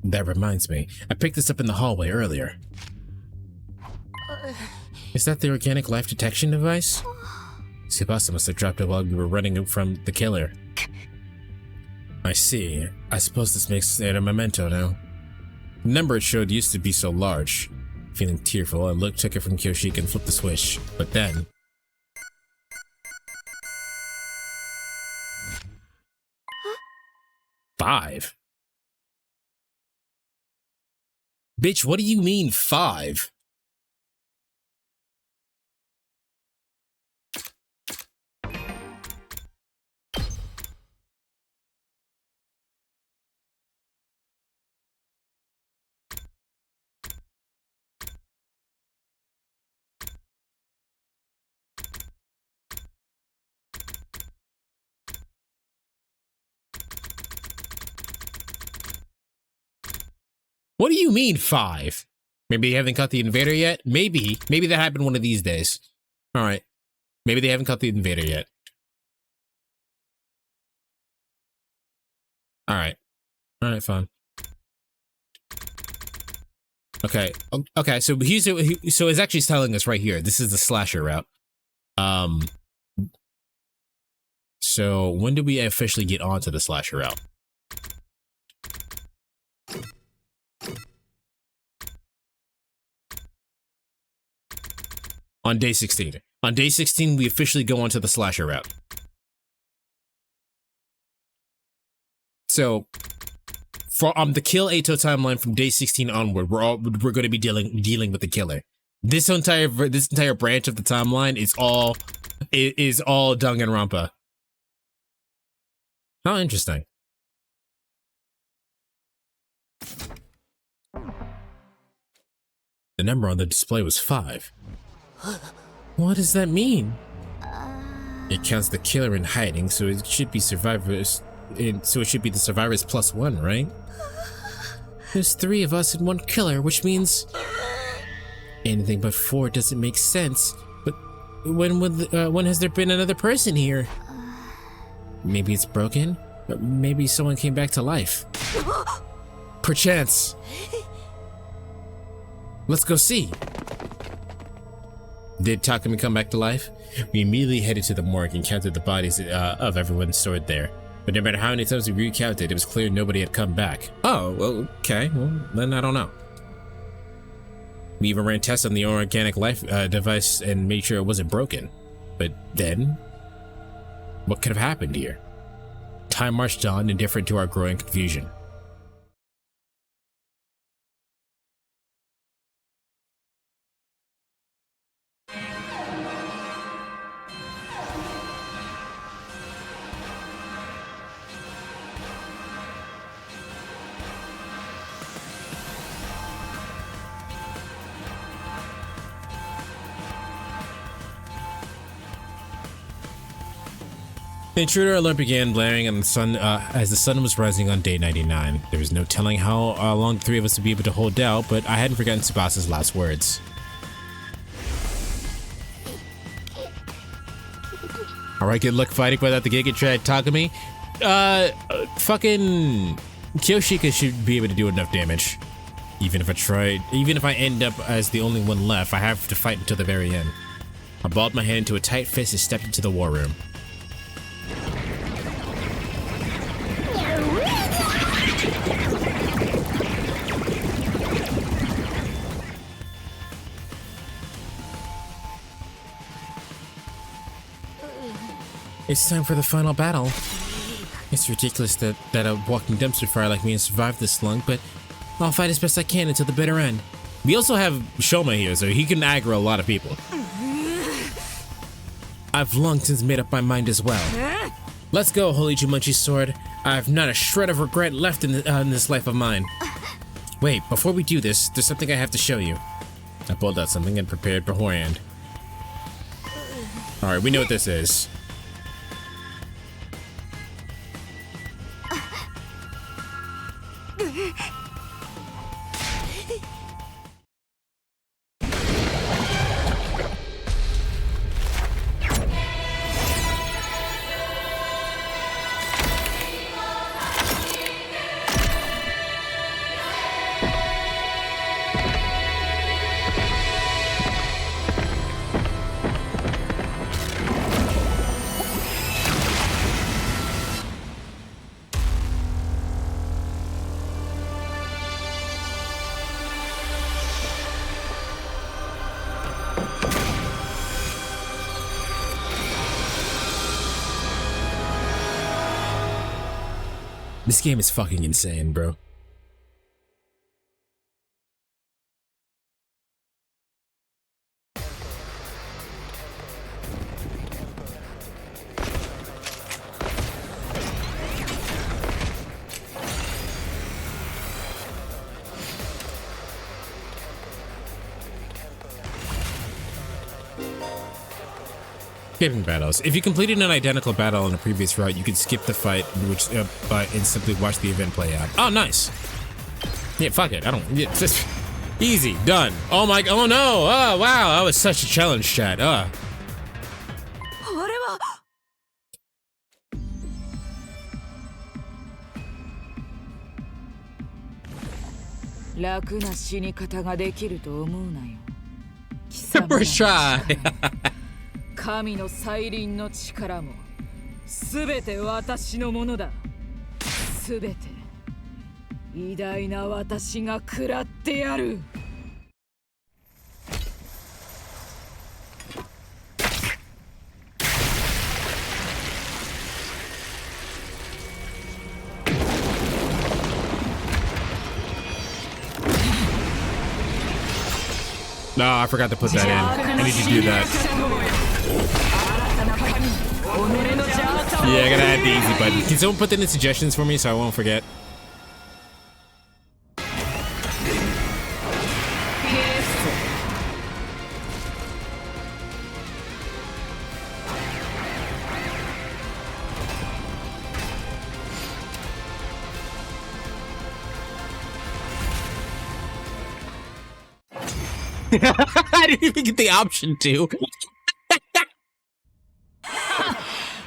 That reminds me, I picked this up in the hallway earlier. Is that the organic life detection device? Tsubasa must have dropped it while we were running from the killer. I see. I suppose this makes it a memento now. The number it showed used to be so large. Feeling tearful, I took it from Kyoshika and flipped the switch. But then... Five? Bitch, what do you mean 5? What do you mean 5? Maybe they haven't caught the invader yet? Maybe that happened one of these days. Alright. Maybe they haven't caught the invader yet. All right, fine. Okay, okay. So so it's actually telling us right here. This is the slasher route. So when do we officially get onto the slasher route? On day 16. On day 16, we officially go onto the slasher route. So for the kill Ato timeline from day 16 onward, we're going to be dealing with the killer. This entire branch of the timeline is all Danganronpa. How interesting. The number on the display was 5. What does that mean? It counts the killer in hiding, so it should be survivors. So it should be the survivors plus 1, right? There's 3 of us and 1 killer, which means anything but 4 doesn't make sense. But when has there been another person here? Maybe it's broken? Or maybe someone came back to life. Perchance. Let's go see. Did Takumi come back to life? We immediately headed to the morgue and counted the bodies of everyone stored there. But no matter how many times we recounted, it was clear nobody had come back. Oh, well, okay. Well, then I don't know. We even ran tests on the organic life device and made sure it wasn't broken. But then, what could have happened here? Time marched on, indifferent to our growing confusion. The intruder alert began blaring on the sun as the sun was rising on day 99. There was no telling how long the 3 of us would be able to hold out, but I hadn't forgotten Tsubasa's last words. Alright, good luck fighting without the Giga Tread, Takumi. Fucking Kyoshika should be able to do enough damage. Even if I end up as the only one left, I have to fight until the very end. I balled my hand into a tight fist and stepped into the war room. It's time for the final battle. It's ridiculous that a walking dumpster fire like me has survived this long, but I'll fight as best I can until the bitter end. We also have Shoma here, so he can aggro a lot of people. I've long since made up my mind as well. Let's go, Holy Jumanji Sword. I've not a shred of regret left in this life of mine. Wait, before we do this, there's something I have to show you. I pulled out something and prepared beforehand. Alright, we know what this is. This game is fucking insane, bro. Skipping battles. If you completed an identical battle on a previous route, you could skip the fight and simply watch the event play out. Oh, nice. Yeah, fuck it. I don't. Yeah, just easy, done. Oh my. Oh no. Oh wow. That was such a challenge, chat. 楽な死に方ができると思うなよ。貴様らの First try. 力も神の再臨の力もすべて私のものだ。すべて偉大な私が食らってやる。No, I forgot to put that in. I need to do that. Yeah, I gotta add the easy button. Can someone put that in the suggestions for me so I won't forget? I didn't even get the option to.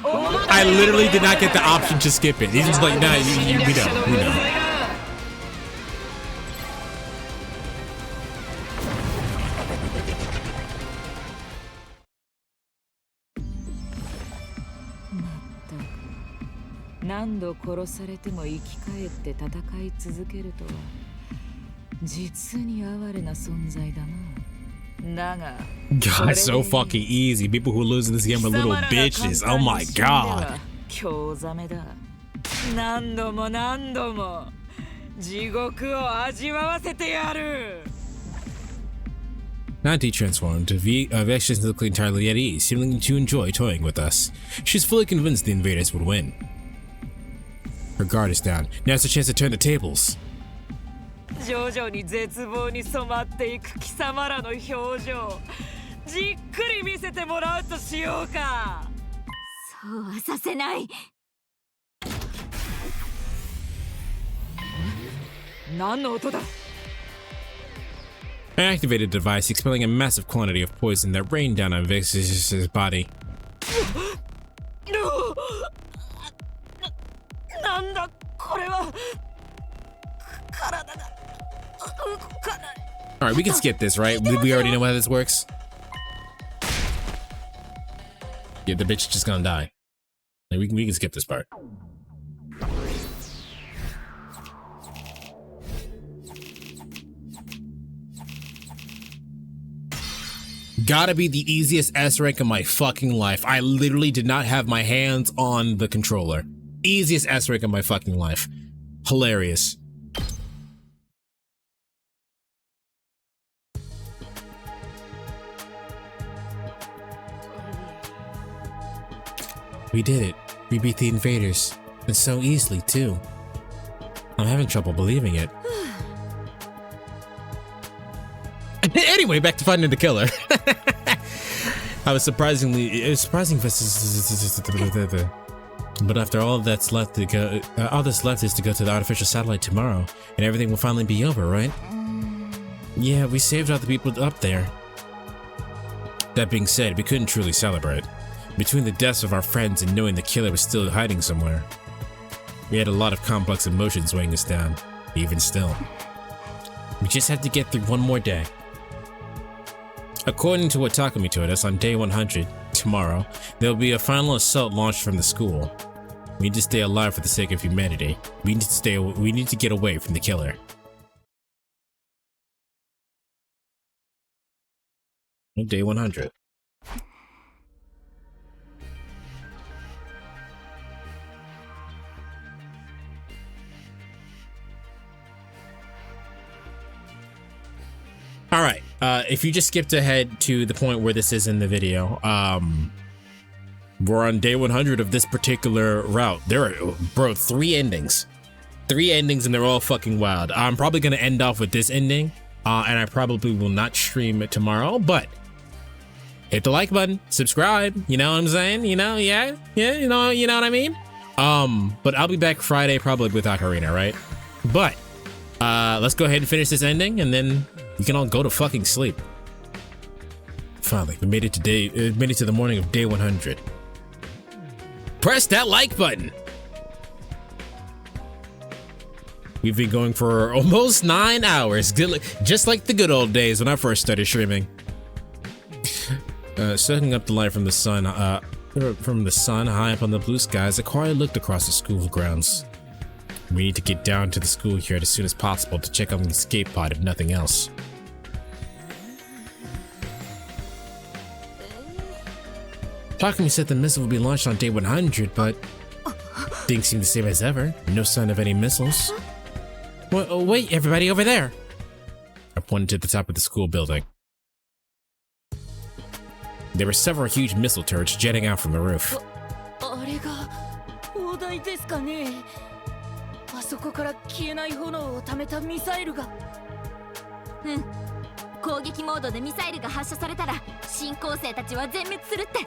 I literally did not get the option to skip it. He's just like, nah, we know. God, it's so fucking easy. People who lose in this game are little bitches. Oh my god. Nanti transformed. Vexus looked entirely at ease, seeming to enjoy toying with us. She's fully convinced the invaders would win. Her guard is down. Now's the chance to turn the tables. 徐々に絶望に染まっていく貴様らの表情、じっくり見せてもらうとしようか。そうはさせない。何の音だ？ I activated a device expelling a massive quantity of poison that rained down on Vexus's body. なんだこれは。体が。Alright, we can skip this, right? We already know how this works. Yeah, the bitch is just gonna die. Like, we can skip this part. Gotta be the easiest S rank of my fucking life. I literally did not have my hands on the controller. Easiest S rank of my fucking life. Hilarious. We did it. We beat the invaders. And so easily, too. I'm having trouble believing it. Anyway, back to finding the killer. I was surprising, but after all that's left to go, all that's left is to go to the artificial satellite tomorrow, and everything will finally be over, right? Yeah, we saved all the people up there. That being said, we couldn't truly celebrate. Between the deaths of our friends and knowing the killer was still hiding somewhere, we had a lot of complex emotions weighing us down, even still. We just had to get through one more day. According to what Takumi told us, on day 100, tomorrow, there will be a final assault launched from the school. We need to stay alive for the sake of humanity. We need to get away from the killer. Day 100. All right, if you just skipped ahead to the point where this is in the video, we're on day 100 of this particular route. There are, bro, 3 endings. 3 endings and they're all fucking wild. I'm probably gonna end off with this ending, and I probably will not stream it tomorrow, but hit the like button, subscribe, you know what I'm saying? You know, yeah, you know what I mean? But I'll be back Friday probably with Ocarina, right? But, let's go ahead and finish this ending and then we can all go to fucking sleep. Finally, we made it to the morning of day 100. Press that like button. We've been going for almost 9 hours, just like the good old days when I first started streaming. Soaking up the light from the sun, high up on the blue skies, a quiet looked across the school grounds. We need to get down to the schoolyard as soon as possible to check on the escape pod, if nothing else. Takumi said the missile will be launched on day 100, but things seem the same as ever. No sign of any missiles. Wait, everybody over there! I pointed to the top of the school building. There were several huge missile turrets jetting out from the roof. あれが砲台ですかね。あそこから消えない炎を溜めたミサイルが。うん。攻撃モードでミサイルが発射されたら新校生たちは全滅するって。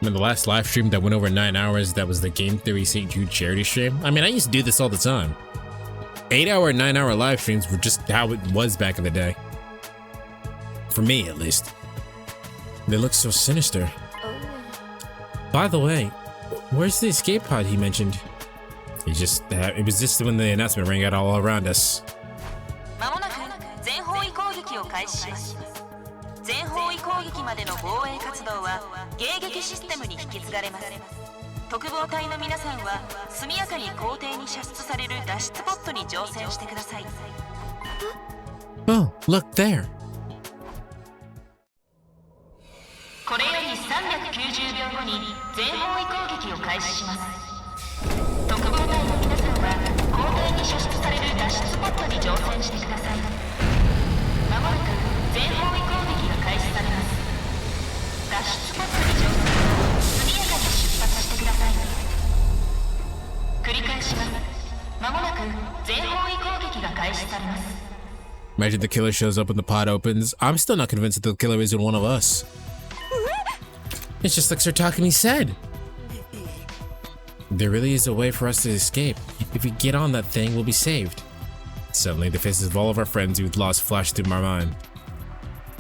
In the last live stream that went over 9 hours, that was the Game Theory St. Jude charity stream. I mean, I used to do this all the time. 8-hour, 9-hour live streams were just how it was back in the day. For me, at least. They look so sinister. By the way, where's the escape pod he mentioned? It was just when the announcement rang out all around us. まもなく全方位攻撃を開始します。全方位攻撃までの防衛活動は迎撃システムに引き継がれます。特防隊の皆さんは速やかに校庭に射出される脱出ポットに乗船してください。Oh, look there. これより390秒後に全方位攻撃を開始します。特防隊の皆さんは校庭に射出される脱出ポットに乗船してください。まもなく全方位攻撃が開始されます。脱出ポットに乗船、速やかに出発してください。繰り返します。まもなく全方位攻撃が開始されます。 Imagine the killer shows up when the pod opens. I'm still not convinced that the killer isn't one of us. It's just like Sir Takumi said. There really is a way for us to escape. If we get on that thing, we'll be saved. Suddenly, the faces of all of our friends we've lost flashed through my mind.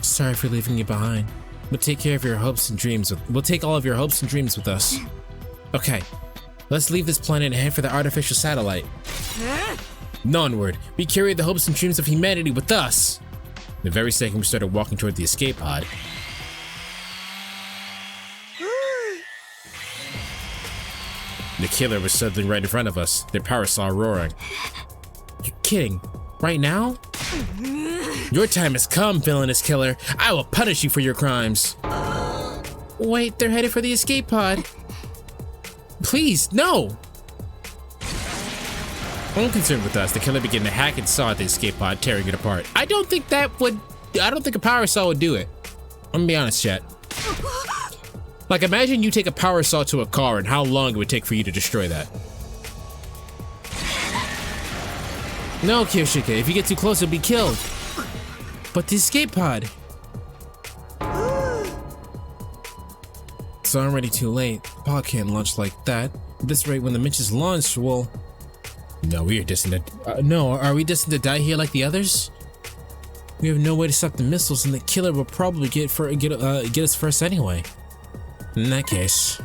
Sorry for leaving you behind. We'll take care of your hopes and dreams. We'll take all of your hopes and dreams with us. Okay, let's leave this planet and head for the artificial satellite. Onward, we carry the hopes and dreams of humanity with us. The very second we started walking toward the escape pod, the killer was suddenly right in front of us, their power saw roaring. You're kidding? Right now? Your time has come, villainous killer. I will punish you for your crimes. Wait, they're headed for the escape pod. Please, no! Unconcerned with us, the killer began to hack and saw at the escape pod, tearing it apart. I don't think a power saw would do it. I'm gonna be honest, chat. Like, imagine you take a power saw to a car and how long it would take for you to destroy that. No, Kyoshika, if you get too close, you'll be killed. But the escape pod. It's already too late. The pod can't launch like that. At this rate, when the Mitch is launched, well... No, we are destined to... no, are we destined to die here like the others? We have no way to stop the missiles, and the killer will probably get us first anyway. In that case...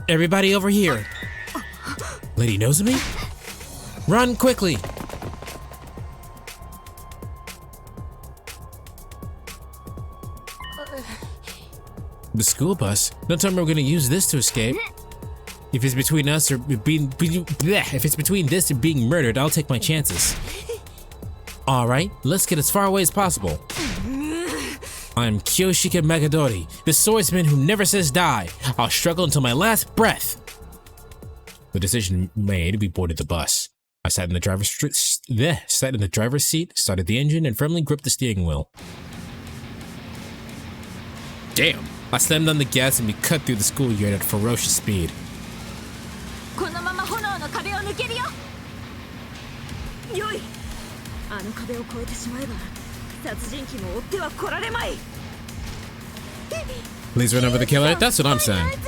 Everybody over here! Lady Nozomi? Run quickly! The school bus? Don't tell me we're gonna use this to escape. If it's between us or if it's between this and being murdered, I'll take my chances. Alright, let's get as far away as possible. I'm Kyoshika Magadori, the swordsman who never says die. I'll struggle until my last breath. The decision made, we boarded the bus. I sat in the driver's seat, started the engine, and firmly gripped the steering wheel. Damn! I slammed on the gas and we cut through the schoolyard at ferocious speed. Please run over the killer? That's what I'm saying.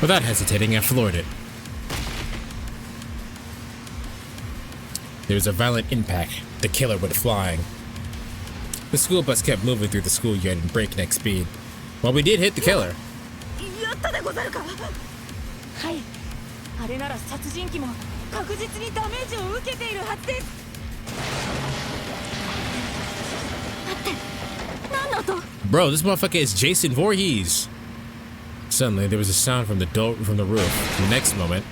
Without hesitating, I floored it. There was a violent impact. The killer went flying. The school bus kept moving through the schoolyard in breakneck speed. Well, we did hit the killer. やったでござるか。はい。あれなら殺人鬼も確実にダメージを受けているはずです。待って。何の音？ Bro, this motherfucker is Jason Voorhees. Suddenly, there was a sound from the roof. The next moment,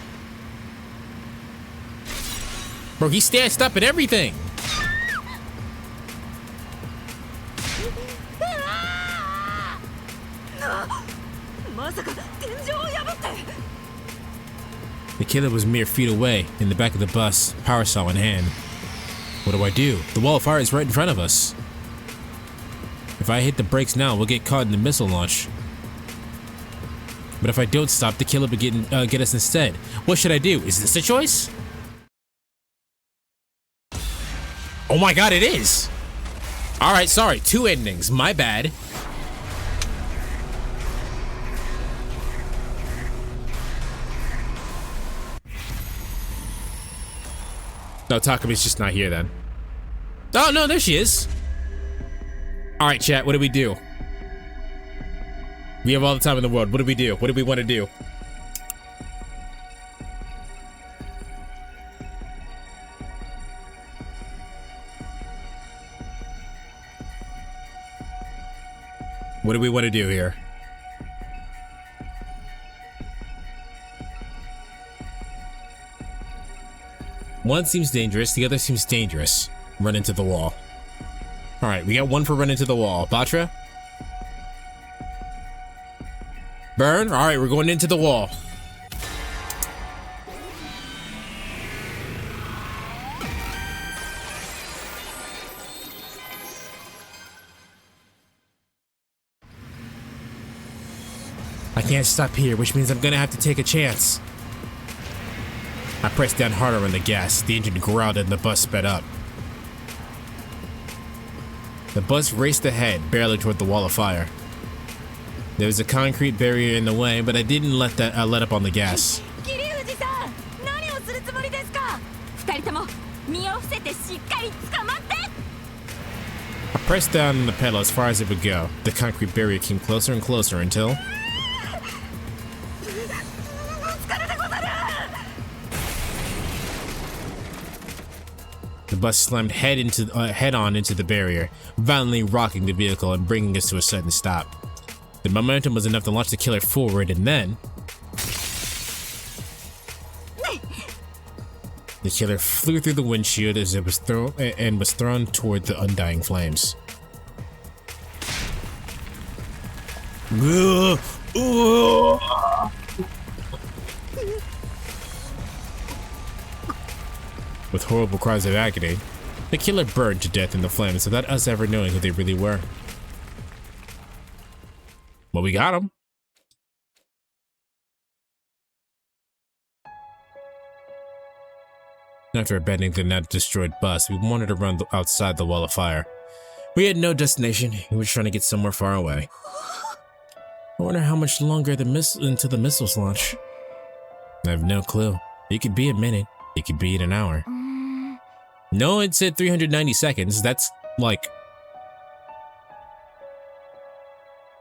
bro, he stanced up and everything. The killer was mere feet away, in the back of the bus, power saw in hand. What do I do? The wall of fire is right in front of us. If I hit the brakes now, we'll get caught in the missile launch. But if I don't stop, the killer will get us instead. What should I do? Is this a choice? Oh my god, it is! Alright, sorry, 2 endings. My bad. No, Takami's just not here then. Oh, no, there she is. Alright, chat, what do we do? We have all the time in the world. What do we do? What do we want to do? What do we want to do here? One seems dangerous, the other seems dangerous. Run into the wall. Alright, we got one for run into the wall. Batra? Burn? Alright, we're going into the wall. I can't stop here, which means I'm gonna have to take a chance. I pressed down harder on the gas. The engine growled and the bus sped up. The bus raced ahead, barreling toward the wall of fire. There was a concrete barrier in the way, but I didn't let up on the gas. I pressed down on the pedal as far as it would go. The concrete barrier came closer and closer until... The bus slammed head-on into the barrier, violently rocking the vehicle and bringing us to a sudden stop. The momentum was enough to launch the killer forward, and then... The killer flew through the windshield as it was thrown toward the undying flames. With horrible cries of agony, the killer burned to death in the flames without us ever knowing who they really were. Well, we got him. After abandoning the now destroyed bus, we wandered around outside the wall of fire. We had no destination. We were trying to get somewhere far away. I wonder how much longer until the missiles launch. I have no clue. It could be a minute. It could be in an hour. No, it said 390 seconds. That's like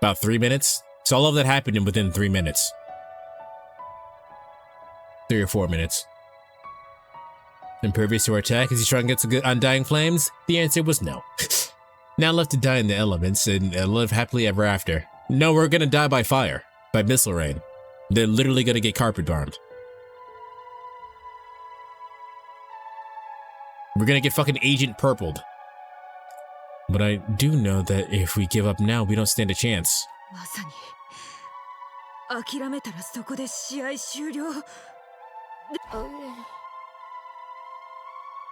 about 3 minutes. So all of that happened within 3 minutes. 3 or 4 minutes. Impervious to our attack as he tried to get to undying flames? The answer was no. Now left to die in the elements and live happily ever after. No, we're gonna die by fire. By missile rain. They're literally gonna get carpet bombed. We're gonna get fucking Agent Purpled. But I do know that if we give up now, we don't stand a chance.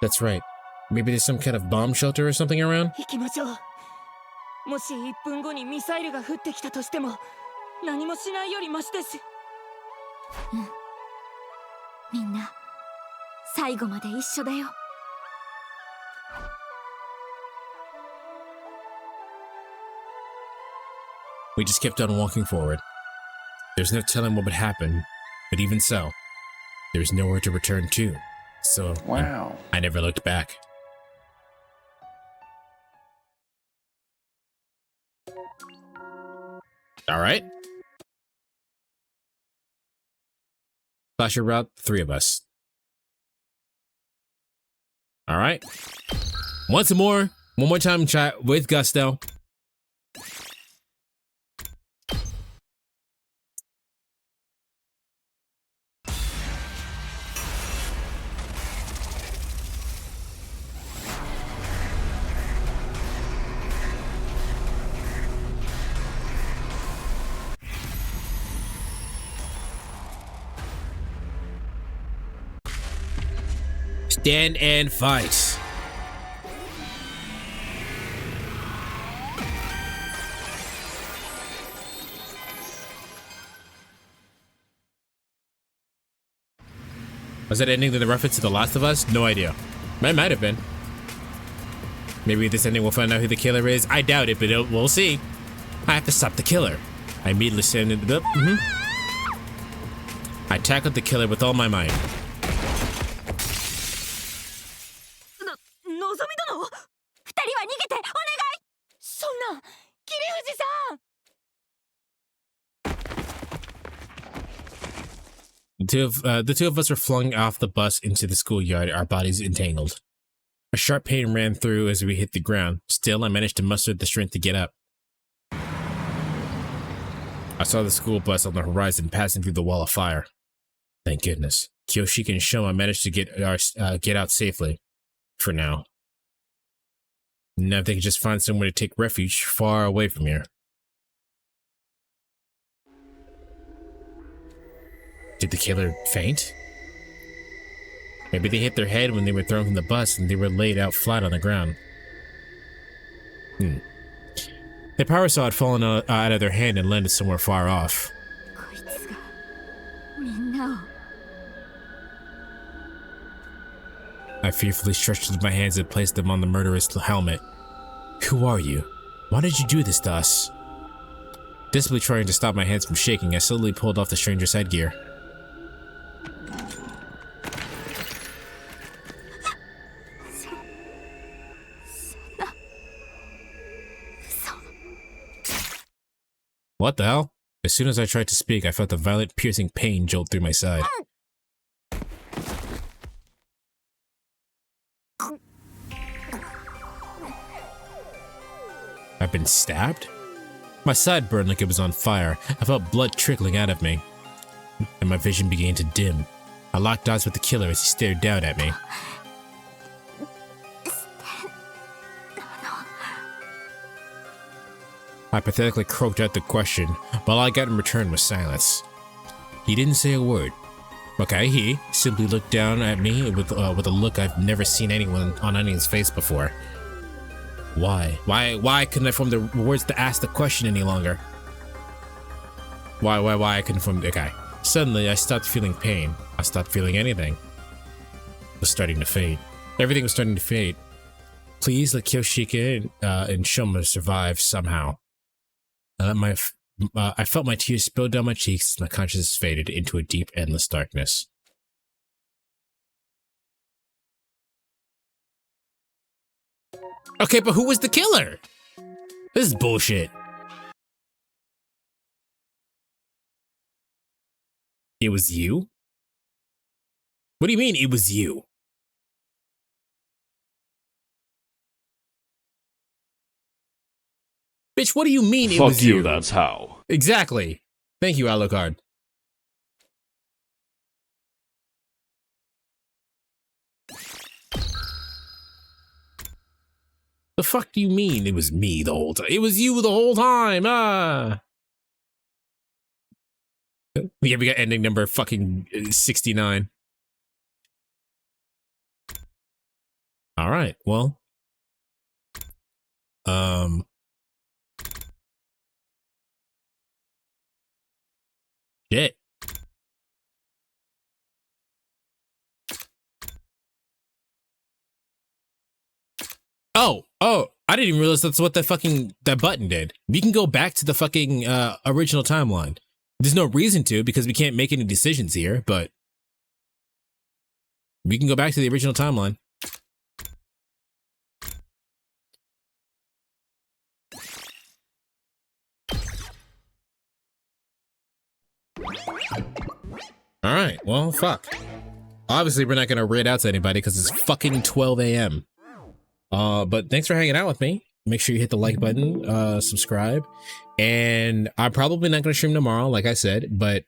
That's right. Maybe there's some kind of bomb shelter or something around? もし1分後にミサイルが降ってきたとしても何もしないよりマシです。うん。みんな最後まで一緒だよ。We just kept on walking forward. There's no telling what would happen, but even so, there was nowhere to return to. so Wow. I never looked back. All right. Slasher route, 3 of us. All right. One more time, chat with gusto. Stand and fight. Was that ending the reference to The Last of Us? No idea. It might have been. Maybe this ending we'll find out who the killer is. I doubt it, but we'll see. I have to stop the killer. I immediately stand in the... I tackled the killer with all my might. Nozomi 殿、二人は逃げてお願い。そんな、桐藤さん。The two of us were flung off the bus into the schoolyard, our bodies entangled. A sharp pain ran through as we hit the ground. Still, I managed to muster the strength to get up. I saw the school bus on the horizon passing through the wall of fire. Thank goodness. Kyoshika and Shoma managed to get out safely. For now. Now if they could just find somewhere to take refuge far away from here. Did the killer faint? Maybe they hit their head when they were thrown from the bus and they were laid out flat on the ground. The power saw had fallen out of their hand and landed somewhere far off. I fearfully stretched my hands and placed them on the murderous helmet. Who are you? Why did you do this to us? Desperately trying to stop my hands from shaking, I slowly pulled off the stranger's headgear. What the hell? As soon as I tried to speak, I felt a violent, piercing pain jolt through my side. I've been stabbed? My side burned like it was on fire. I felt blood trickling out of me, and my vision began to dim. I locked eyes with the killer as he stared down at me. I pathetically croaked out the question, but all I got in return was silence. He didn't say a word. Okay, he simply looked down at me with a look I've never seen anyone on anyone's face before. Why? Why couldn't I form the words to ask the question any longer? Why I couldn't form... Okay. Suddenly, I stopped feeling pain. I stopped feeling anything. It was starting to fade. Everything was starting to fade. Please let Kyoshika and Shoma survive somehow. I felt my tears spill down my cheeks as my consciousness faded into a deep, endless darkness. Okay, but who was the killer? This is bullshit. It was you? What do you mean it was you? Bitch, what do you mean it was you? Fuck you, that's how. Exactly. Thank you, Alucard. The fuck do you mean it was me the whole time? It was you the whole time, ah! Yeah, we got ending number fucking 69. Alright, well. Shit. Oh, I didn't even realize that's what that button did. We can go back to the fucking original timeline. There's no reason to because we can't make any decisions here, but we can go back to the original timeline. All right, well, fuck. Obviously, we're not going to raid out to anybody because it's fucking 12 a.m. But thanks for hanging out with me. Make sure you hit the like button, subscribe, and I'm probably not going to stream tomorrow, like I said, but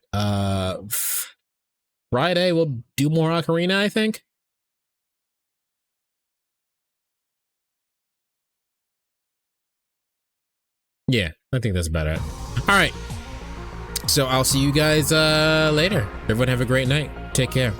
Friday we'll do more Ocarina, I think. Yeah, I think that's about it. All right. So I'll see you guys later. Everyone have a great night. Take care.